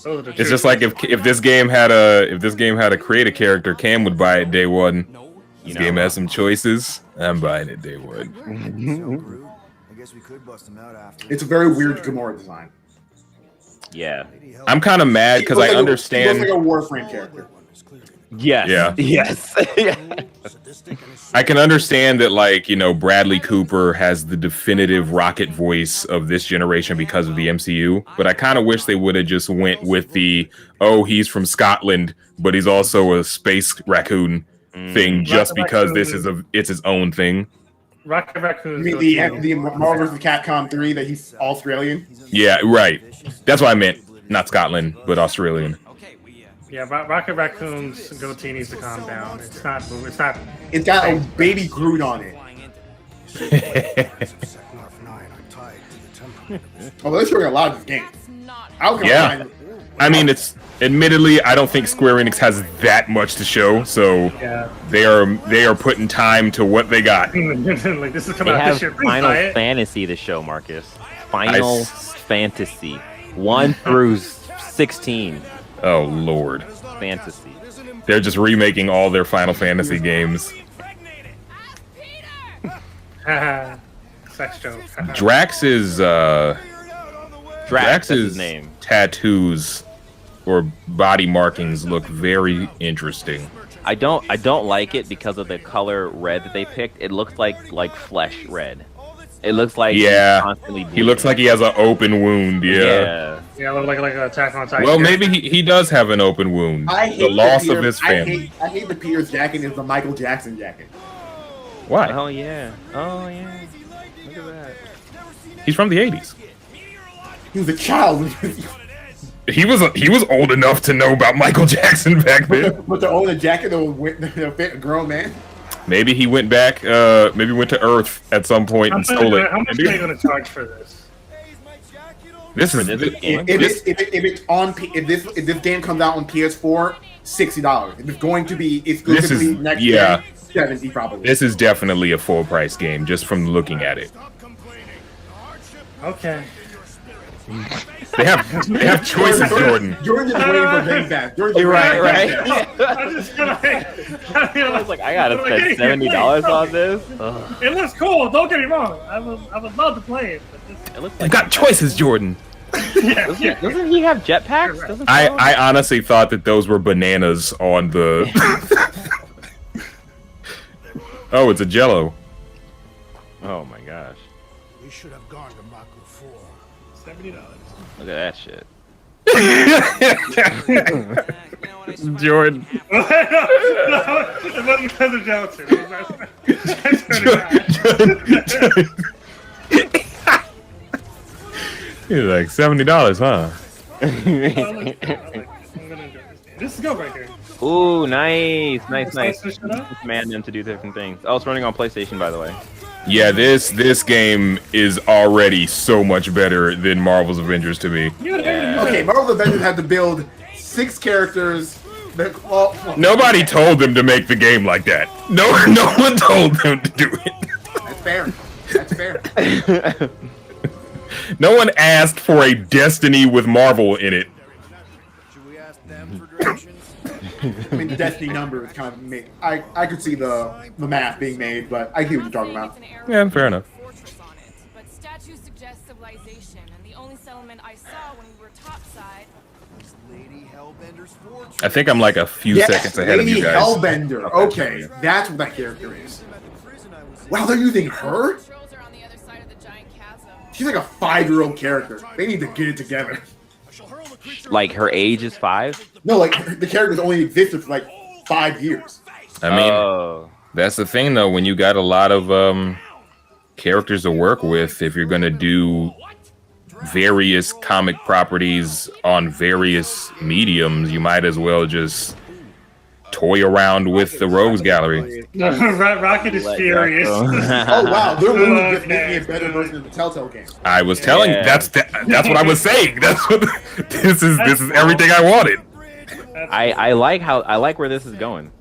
It's just like if this game had a create a character, Cam would buy it day one. This game has some choices. I'm buying it day one. It's a very weird Gamora design. Yeah, I'm kind of mad because I understand. He looks like a Warframe character. Yes. Yeah. Yes. I can understand that, like, Bradley Cooper has the definitive Rocket voice of this generation because of the MCU, but I kind of wish they would have just went with the, he's from Scotland, but he's also a space raccoon thing, just because it's his own thing. Rocket Raccoon. You mean the Marvel vs. Capcom 3 that he's Australian? Yeah, right. That's what I meant. Not Scotland, but Australian. Yeah, Rocket Raccoon's goatee needs to calm down. It's not. It's got a baby Groot on it. Oh, they're showing a lot of this game. Yeah. I mean, admittedly, I don't think Square Enix has that much to show, so they are putting time to what they got. Like, this is coming They out have this year. Final Fantasy to show, Marcus. Final Fantasy 1 through 16. Oh Lord. Fantasy. They're just remaking all their Final Fantasy games. Sex joke. Drax's name. Tattoos or body markings look very interesting. I don't like it because of the color red that they picked. It looks like flesh red. It looks like he's constantly bleeding. He looks like he has an open wound. Yeah, look like an Attack on Titan. Well, maybe he does have an open wound. The loss of his family. I hate the Peter's jacket is the Michael Jackson jacket. Why? Oh yeah. Look at that. He's from the 80s. He was a child. He was old enough to know about Michael Jackson back then. But to own a jacket that would fit a grown man. Maybe he went back. Maybe went to Earth at some point and stole it. How much are they going to charge for this? If this game comes out on PS4, $60. If it's going to be exclusively next gen, $70 probably. This is definitely a full price game, just from looking at it. Okay. They have choices, Jordan. Jordan's just waiting for Game Pass. Right. I was like, I gotta spend $70 on this. Ugh. It looks cool. Don't get me wrong. I would love to play it. But it looks like got choices, Jordan. Doesn't he have jetpacks? I honestly thought that those were bananas on the. Oh, it's a Jello. Oh my gosh. We should have gone to Maku 4. $70. Look at that shit. Jordan. No, it wasn't because of jealousy. He's like $70, huh? This is go right here. Ooh, nice. Command them to do different things. Oh, it's running on PlayStation, by the way. Yeah, this game is already so much better than Marvel's Avengers to me. Yeah. Okay, Marvel's Avengers had to build 6 characters. Nobody told them to make the game like that. No one told them to do it. That's fair. No one asked for a Destiny with Marvel in it. Should we ask them for directions? I mean, the Destiny number is kind of made. I could see the math being made, but I see what you're talking about. Yeah, fair enough. But statues suggest civilization, and the only settlement I saw when we were topside was Lady Hellbender's fortress. I think I'm like a few seconds ahead of you guys. Hellbender. Okay, that's what that character is. Wow, they're using her? She's like a 5-year-old character. They need to get it together. Like her age is 5? No, like the characters only existed for like 5 years. I mean, that's the thing though. When you got a lot of characters to work with, if you're gonna do various comic properties on various mediums, you might as well just toy around with the Rogues Gallery. Rocket is furious. Oh wow, they're really just making a better version of the Telltale game. I was telling you, that's what I was saying. That's what this is everything I wanted. I like where this is going.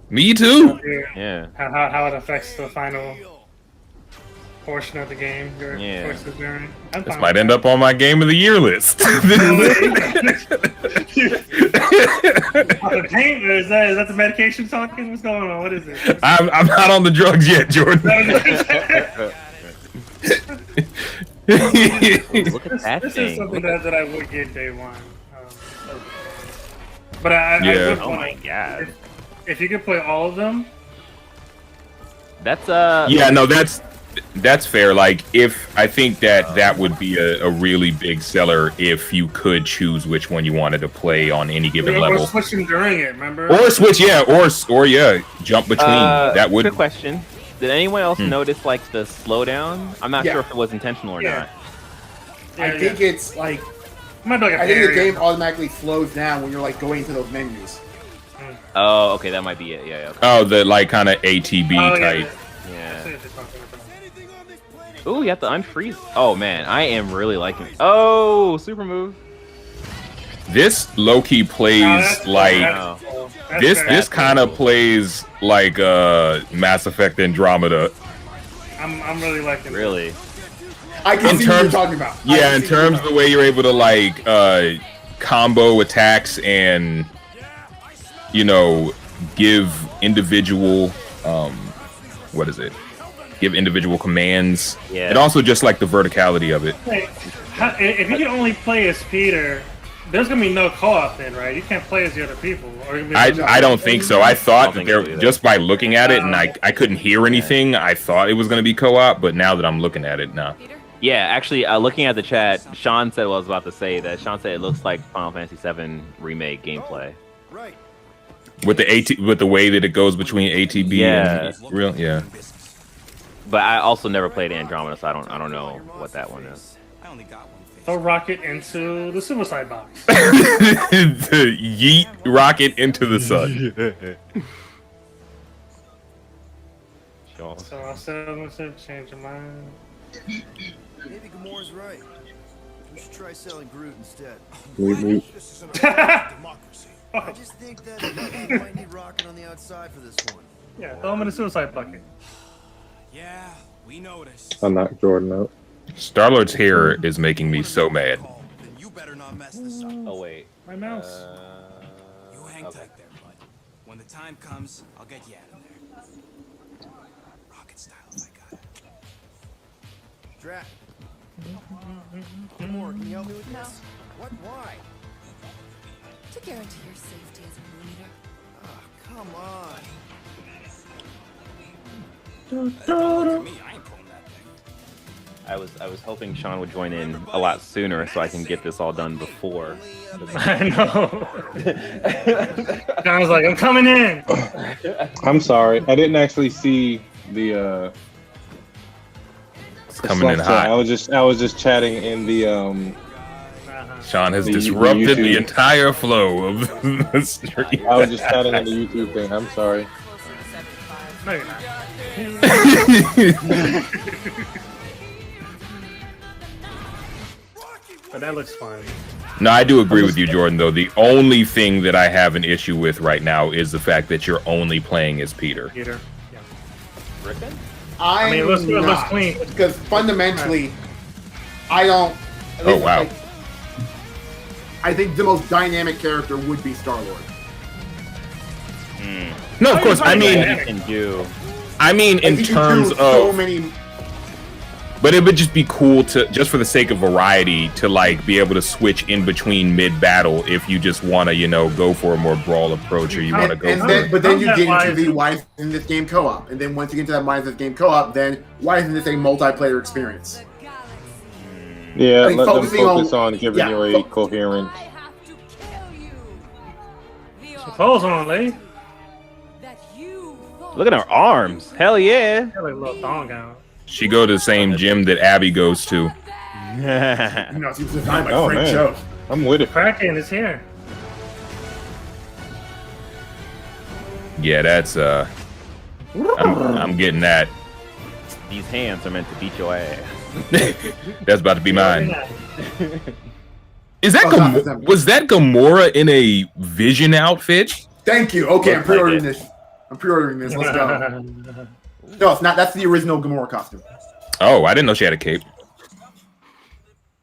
Me too. Yeah. How it affects the final portion of the game. This might end up on my Game of the Year list. The pain, is that the medication talking? What's going on? What is it? I'm not on the drugs yet, Jordan. Look at that this thing. is something that I would get day one. But I would oh my god. If you could play all of them. That's yeah, no, that's fair. Like, if I think that would be a really big seller if you could choose which one you wanted to play on any given level. Or switching during it, remember? Or switch, yeah, or yeah, jump between. That would. Good question. Did anyone else notice like the slowdown? I'm not sure if it was intentional or not. I think it's like. I think the game automatically slows down when you're like going into those menus. Oh, okay, that might be it. Yeah. Okay. Oh, the like kind of ATB type. Yeah. Ooh, you have to unfreeze. Oh man, I am really liking it. Oh, super move. This low-key plays like this kind of plays like Mass Effect Andromeda. I'm really liking it. Really? I can see what you're talking about. Yeah, in terms of the way you're able to like combo attacks and give individual what is it? Give individual commands. Yeah. And also just like the verticality of it. Hey, if you can only play as Peter, there's gonna be no co-op then, right? You can't play as the other people. Or I don't think so. I thought that there, just by looking at it, and I couldn't hear anything, I thought it was gonna be co-op, but now that I'm looking at it, no. Yeah, actually, looking at the chat, Sean said what I was about to say. That Sean said it looks like Final Fantasy VII remake gameplay. Right. With the way that it goes between ATB and real, yeah. But I also never played Andromeda, so I don't know what that one is. Throw Rocket into the suicide box. Yeet Rocket into the sun. So I said I'm gonna change your mind. Maybe Gamora's right. We should try selling Groot instead. This is an democracy. I just think that we might need Rocket on the outside for this one. Yeah, throw him in the suicide bucket. Yeah, we noticed. I knocked Jordan out. Star-Lord's hair is making me so mad. Then you better not mess this up. Oh wait, my mouse. You hang tight there, bud. When the time comes, I'll get you out of there. Rocket style, if I got it. Drat. Gamora, can you help me with this? What? Why? To guarantee your safety as a room leader. Ah, come on. I was hoping Sean would join in a lot sooner so I can get this all done before. I know. Sean was like, I'm coming in. I'm sorry, I didn't actually see the. It's coming in hot. I was just chatting in the. Sean has disrupted the entire flow of the stream. I was just chatting in the YouTube thing. I'm sorry. No, you're not. But that looks fun. No, I do agree with you, Jordan, though. The only thing that I have an issue with right now is the fact that you're only playing as Peter. Peter, yeah. Rippin'? I mean, it looks clean. Because fundamentally, I don't... Oh, wow. I think the most dynamic character would be Star-Lord. No, of course. I mean, in terms of so many. But it would just be cool to, just for the sake of variety, to like be able to switch in between mid-battle if you just want to, go for a more brawl approach, or you want to go. But then you get into the why isn't this game co-op, and then once you get into that why isn't this game co-op, then why isn't this a multiplayer experience? Yeah, let them focus on giving you a coherent Clothes on, lady. Look at her arms. Hell yeah. Got like a little thong out. She go to the same gym that Abby goes to. You know, she was designed by Oh, Frank man. Cho. I'm with it. Kraken is here. Yeah, that's I'm getting that. These hands are meant to beat your ass. That's about to be mine. Is that was that Gamora in a Vision outfit? Thank you. Okay, I'm pre-ordering this. I'm pre-ordering this. Let's go. No, it's not. That's the original Gamora costume. Oh, I didn't know she had a cape.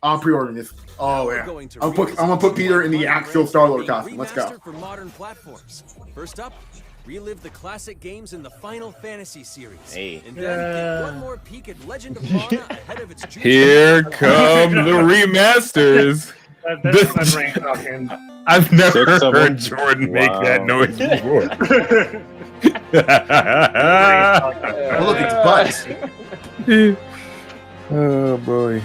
I'm pre-ordering this. Oh yeah. I'm gonna put Peter in the actual Star-Lord costume. Let's go. For modern platforms. First up, relive the classic games in the Final Fantasy series. Hey. And then get one more peek at Legend of Mana ahead of its Here come the remasters. That's my brain talking. I've never heard Jordan make that noise before. Oh, look, it's butts. Oh boy.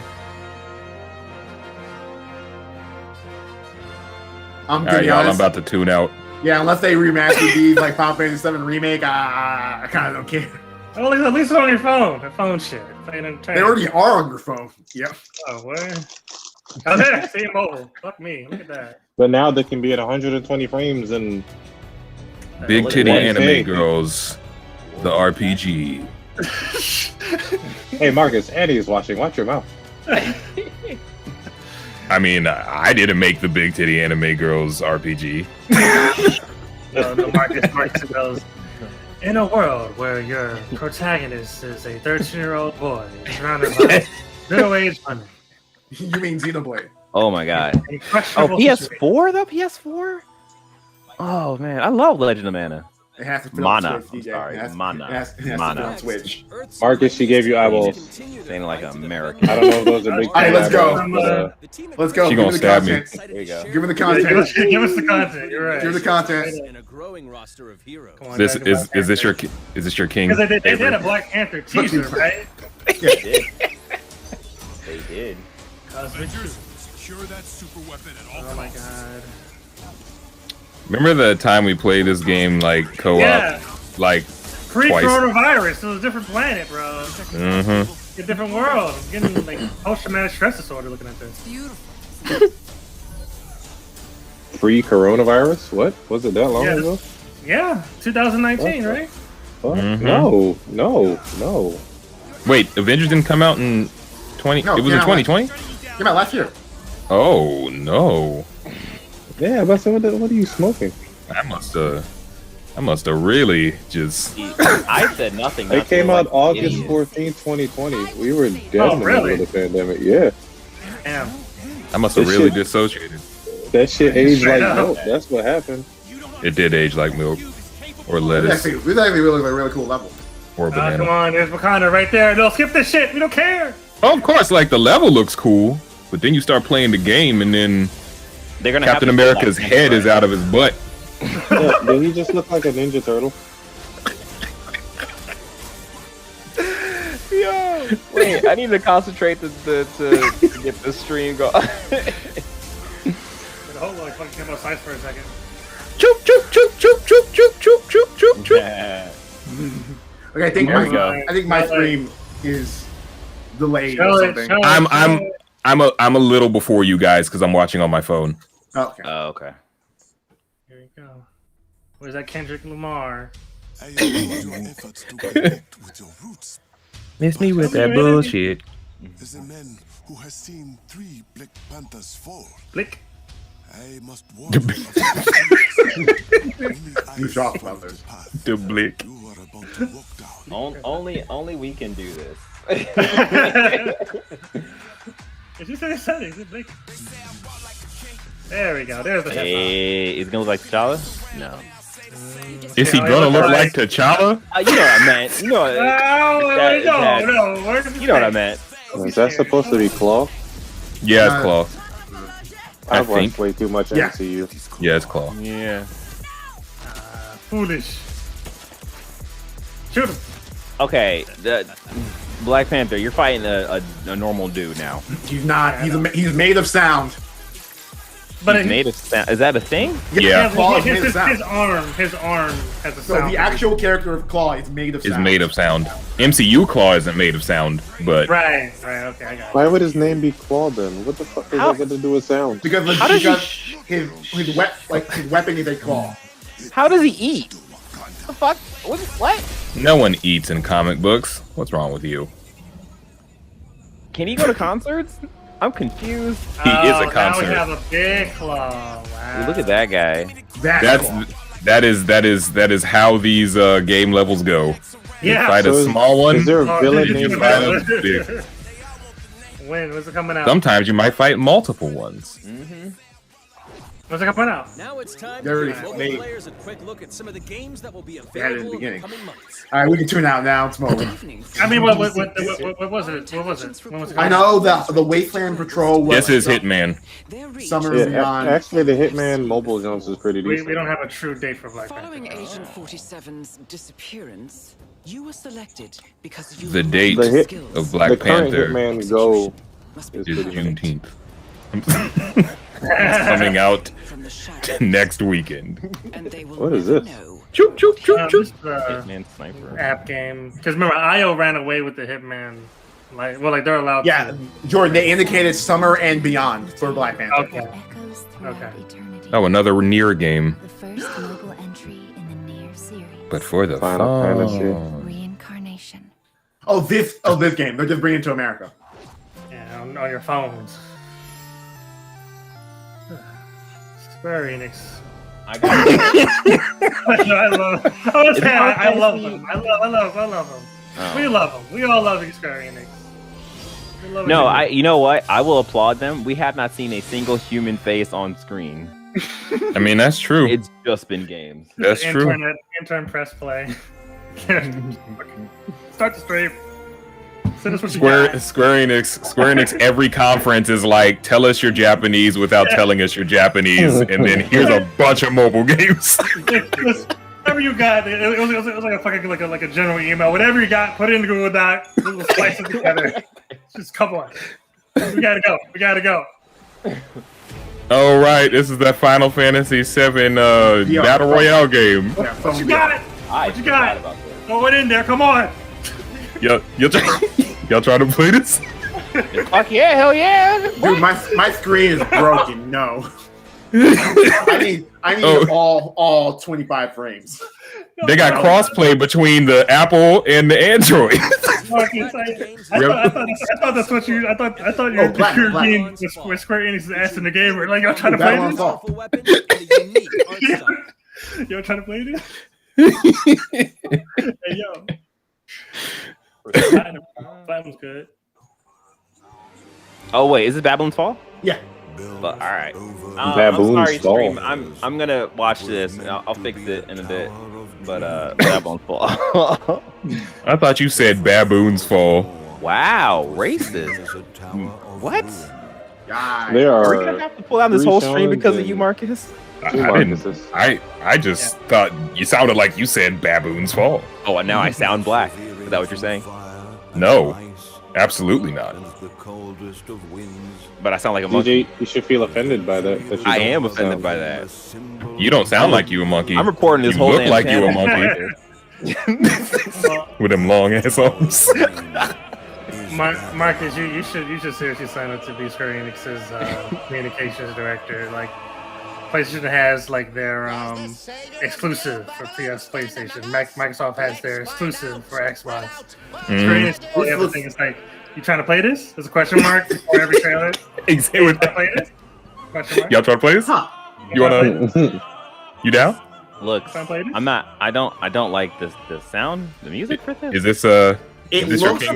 I'm All right, y'all, I'm honest. about to tune out. Yeah, unless they remaster these like Final Fantasy VII remake, I kind of don't care. Well, at least it's on your phone. The phone shit. They already are on your phone. Yep. Oh, what? Oh, there. See mobile. Fuck me. Look at that. But now they can be at 120 frames and Big titty One anime thing. girls, the RPG. Hey Marcus, Eddie is watching. Watch your mouth. I mean, I didn't make the Big Titty Anime Girls RPG. The Marcus goes, in a world where your protagonist is a 13-year-old boy surrounded by middle-aged women. You mean Xenoblade? Oh my god. Oh, PS4 though? PS4? Oh man, I love Legend of Mana. It has to fit Mana. on Switch, DJ. Sorry, It has to- Mana. it has to fit Mana. on Switch. Marcus, she gave you eyeballs. Saying like an American. I don't know if those are big. All right, let's go. eyeballs, Let's go. She Give gonna me the stab me. content. There you go. Give me the content. Give us the content. You're right. Give me the content. And a growing roster of heroes. Come on, This Dragon Ball is this your Panther. is this your king? Because they did favorite? a Black Panther teaser, right? They did. They did. Secure that super weapon at all Oh my god. Remember the time we played this game like co-op, Yeah. like twice? Pre-coronavirus, it was a different planet, bro. Mm-hmm. A different world. I'm getting like post-traumatic stress disorder looking at this. Pre-coronavirus? What? Was it that long Yeah. ago? Yeah, 2019, right? What? Mhm. No. Wait, Avengers didn't come out in 20. No, it was in came out 2020. Came out last year. Oh no! Yeah, but so what are you smoking? I must have really just. I said nothing. It came like out August idiot. 14, 2020. We were dead Oh, in the really? middle of the pandemic. Yeah. Damn. I must have This really shit- dissociated. That shit aged Straight like up. milk. That's what happened. It did age like milk, or This lettuce, actually really like a really cool level. or Come banana. on, there's Wakanda right there. No, skip this shit. We don't care. Oh, of course, like the level looks cool, but then you start playing the game, and then They're gonna Captain have to America's like, head is out of his butt. Yeah, did he just look like a Ninja Turtle? Yo, wait, I need to concentrate to get the stream going. Hold on, fucking came outside for a second. Choop choop choop choop choop choop choop choop choop choop. Yeah. Okay, I think There we go. I think my stream is delayed Show or it, something. show it, I'm show it. I'm a little before you guys because I'm watching on my phone. Okay. Oh, okay. Here you go. Where's that Kendrick Lamar? I applaud your efforts to connect with your roots. Miss me with that bullshit. As a man who has seen 3 Black Panthers fall, Blick. I must warn you of the You drop feathers. The blick. you are about to walk down. Only we can do this. Did you say the settings? Blick. There we go. There's the headline. Hey, is it gonna look like T'Challa? No. Is he Yeah, gonna it look looks like T'Challa? You know what I meant. You know what, No. Where's the you know what I meant. Is that supposed to be Claw? Yeah, it's Claw. I I've watched think. way too much Yeah. MCU. Yeah, it's Claw. Yeah. Foolish. Shoot him. Okay, the Black Panther, you're fighting a normal dude now. He's not. He's made of sound. But He's made of sound. Is that a thing? Yeah. Claw is made of his sound. arm has a So sound. the actual character of Claw is made of Is sound. made of sound. MCU Claw isn't made of sound, but Right, okay, I got it. Why would his name be Claw then? What the fuck does that got to do with sound? Because his weapon is a claw. How does he eat? The fuck? What? no one eats in comic books. What's wrong with you? Can he go to concerts? I'm confused. He is a Now we concert. have a big claw. Wow. Ooh, look at that guy. That is how these game levels go. You Yeah. fight So a small one. Is there a villain you named fight Claw? a big. When's it coming out? Sometimes you might fight multiple ones. When's it coming out? Now it's time They're to already give made. local players a quick look at some of the games that will be They had it in the available in the beginning. coming months. All right, we can tune out now. It's over. I mean, what was it? What was it? When was it? I know the Wasteland Patrol was This is Hitman. Summer Yeah, Beyond. actually, the Hitman mobile jumps is pretty We decent. don't have a true date for Black Following Panther. Agent 47's disappearance, you were selected because you The date The hit- of Black the current Panther Hitman Go is is pretty good. Juneteenth. It's coming out next weekend. What is this? Choop, choop, choop, This choop. is a Hitman Sniper. app game. Because remember, IO ran away with the Hitman. Like they're allowed. Yeah, to. Jordan. They indicated Summer and Beyond for Black Panther. Okay. Okay. Oh, another Nier game. The first mobile entry in the Nier series. But for the Final Fantasy. phone. Reincarnation. Oh, this game. They're just bringing it to America. Yeah, on your phones. Square Enix. I got it. I love. I love them. I love them. Oh. We love them. We all love Square Enix. We love No, it. you know what? I will applaud them. We have not seen a single human face on screen. I mean, that's true. It's just been games. That's true. Intern press play. Start the stream. Send us what you Square got. Enix. Every conference is like, tell us you're Japanese without telling us you're Japanese, and then here's a bunch of mobile games. Whatever you got, it was like a fucking like a general email. Whatever you got, put it in the Google Doc. We'll slice it together. Just come on. We gotta go. We gotta go. Oh right, this is that Final Fantasy VII Battle Royale game. What you got? What you got? Throw it in there. Come on. Y'all try to play this? Fuck yeah, hell yeah. Dude, my screen is broken. No. I need all 25 frames. They got crossplay between the Apple and the Android. Marcus, I thought that's what you. I thought your pure game was Square Enix's ass in the game. Like y'all trying to play this? Y'all trying to play this? Hey yo. Platinum's good. Oh wait, is it Babylon's Fall? Yeah. But, all right. Baboon's I'm sorry, Fall. stream. I'm gonna watch this. I'll fix it in a bit. But Babylon's Fall. I thought you said Baboon's Fall. Wow, racist. What? They are. We're gonna have to pull out this whole stream because of you, Marcus. I just thought you sounded like you said Baboon's Fall. Oh, and now I sound black. Is that what you're saying? No, absolutely not. But I sound like a monkey. DJ, you should feel offended by that. that you I don't am offended sound- by that. You don't sound like you a monkey. I'm reporting this you whole look damn like you a channel. monkey. With them long ass arms. Marcus, you should seriously sign up to be Square Enix's communications director. Like, PlayStation has like their exclusive for PS PlayStation. Microsoft has their exclusive for Xbox. Square Enix, everything is like, you trying to play this? There's a question mark before every trailer. Exactly. You trying to play this? Question mark. Y'all trying to play this? You wanna? You down? Look, I'm not. I don't like the sound, the music for this. Is this It looks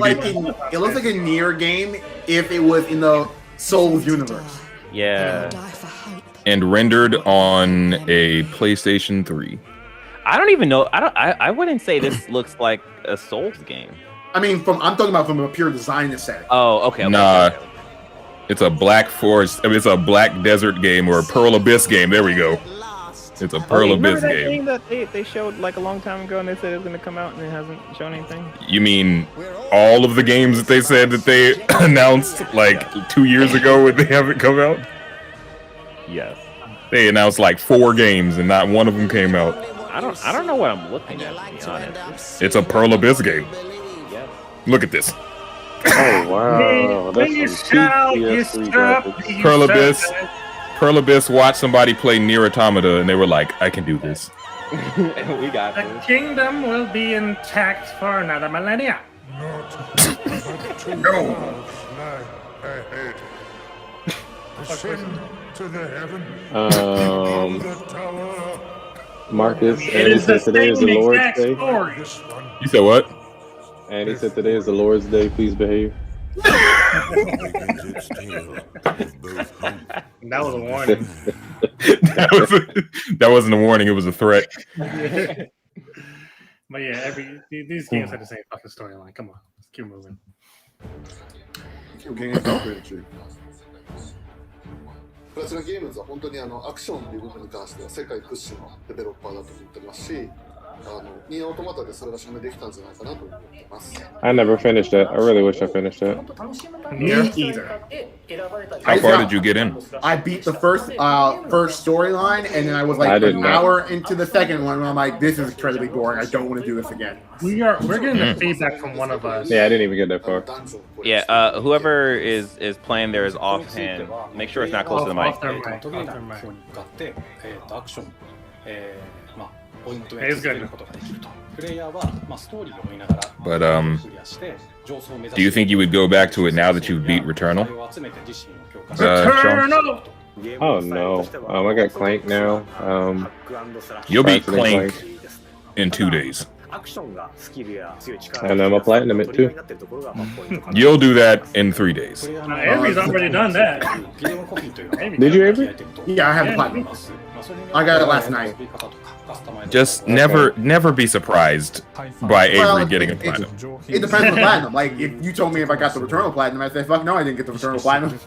like a Nier game if it was in the Souls universe. Yeah. And rendered on a PlayStation 3. I don't even know. I wouldn't say this looks like a Souls game. I mean, I'm talking about from a pure design aesthetic. Oh, okay. Nah, it's a Black Forest. I mean, it's a Black Desert game or a Pearl Abyss game. There we go. It's a Pearl Abyss Remember that game. game that they showed like a long time ago and they said it was going to come out and it hasn't shown anything? You mean all of the games that they said that they announced like 2 years ago when they haven't come out? Yes. They announced like 4 games and not one of them came out. I don't know what I'm looking at, to be honest. It's a Pearl Abyss game. Yep. Look at this. Oh wow, that's some PS3 graphics. Pearl Abyss watched somebody play Nier Automata and they were like, I can do this. We got the this. kingdom will be intact for another millennia. No. Marcus, and he said today is the Lord's Day. You said what? And he said today is the Lord's Day. Please behave. That was a warning. That wasn't a warning. It was a threat. But yeah, these games have the same fucking storyline. Come on, let's keep moving. Games are pretty true. プラチナゲームズは本当にアクションっていう部分に関しては世界屈指のデベロッパーだと思ってますし、ニーアオートマタでそれが証明できたんじゃないかなと思ってます。I never finished that. I really wish I finished that. Me either. How far did you get in? I beat the first storyline, and then I was like an hour into the second one, and I'm like, this is incredibly boring. I don't want to do this again. We're getting the feedback from one of us. Yeah, I didn't even get that far. Yeah, whoever is playing there is offhand. Make sure it's not close to the mic. It's good. But do you think you would go back to it now that you beat Returnal? Returnal! Oh no, I got Clank now. You'll beat Clank in 2 days. And I'm a platinum it too. You'll do that in 3 days. Avery's already done that. Did you, Avery? Yeah, I have the platinum. I got it last night. Just never be surprised by Avery getting a platinum. It depends on the platinum. Like, if you told me if I got the Returnal platinum, I'd say, fuck no, I didn't get the Returnal platinum.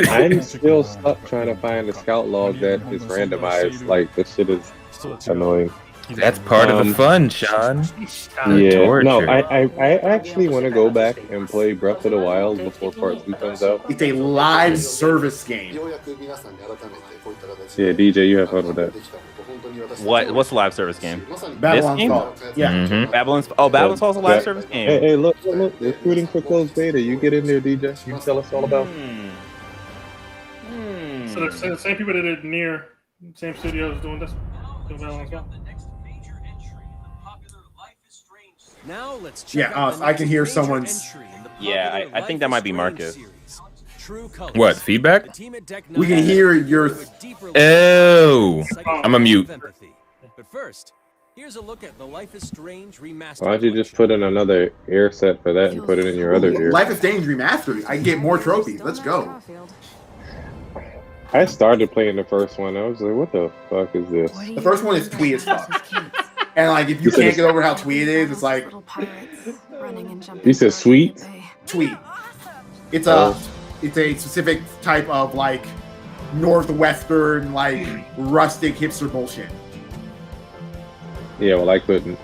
I'm still stuck trying to find the scout log that is randomized. Like, this shit is annoying. That's part of the fun, Sean. Yeah, no, I actually want to go back and play Breath of the Wild before Part 2 comes out. It's a live service game. Yeah, DJ, you have fun with that. What's the live service game? Babylon's Fall. Yeah. Babylon's. Oh, Babylon's Fall is a live service game. Hey, look, recruiting for closed beta. You get in there, DJ. You can tell us all about. So the same people that did Nier, same studios doing this. Doing Babylon's Fall. Now let's check yeah, I can hear someone's. Yeah, I think that might be Marcus. What, feedback? We can hear your. Oh, I'm a mute. But first, here's a look at the Life is Strange remastered. Why don't you just put in another ear set for that and put it in your other ear? Life is Strange remastered. I can get more trophies. Let's go. I started playing the first one. I was like, what the fuck is this? The first one is twee as fuck. And like, if you can't get over how twee it is, it's like. You said sweet? Twee. It's a specific type of like northwestern, like rustic hipster bullshit. Yeah, well, I couldn't.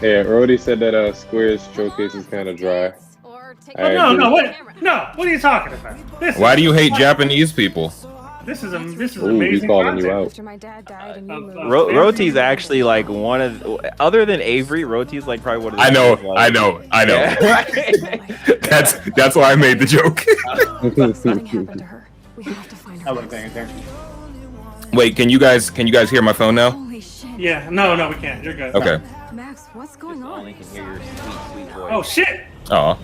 Yeah, Rody said that Square's showcase is kind of dry. No, what are you talking about? Why do you hate Japanese people? This is amazing. He's calling you out. Roti's actually like one of, other than Avery, Roti's like probably one of the. I know. Yeah. That's why I made the joke. I wasn't paying attention. Wait, can you guys hear my phone now? Yeah, no, we can't. You're good. Okay. Max, what's going on? Only can hear your sweet voice. Oh shit! Oh.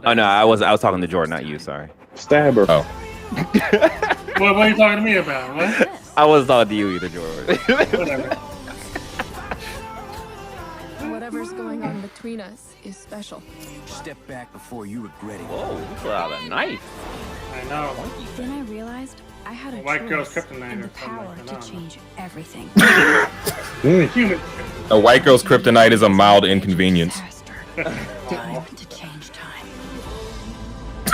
Oh no, I was talking to Jordan, not you. Sorry. Stab her. Oh. What are you talking to me about? What? I wasn't talking to you either, Jordan. Whatever. Whatever's going on between us is special. Step back before you regret it. Whoa, you pulled out a knife. I know. Then I realized I had a White girl's choice kryptonite and or the power something. to change everything. Human. A white girl's kryptonite is a mild inconvenience. Time to change time.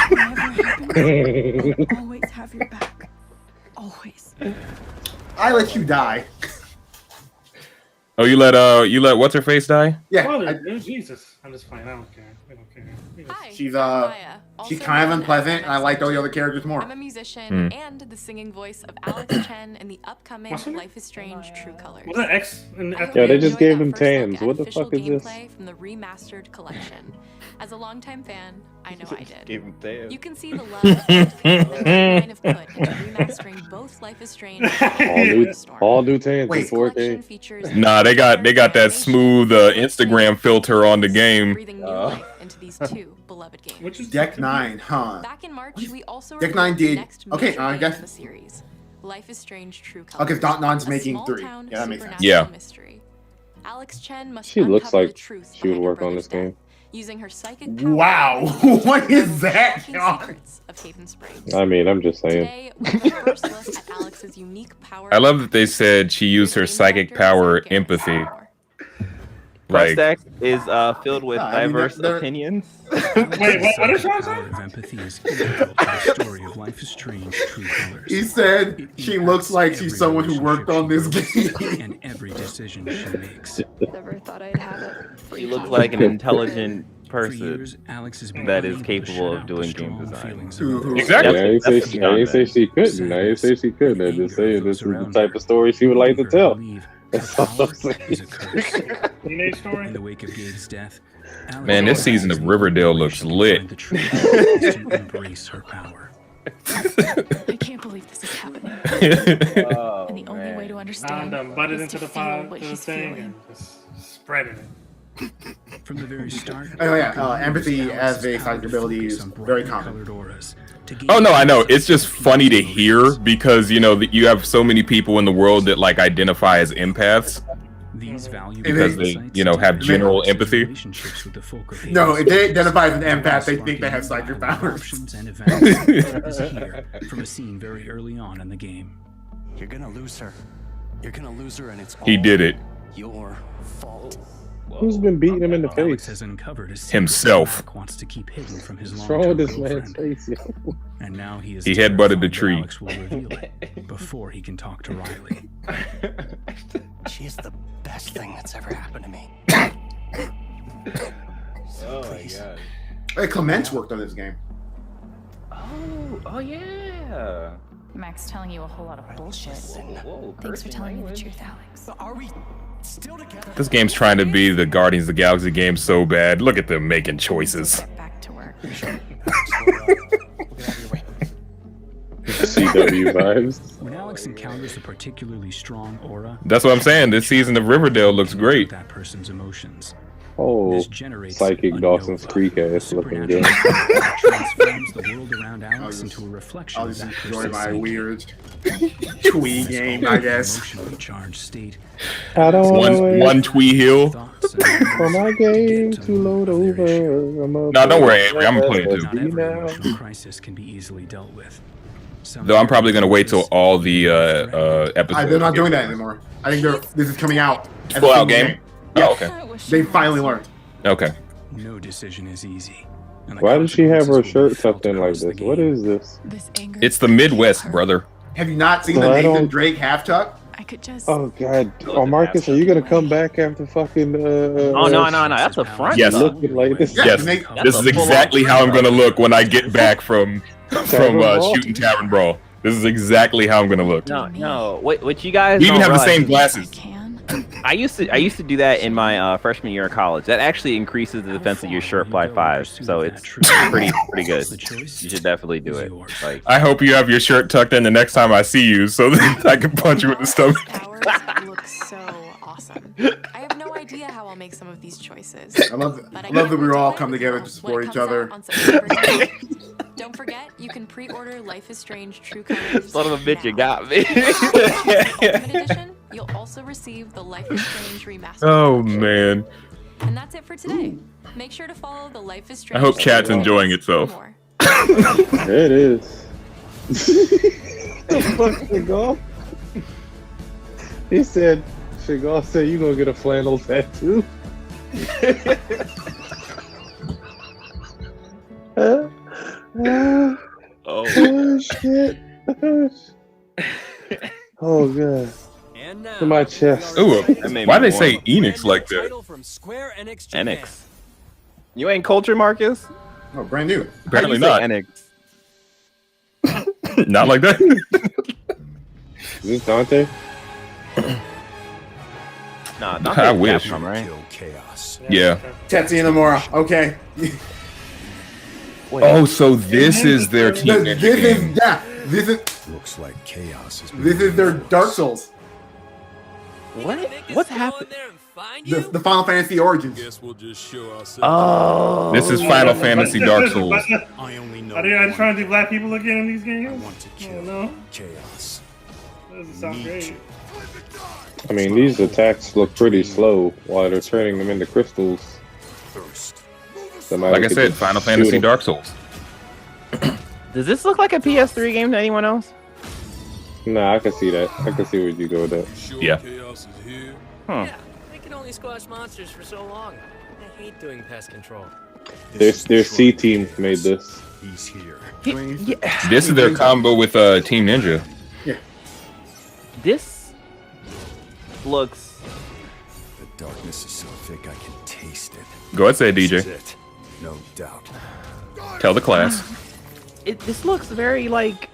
Whatever happens, I'll always have your back. Always. I let you die. Oh, you let what's her face die? Yeah. Father, Jesus. I'm just playing. I don't care. I don't care. Hi, She's Maya, she's also kind of known as unpleasant, and I like all the Alex other characters more. I'm a musician and the singing voice of Alex Chen in the upcoming What's her name? Life is Strange True Colors. Was that X? Yeah, they just gave them tans. What the fuck is this? Gameplay from the remastered collection. As a longtime fan, I know I did. Gave him tans. You can see the love and faith that kind of put into remastering both Life is Strange and All new tans in Wait. 4K. Nah, they got that smooth Instagram filter on the game. breathing new life into these two beloved games. Which is Deck 9, huh? Back in March, we also Deck 9 revealed the did. next Okay, major I game guess. in the series, Life is Strange True Colors. Okay, Dot Non's a making small 3. town Yeah, that makes sense. supernatural Yeah. mystery. Alex Chen must She looks uncover the like truth she would behind her work on brother's this game. death, using her psychic power Wow, to reveal what is that, shocking John? secrets of Haven Springs. I mean, I'm just saying. Today, we have a first look at Alex's unique power. I love that they said she used her psychic power empathy. Press Like, deck is filled with Yeah, I mean, diverse they're- opinions. Wait, what is wrong? Power of empathy is integral to the story of Life is Strange True Colors. He said It she looks like impacts she's someone who worked on this relationship she game. goes and every decision she makes. Never thought I'd have it. She looks like an intelligent For person years, Alex has been that is unable to capable shut of out doing the game strong design. feelings of others. Exactly. Yeah, I didn't say she couldn't. I didn't say she couldn't. I just say this is the type of story she would like to tell. That's all I'm saying. Is a curse. Teenage story? In the wake of Gabe's death, Alex man, this season of Riverdale looks lit. the truth is to embrace her power. I can't believe this is happening. Oh, And the only way to I'm understand done butted is into to the feel pod what to the he's thing feeling. and just spreading it. From the very start. Oh yeah, empathy as a psychic ability is very common. Oh no, I know. It's just funny to hear because you know that you have so many people in the world that like identify as empaths These because they, you know, have general empathy. No, if they identify as an empath, they think they have psychic powers. And events is here from a scene very early on in the game. You're gonna lose her. You're gonna lose her, and it's He did it your fault. Who's been beating him in the Alex face? has uncovered a secret himself. Mac wants to keep hidden from his What's wrong with this long-term man's girlfriend. face? Yo? And now he is He headbutted the terrified that tree. Alex will reveal it before he can talk to Riley. She is the best thing that's ever happened to me. Oh my Please. god. Hey, Clements worked on this game. Oh yeah. Max telling you a whole lot of bullshit. Whoa, Thanks for cursing telling me the language. truth, Alex. Are we still together? This game's trying to be the Guardians of the Galaxy game so bad. Look at them making choices. Get back to work. CW vibes. When Alex encounters a particularly strong aura, That's what I'm saying. This season of Riverdale looks great. that person's emotions. Oh, This generates psychic a Dawson's nova, Creek a ass looking supernatural game. power that transforms the world around Alex just- into a reflection I'll of just that enjoy person's my psyche. weird twee game, I guess. Emotionally charged state. I don't wanna wait One Twee Hill. Thoughts and for my game to load over. I'm a No, don't worry, Avery. I'm playing too. Not every now. emotional crisis can be easily dealt with. Some Though I'm probably gonna wait till all the episodes. They're not doing that anymore. I think this is coming out. as a Full out single game. Oh, okay. They finally learned. Okay. No decision is easy. And the Why does she have her consequences will be shirt felt tucked in like across the this? What game. is this? This anger. It's the Midwest, brother. Have you not seen No, the I Nathan don't- Drake half tuck? I could just. Oh god. Oh Marcus, are you gonna come back after fucking Oh no, that's a front. Yes. though. looking like this? Yeah, Yes. make- This is exactly how I'm gonna look when I get back from shooting Tavern Brawl. This is exactly how I'm gonna look. No. What you guys? We even don't have the realize same is glasses. I used to do that in my freshman year of college. That actually increases the defense of your shirt by 5, so it's pretty good. You should definitely do it. Like, I hope you have your shirt tucked in the next time I see you, so that I can punch you in the stomach. Powers look so awesome. I have no idea how I'll make some of these choices. I love but that we can't all wait come to together play to when it support each comes other. out on September 10th. Don't forget, you can pre-order Life is Strange True Colors. son of a bitch, you got me. Ultimate Edition, you'll also receive the Life is Strange remastered. Oh man. And that's it for today. Make sure to follow the Life is I Strange. hope chat's True enjoying Colors itself. for more. There it is. The fuck Chagall? He said, Chagall said you gonna get a flannel tattoo. Oh shit. Oh god. And now, To my chest. Ooh, That made why me they say brand Enix new like that? title from Square Enix Japan. Enix. You ain't culture, Marcus? Oh, brand new. Apparently not. Enix? Not like that. Is this Dante? Nah, I wish. Capcom, right? Chaos. Yeah. Tetsuya Nomura. Okay. Oh, so this is their team. This is Looks like chaos is. this is their Dark Souls. What? What's happening? The Final Fantasy Origins. Guess we'll just show ourselves. Oh, This is Final Fantasy Dark Souls. I only know. Are they trying to do black people again in these games? I want to kill no. chaos. That doesn't sound great. I mean, these attacks look pretty slow while they're turning them into crystals. Like I said, Final Fantasy Dark Souls. Does this look like a PS3 game to anyone else? Nah, I can see that. I can see where you go with that. Yeah. Chaos is here. Huh. They can only squash monsters for so long. I hate doing pest control. Their C team made this. He's here. This is their combo with Team Ninja. Yeah. This looks. The darkness is so thick I can taste it. Go ahead, say This is DJ. it. No doubt. Tell the class. This looks very like.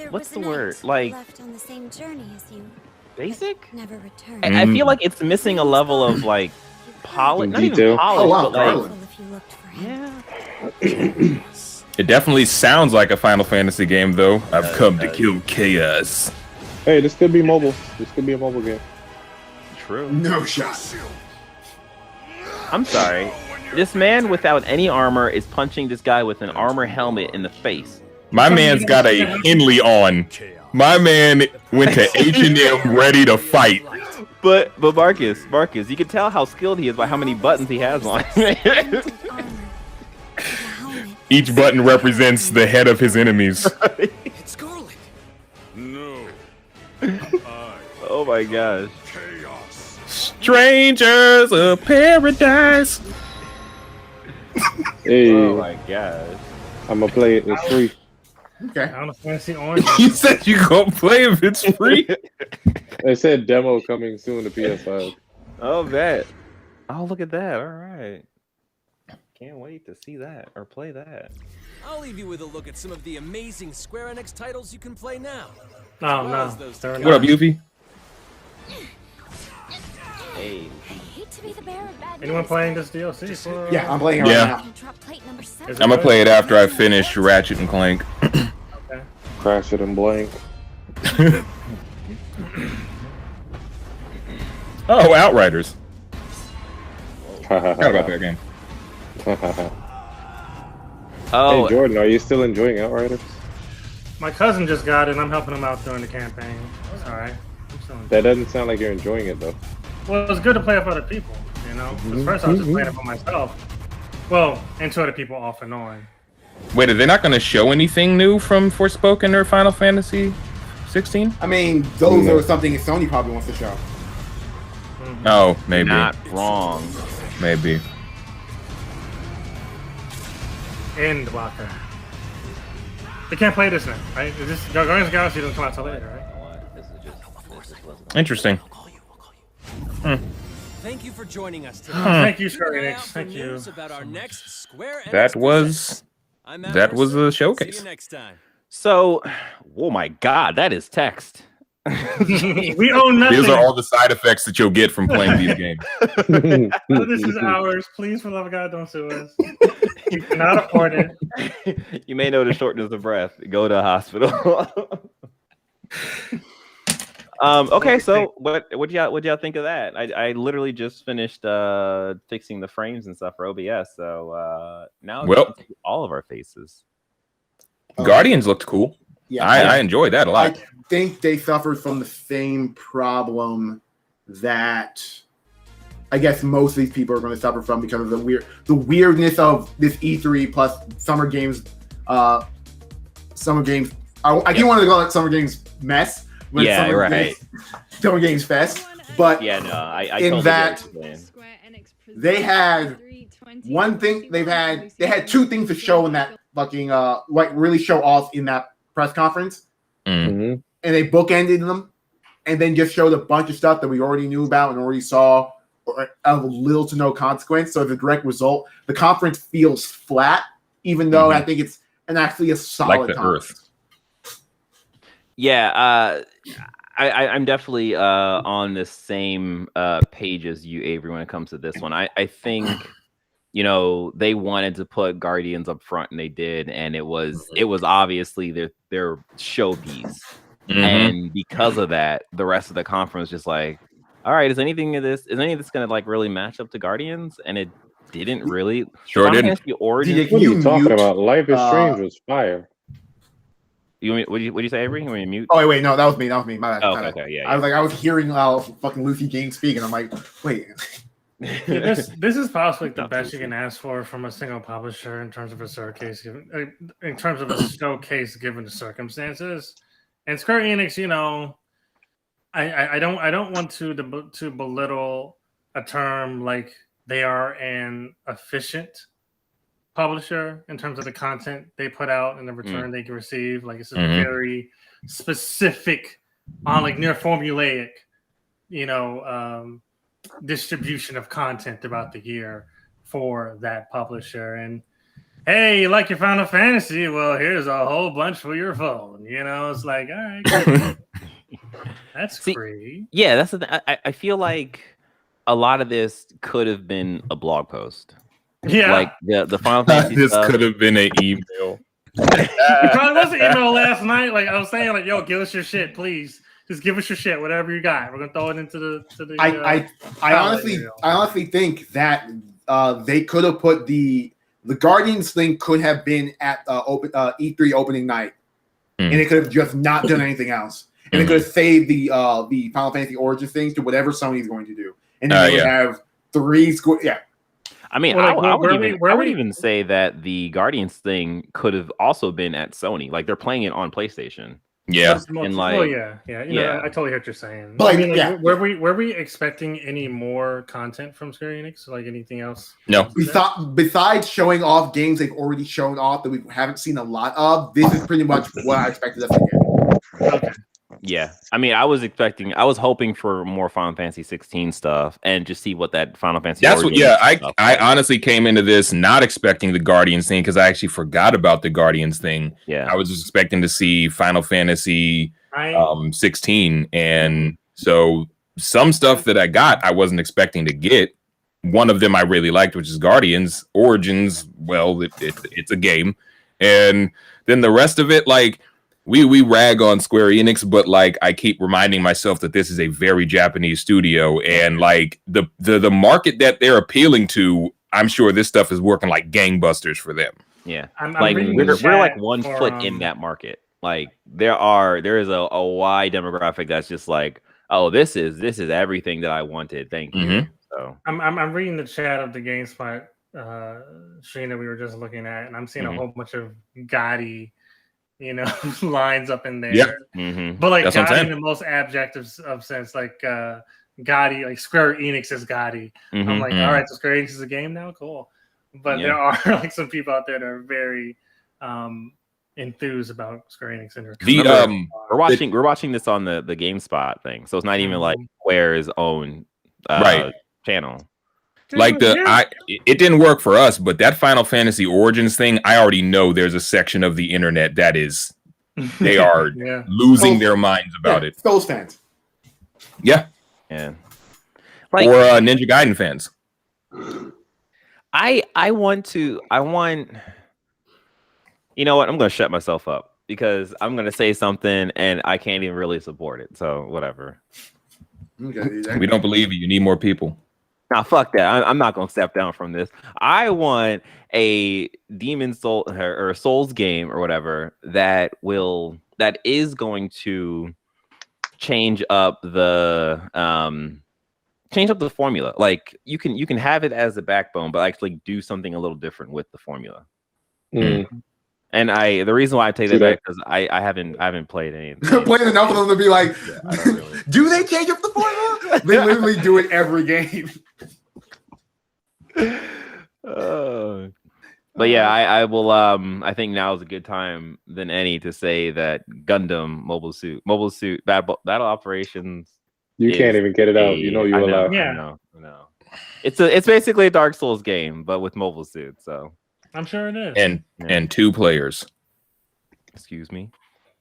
What's the word? Like left on the same journey as you. Basic? Never returned. I feel like it's missing a level of like polish. Not even polish, but like. It definitely sounds like a Final Fantasy game, though. I've come to kill chaos. Hey, this could be mobile. This could be a mobile game. True. No shot. I'm sorry. This man without any armor is punching this guy with an armor helmet in the face. My man's got a Henley on. My man went to H&M ready to fight. But Marcus, you can tell how skilled he is by how many buttons he has on. Each button represents the head of his enemies. It's garlic. No. Oh my gosh. Strangers of paradise. Hey. Oh my gosh. I'm gonna play it. It's free. Okay. Final Fantasy Orange. You said you gonna play if it's free? They said demo coming soon to PS5. Oh, that. Oh, look at that. All right. Can't wait to see that or play that. I'll leave you with a look at some of the amazing Square Enix titles you can play now. Oh, no. What up, Yuffie? Hey. Anyone playing this DLC? For, Yeah, I'm playing it right now. I'm gonna play it after I finish Ratchet and Clank. Okay. Crash it and blank. Oh, Outriders. Forgot Forgot about that game. Oh, Hey Jordan, are you still enjoying Outriders? My cousin just got it, and I'm helping him out during the campaign. It's alright. That doesn't sound like you're enjoying it though. Well, it's good to play it for other people, you know? 'Cause first I was just playing it for myself. Well, and to other people off and on. Wait, are they not gonna show anything new from Forspoken or Final Fantasy 16? I mean, those are something Sony probably wants to show. Oh, maybe. not wrong. Maybe. Endwalker. They can't play this now, right? Is this Guardians of the Galaxy doesn't come out till later, right? Interesting. Thank you for joining us today. Thank you, Keep Square an eye Enix. out for Thank you. news about our next Square Enix That was presents. I'm Matt that was Mercer. a See showcase. you next time. So, oh my God, that is text. We own nothing. These are all the side effects that you'll get from playing these games. This is ours. Please, for the love of God, don't sue us. You cannot afford it. You may know the shortness of breath. Go to a hospital. Okay, so what y'all think of that? I literally just finished fixing the frames and stuff for OBS, so now Well, all of our faces. Guardians looked cool. Yeah, I enjoyed that a lot. I think they suffered from the same problem that I guess most of these people are going to suffer from because of the weirdness of this E3 plus Summer Games. I keep wanting to call it Summer Games mess. When Yeah, Summer right. Games, Summer Games Fest, but Yeah, no, I in totally that get what you're saying. they had one thing. They had two things to show in that fucking like really show off in that press conference, and they bookended them, and then just showed a bunch of stuff that we already knew about and already saw of little to no consequence. So the direct result, the conference feels flat, even though I think it's actually a solid like the conference. Earth. Yeah, I'm definitely on the same page as you, Avery, when it comes to this one. I think they wanted to put Guardians up front, and they did, and it was obviously their showpiece. And because of that, the rest of the conference just like, all right, is any of this gonna like really match up to Guardians? And it didn't really. Sure didn't. What are you talking about? Life is Strange was fire. What do you say, Avery? You want me to mute? Oh wait, no, that was me. My bad. Oh, okay, yeah. I was hearing fucking Lucy James speak, and I'm like, wait. Yeah, this is possibly the best you can ask for from a single publisher in terms of a showcase, given the circumstances. And Square Enix, I don't want to belittle a term like they are an efficient publisher in terms of the content they put out and the return they can receive. Like, it's a very specific, like near formulaic, distribution of content throughout the year for that publisher. And hey, you like your Final Fantasy? Well, here's a whole bunch for your phone. It's like, all right, cool. That's great. Yeah, that's the thing. I feel like a lot of this could have been a blog post. Yeah, like the Final Fantasy. This could have been an email. It probably was an email last night. Like, I was saying, like, yo, give us your shit, please. Just give us your shit, whatever you got. We're gonna throw it into the. I honestly think that they could have put the Guardians thing could have been at E3 opening night, and it could have just not done anything else, and it could have saved the Final Fantasy Origins things to whatever Sony's going to do, and then they would have 3 score. Yeah. I mean, I would even say that the Guardians thing could have also been at Sony. Like, they're playing it on PlayStation. Yeah, and like, I totally hear what you're saying. But I mean, were we expecting any more content from Square Enix? Like, anything else? No. Besides showing off games they've already shown off that we haven't seen a lot of, this is pretty much what I expected us to get. Okay. Yeah, I mean, I was hoping for more Final Fantasy 16 stuff and just see what that Final Fantasy. That's what. Yeah, I honestly came into this not expecting the Guardians thing because I actually forgot about the Guardians thing. Yeah, I was just expecting to see Final Fantasy 16, and so some stuff that I got I wasn't expecting to get. One of them I really liked, which is Guardians Origins. Well, it's a game, and then the rest of it, like. We rag on Square Enix, but like I keep reminding myself that this is a very Japanese studio, and like the market that they're appealing to, I'm sure this stuff is working like gangbusters for them. Yeah, we're like 1 foot in that market. Like there is a wide demographic that's just like, oh, this is everything that I wanted. Thank you. So I'm reading the chat of the GameSpot stream that we were just looking at, and I'm seeing a whole bunch of Gotti. Lines up in there. Yeah. But like Gotti in the most abject of sense, like Gotti, like Square Enix is Gotti. I'm like, all right, so Square Enix is a game now, cool. But there are like some people out there that are very enthused about Square Enix and we're watching this on the GameSpot thing, so it's not even like Square's own channel. Like it didn't work for us, but that Final Fantasy Origins thing, I already know there's a section of the internet that is, they are losing their minds about it. Those fans. Yeah. Yeah. Like, or Ninja Gaiden fans. I want, you know what? I'm going to shut myself up because I'm going to say something and I can't even really support it. So whatever. Okay, we don't believe you. You need more people. Nah, fuck that. I'm not gonna step down from this. I want a Demon Soul or Souls game or whatever that is going to change up the formula. Like you can have it as a backbone, but actually do something a little different with the formula. And the reason why I take that back because I haven't played anything. Playing enough of them to be like, do they change up the formula? They literally do it every game. But yeah, I will. I think now is a good time than any to say that Gundam Mobile Suit Battle Operations. You can't even get it out. You know you allowed. Yeah. No. It's basically a Dark Souls game, but with mobile suits. So I'm sure it is. And 2 players. Excuse me.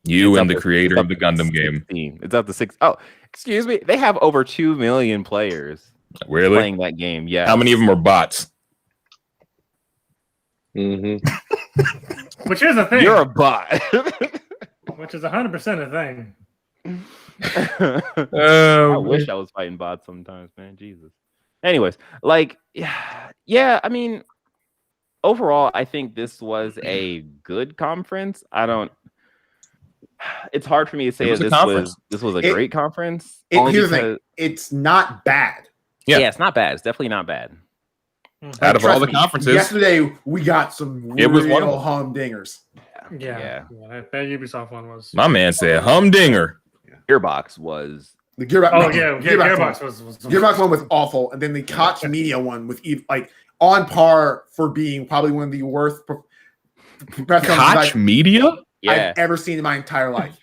You and the creator of the Gundam game. 16. It's up to 6. Oh, excuse me. They have over 2 million players playing that game. Yeah. How many of them are bots? Mm-hmm. Which is a thing. You're a bot. Which is 100% a thing. I wish I was fighting bots sometimes, man. Jesus. Anyways, like, yeah. I mean, overall, I think this was a good conference. It's hard for me to say this was a great conference. Here's the thing. It's not bad. Yeah, it's not bad. It's definitely not bad. Out of all the conferences, yesterday we got some real humdingers. Yeah. That Ubisoft one was. My man said humdinger. Gearbox was the Gearbox. Oh yeah, Gearbox was Gearbox one was awful, and then the Koch Media one was like on par for being probably one of the worst press Koch Media I've ever seen in my entire life.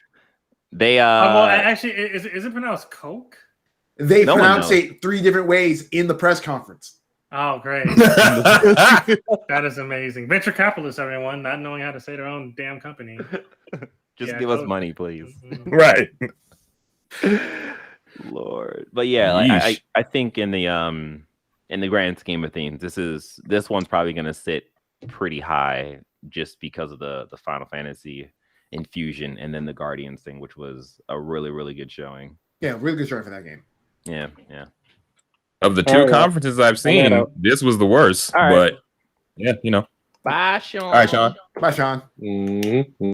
They well, actually, is it pronounced Coke? They pronounce it 3 different ways in the press conference. Oh, great. That is amazing. Venture capitalists, everyone, not knowing how to say their own damn company. Just give us money, please. Right. Lord. But yeah, like, I think in the grand scheme of things, this one's probably gonna sit pretty high just because of the Final Fantasy infusion and then the Guardians thing, which was a really, really good showing. Yeah, really good showing for that game. Yeah. Of the 2 conferences I've seen, this was the worst. Right. But yeah, Bye, Sean. All right, Sean. Bye, Sean. Mm-hmm.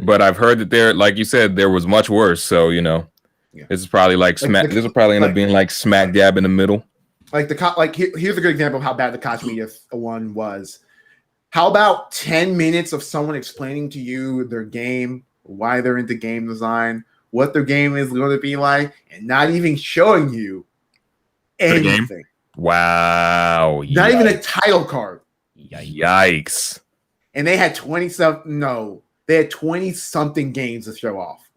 But I've heard that there, like you said, there was much worse. So this is probably like smack. This will probably end up being like smack dab in the middle. Like here's a good example of how bad the Koch Media one was. How about 10 minutes of someone explaining to you their game, why they're into game design, what their game is going to be like, and not even showing you anything. Wow. Not even a title card. Yikes. And they had 20-something games to show off.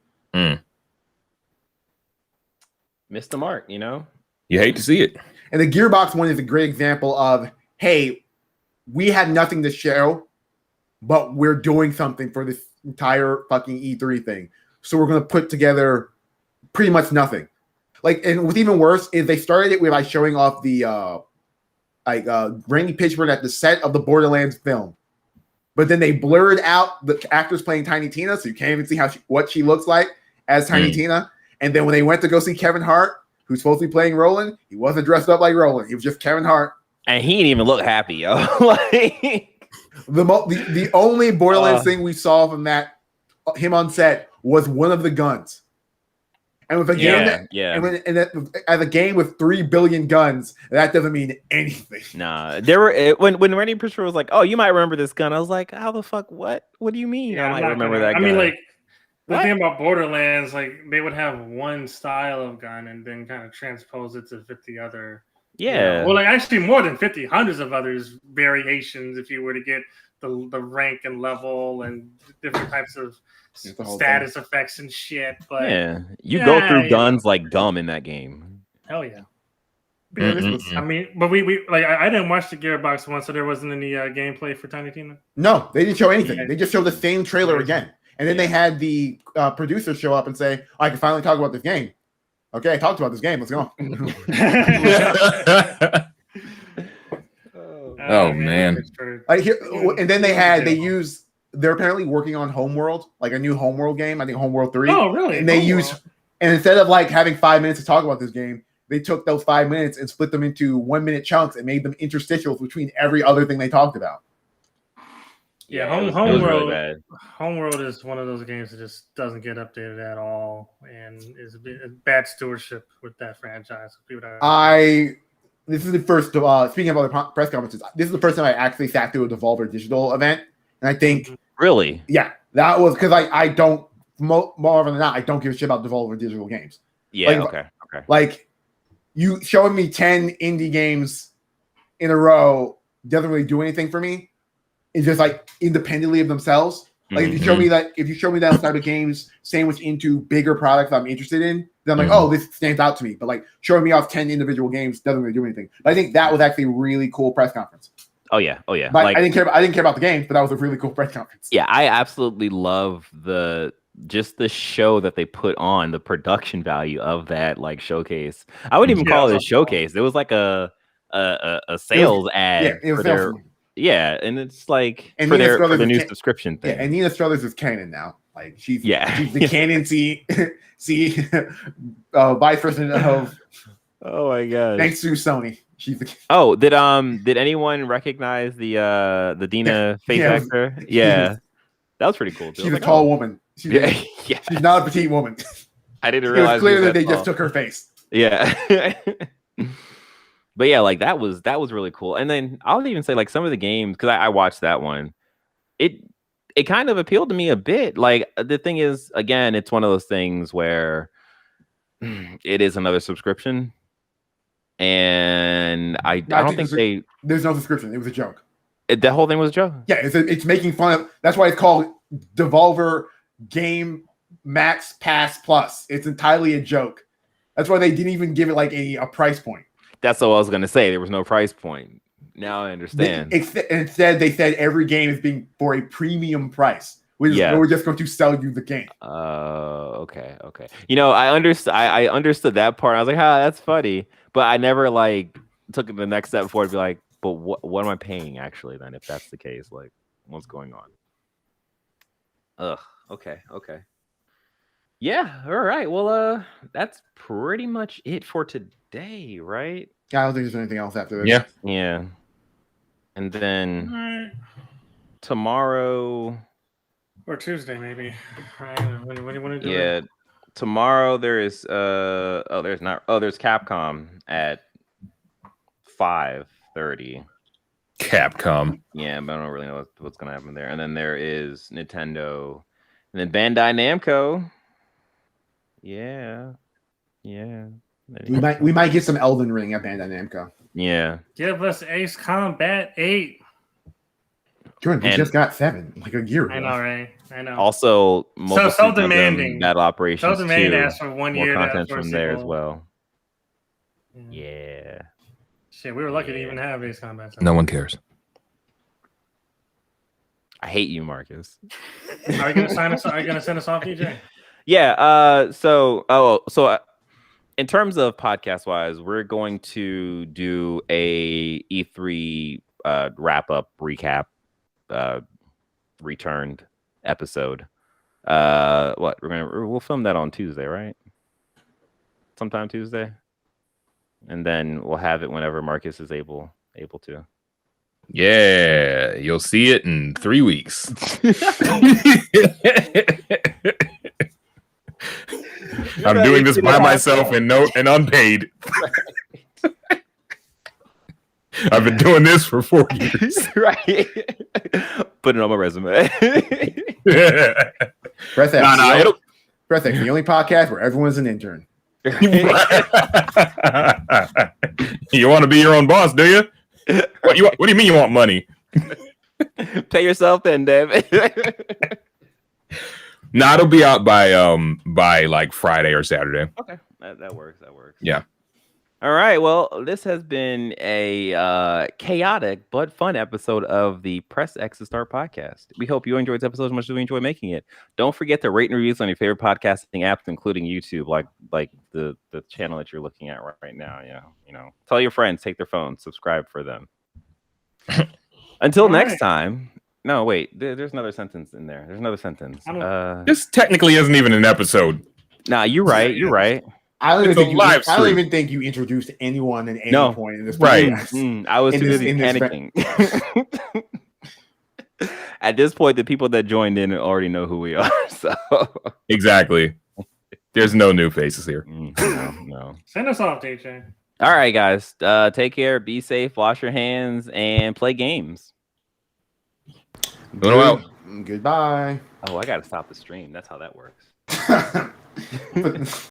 Missed the mark, You hate to see it. And the Gearbox one is a great example of, hey, we had nothing to show, but we're doing something for this entire fucking E3 thing. So we're going to put together pretty much nothing. Like, and what's even worse is they started it with showing off the grainy picture at the set of the Borderlands film, but then they blurred out the actors playing Tiny Tina, so you can't even see what she looks like as Tiny Tina. And then when they went to go see Kevin Hart, who's supposed to be playing Roland, he wasn't dressed up like Roland. He was just Kevin Hart, and he didn't even look happy, yo. Like the only Borderlands thing we saw from that him on set was one of the guns. And with a game, as a game with 3 billion guns, that doesn't mean anything. Nah, there were when Randy Pitcher was like, "Oh, you might remember this gun." I was like, "How the fuck? What? What do you mean? Yeah, I might remember that gun?" I mean, like the thing about Borderlands, like they would have one style of gun and then kind of transpose it to 50 other. Yeah. Well, like actually more than 50, hundreds of others variations if you were to get the rank and level and different types of status effects and shit. But you go through guns like dumb in that game. Hell yeah. I mean, but we like I didn't watch the Gearbox one, so there wasn't any gameplay for Tiny Tina. No, they didn't show anything. They just showed the same trailer again, and then they had the producer show up and say, "I can finally talk about this game." Okay, I talked about this game. Let's go. Oh man! And then they're apparently working on Homeworld, like a new Homeworld game. I think Homeworld 3. Oh, really? And and instead of like having 5 minutes to talk about this game, they took those 5 minutes and split them into 1-minute chunks and made them interstitials between every other thing they talked about. Yeah, Homeworld is one of those games that just doesn't get updated at all, and is a bad stewardship with that franchise. This is the first. Speaking of other press conferences, this is the first time I actually sat through a Devolver Digital event, and I think really, that was because I don't more often than not I don't give a shit about Devolver Digital games. Yeah, okay. Like you showing me 10 indie games in a row doesn't really do anything for me. It's just like independently of themselves. Like if you show me that type of games sandwiched into bigger products I'm interested in, then I'm like, oh, this stands out to me. But like showing me off 10 individual games doesn't really do anything. But I think that was actually a really cool press conference. Oh yeah. But Like, I didn't care about the games, but that was a really cool press conference. Yeah, I absolutely love the show that they put on, the production value of that like showcase. I wouldn't even call it a showcase. It was like a sales ad it was for their and it's like for the new subscription thing. Yeah, and Nina Struthers is canon now. Like she's the canon vice president of. Oh my gosh! Thanks to Sony. She's the. Oh, did anyone recognize the Dina face actor? Yeah, that was pretty cool. Too. She's a tall woman. She's not a petite woman. I didn't realize. It was clear that they just took her face. Yeah. But yeah, like that was really cool. And then I'll even say like some of the games, because I watched that one, it kind of appealed to me a bit. Like the thing is, again, it's one of those things where it is another subscription. And I don't think there's no subscription. It was a joke. The whole thing was a joke. Yeah, it's making fun of. That's why it's called Devolver Game Max Pass Plus. It's entirely a joke. That's why they didn't even give it like a price point. That's what I was gonna say. There was no price point. Now I understand. Instead, they said every game is being for a premium price. We're just going to sell you the game. Okay. You know, I understood that part. I was like, that's funny. But I never like took it the next step forward to be like, but what am I paying actually then if that's the case? Like, what's going on? Okay. Yeah, all right. Well, that's pretty much it for today, right? I don't think there's anything else after this. Yeah. And then tomorrow or Tuesday maybe. I don't know. What do you want to do? Yeah. Tomorrow there is there's Capcom at 5:30. Capcom. Yeah, but I don't really know what's gonna happen there. And then there is Nintendo, and then Bandai Namco. Yeah. We might get some Elden Ring at Bandai Namco. Yeah. Give us Ace Combat 8. Jordan, we just got 7 like a year ago. I know, right? I know. Also, so demanding. Battle Operations. So demanding. Ask for 1 year. More content from there as well. Yeah. Shit, we were lucky to even have Ace Combat. No one cares. I hate you, Marcus. Are you gonna sign us? Are you gonna send us off, DJ? Yeah. So in terms of podcast wise, we're going to do a E3 wrap up recap, returned episode. We'll film that on Tuesday, right? Sometime Tuesday, and then we'll have it whenever Marcus is able to. Yeah, you'll see it in 3 weeks. I'm doing this by myself and unpaid. I've been doing this for 4 years. Right. Put it on my resume. Breath X, the only podcast where everyone's an intern. You want to be your own boss, do you? What do you mean you want money? Pay yourself then, David. Nah, it'll be out by like Friday or Saturday. Okay, that works. Yeah. All right. Well, this has been a chaotic but fun episode of the Press X to Start podcast. We hope you enjoyed this episode as much as we enjoy making it. Don't forget to rate and reviews on your favorite podcasting apps, including YouTube, like the channel that you're looking at right now. You know, tell your friends, take their phones, subscribe for them. Until next time. No, wait. There's another sentence in there. There's another sentence. This technically isn't even an episode. Nah, you're right. You're right. I don't even think you introduced anyone at any point in this podcast. I was too busy panicking. At this point, the people that joined in already know who we are. So exactly. There's no new faces here. No. Send us off, DJ. All right, guys. Take care. Be safe. Wash your hands and play games. Goodbye. Oh, I gotta stop the stream. That's how that works.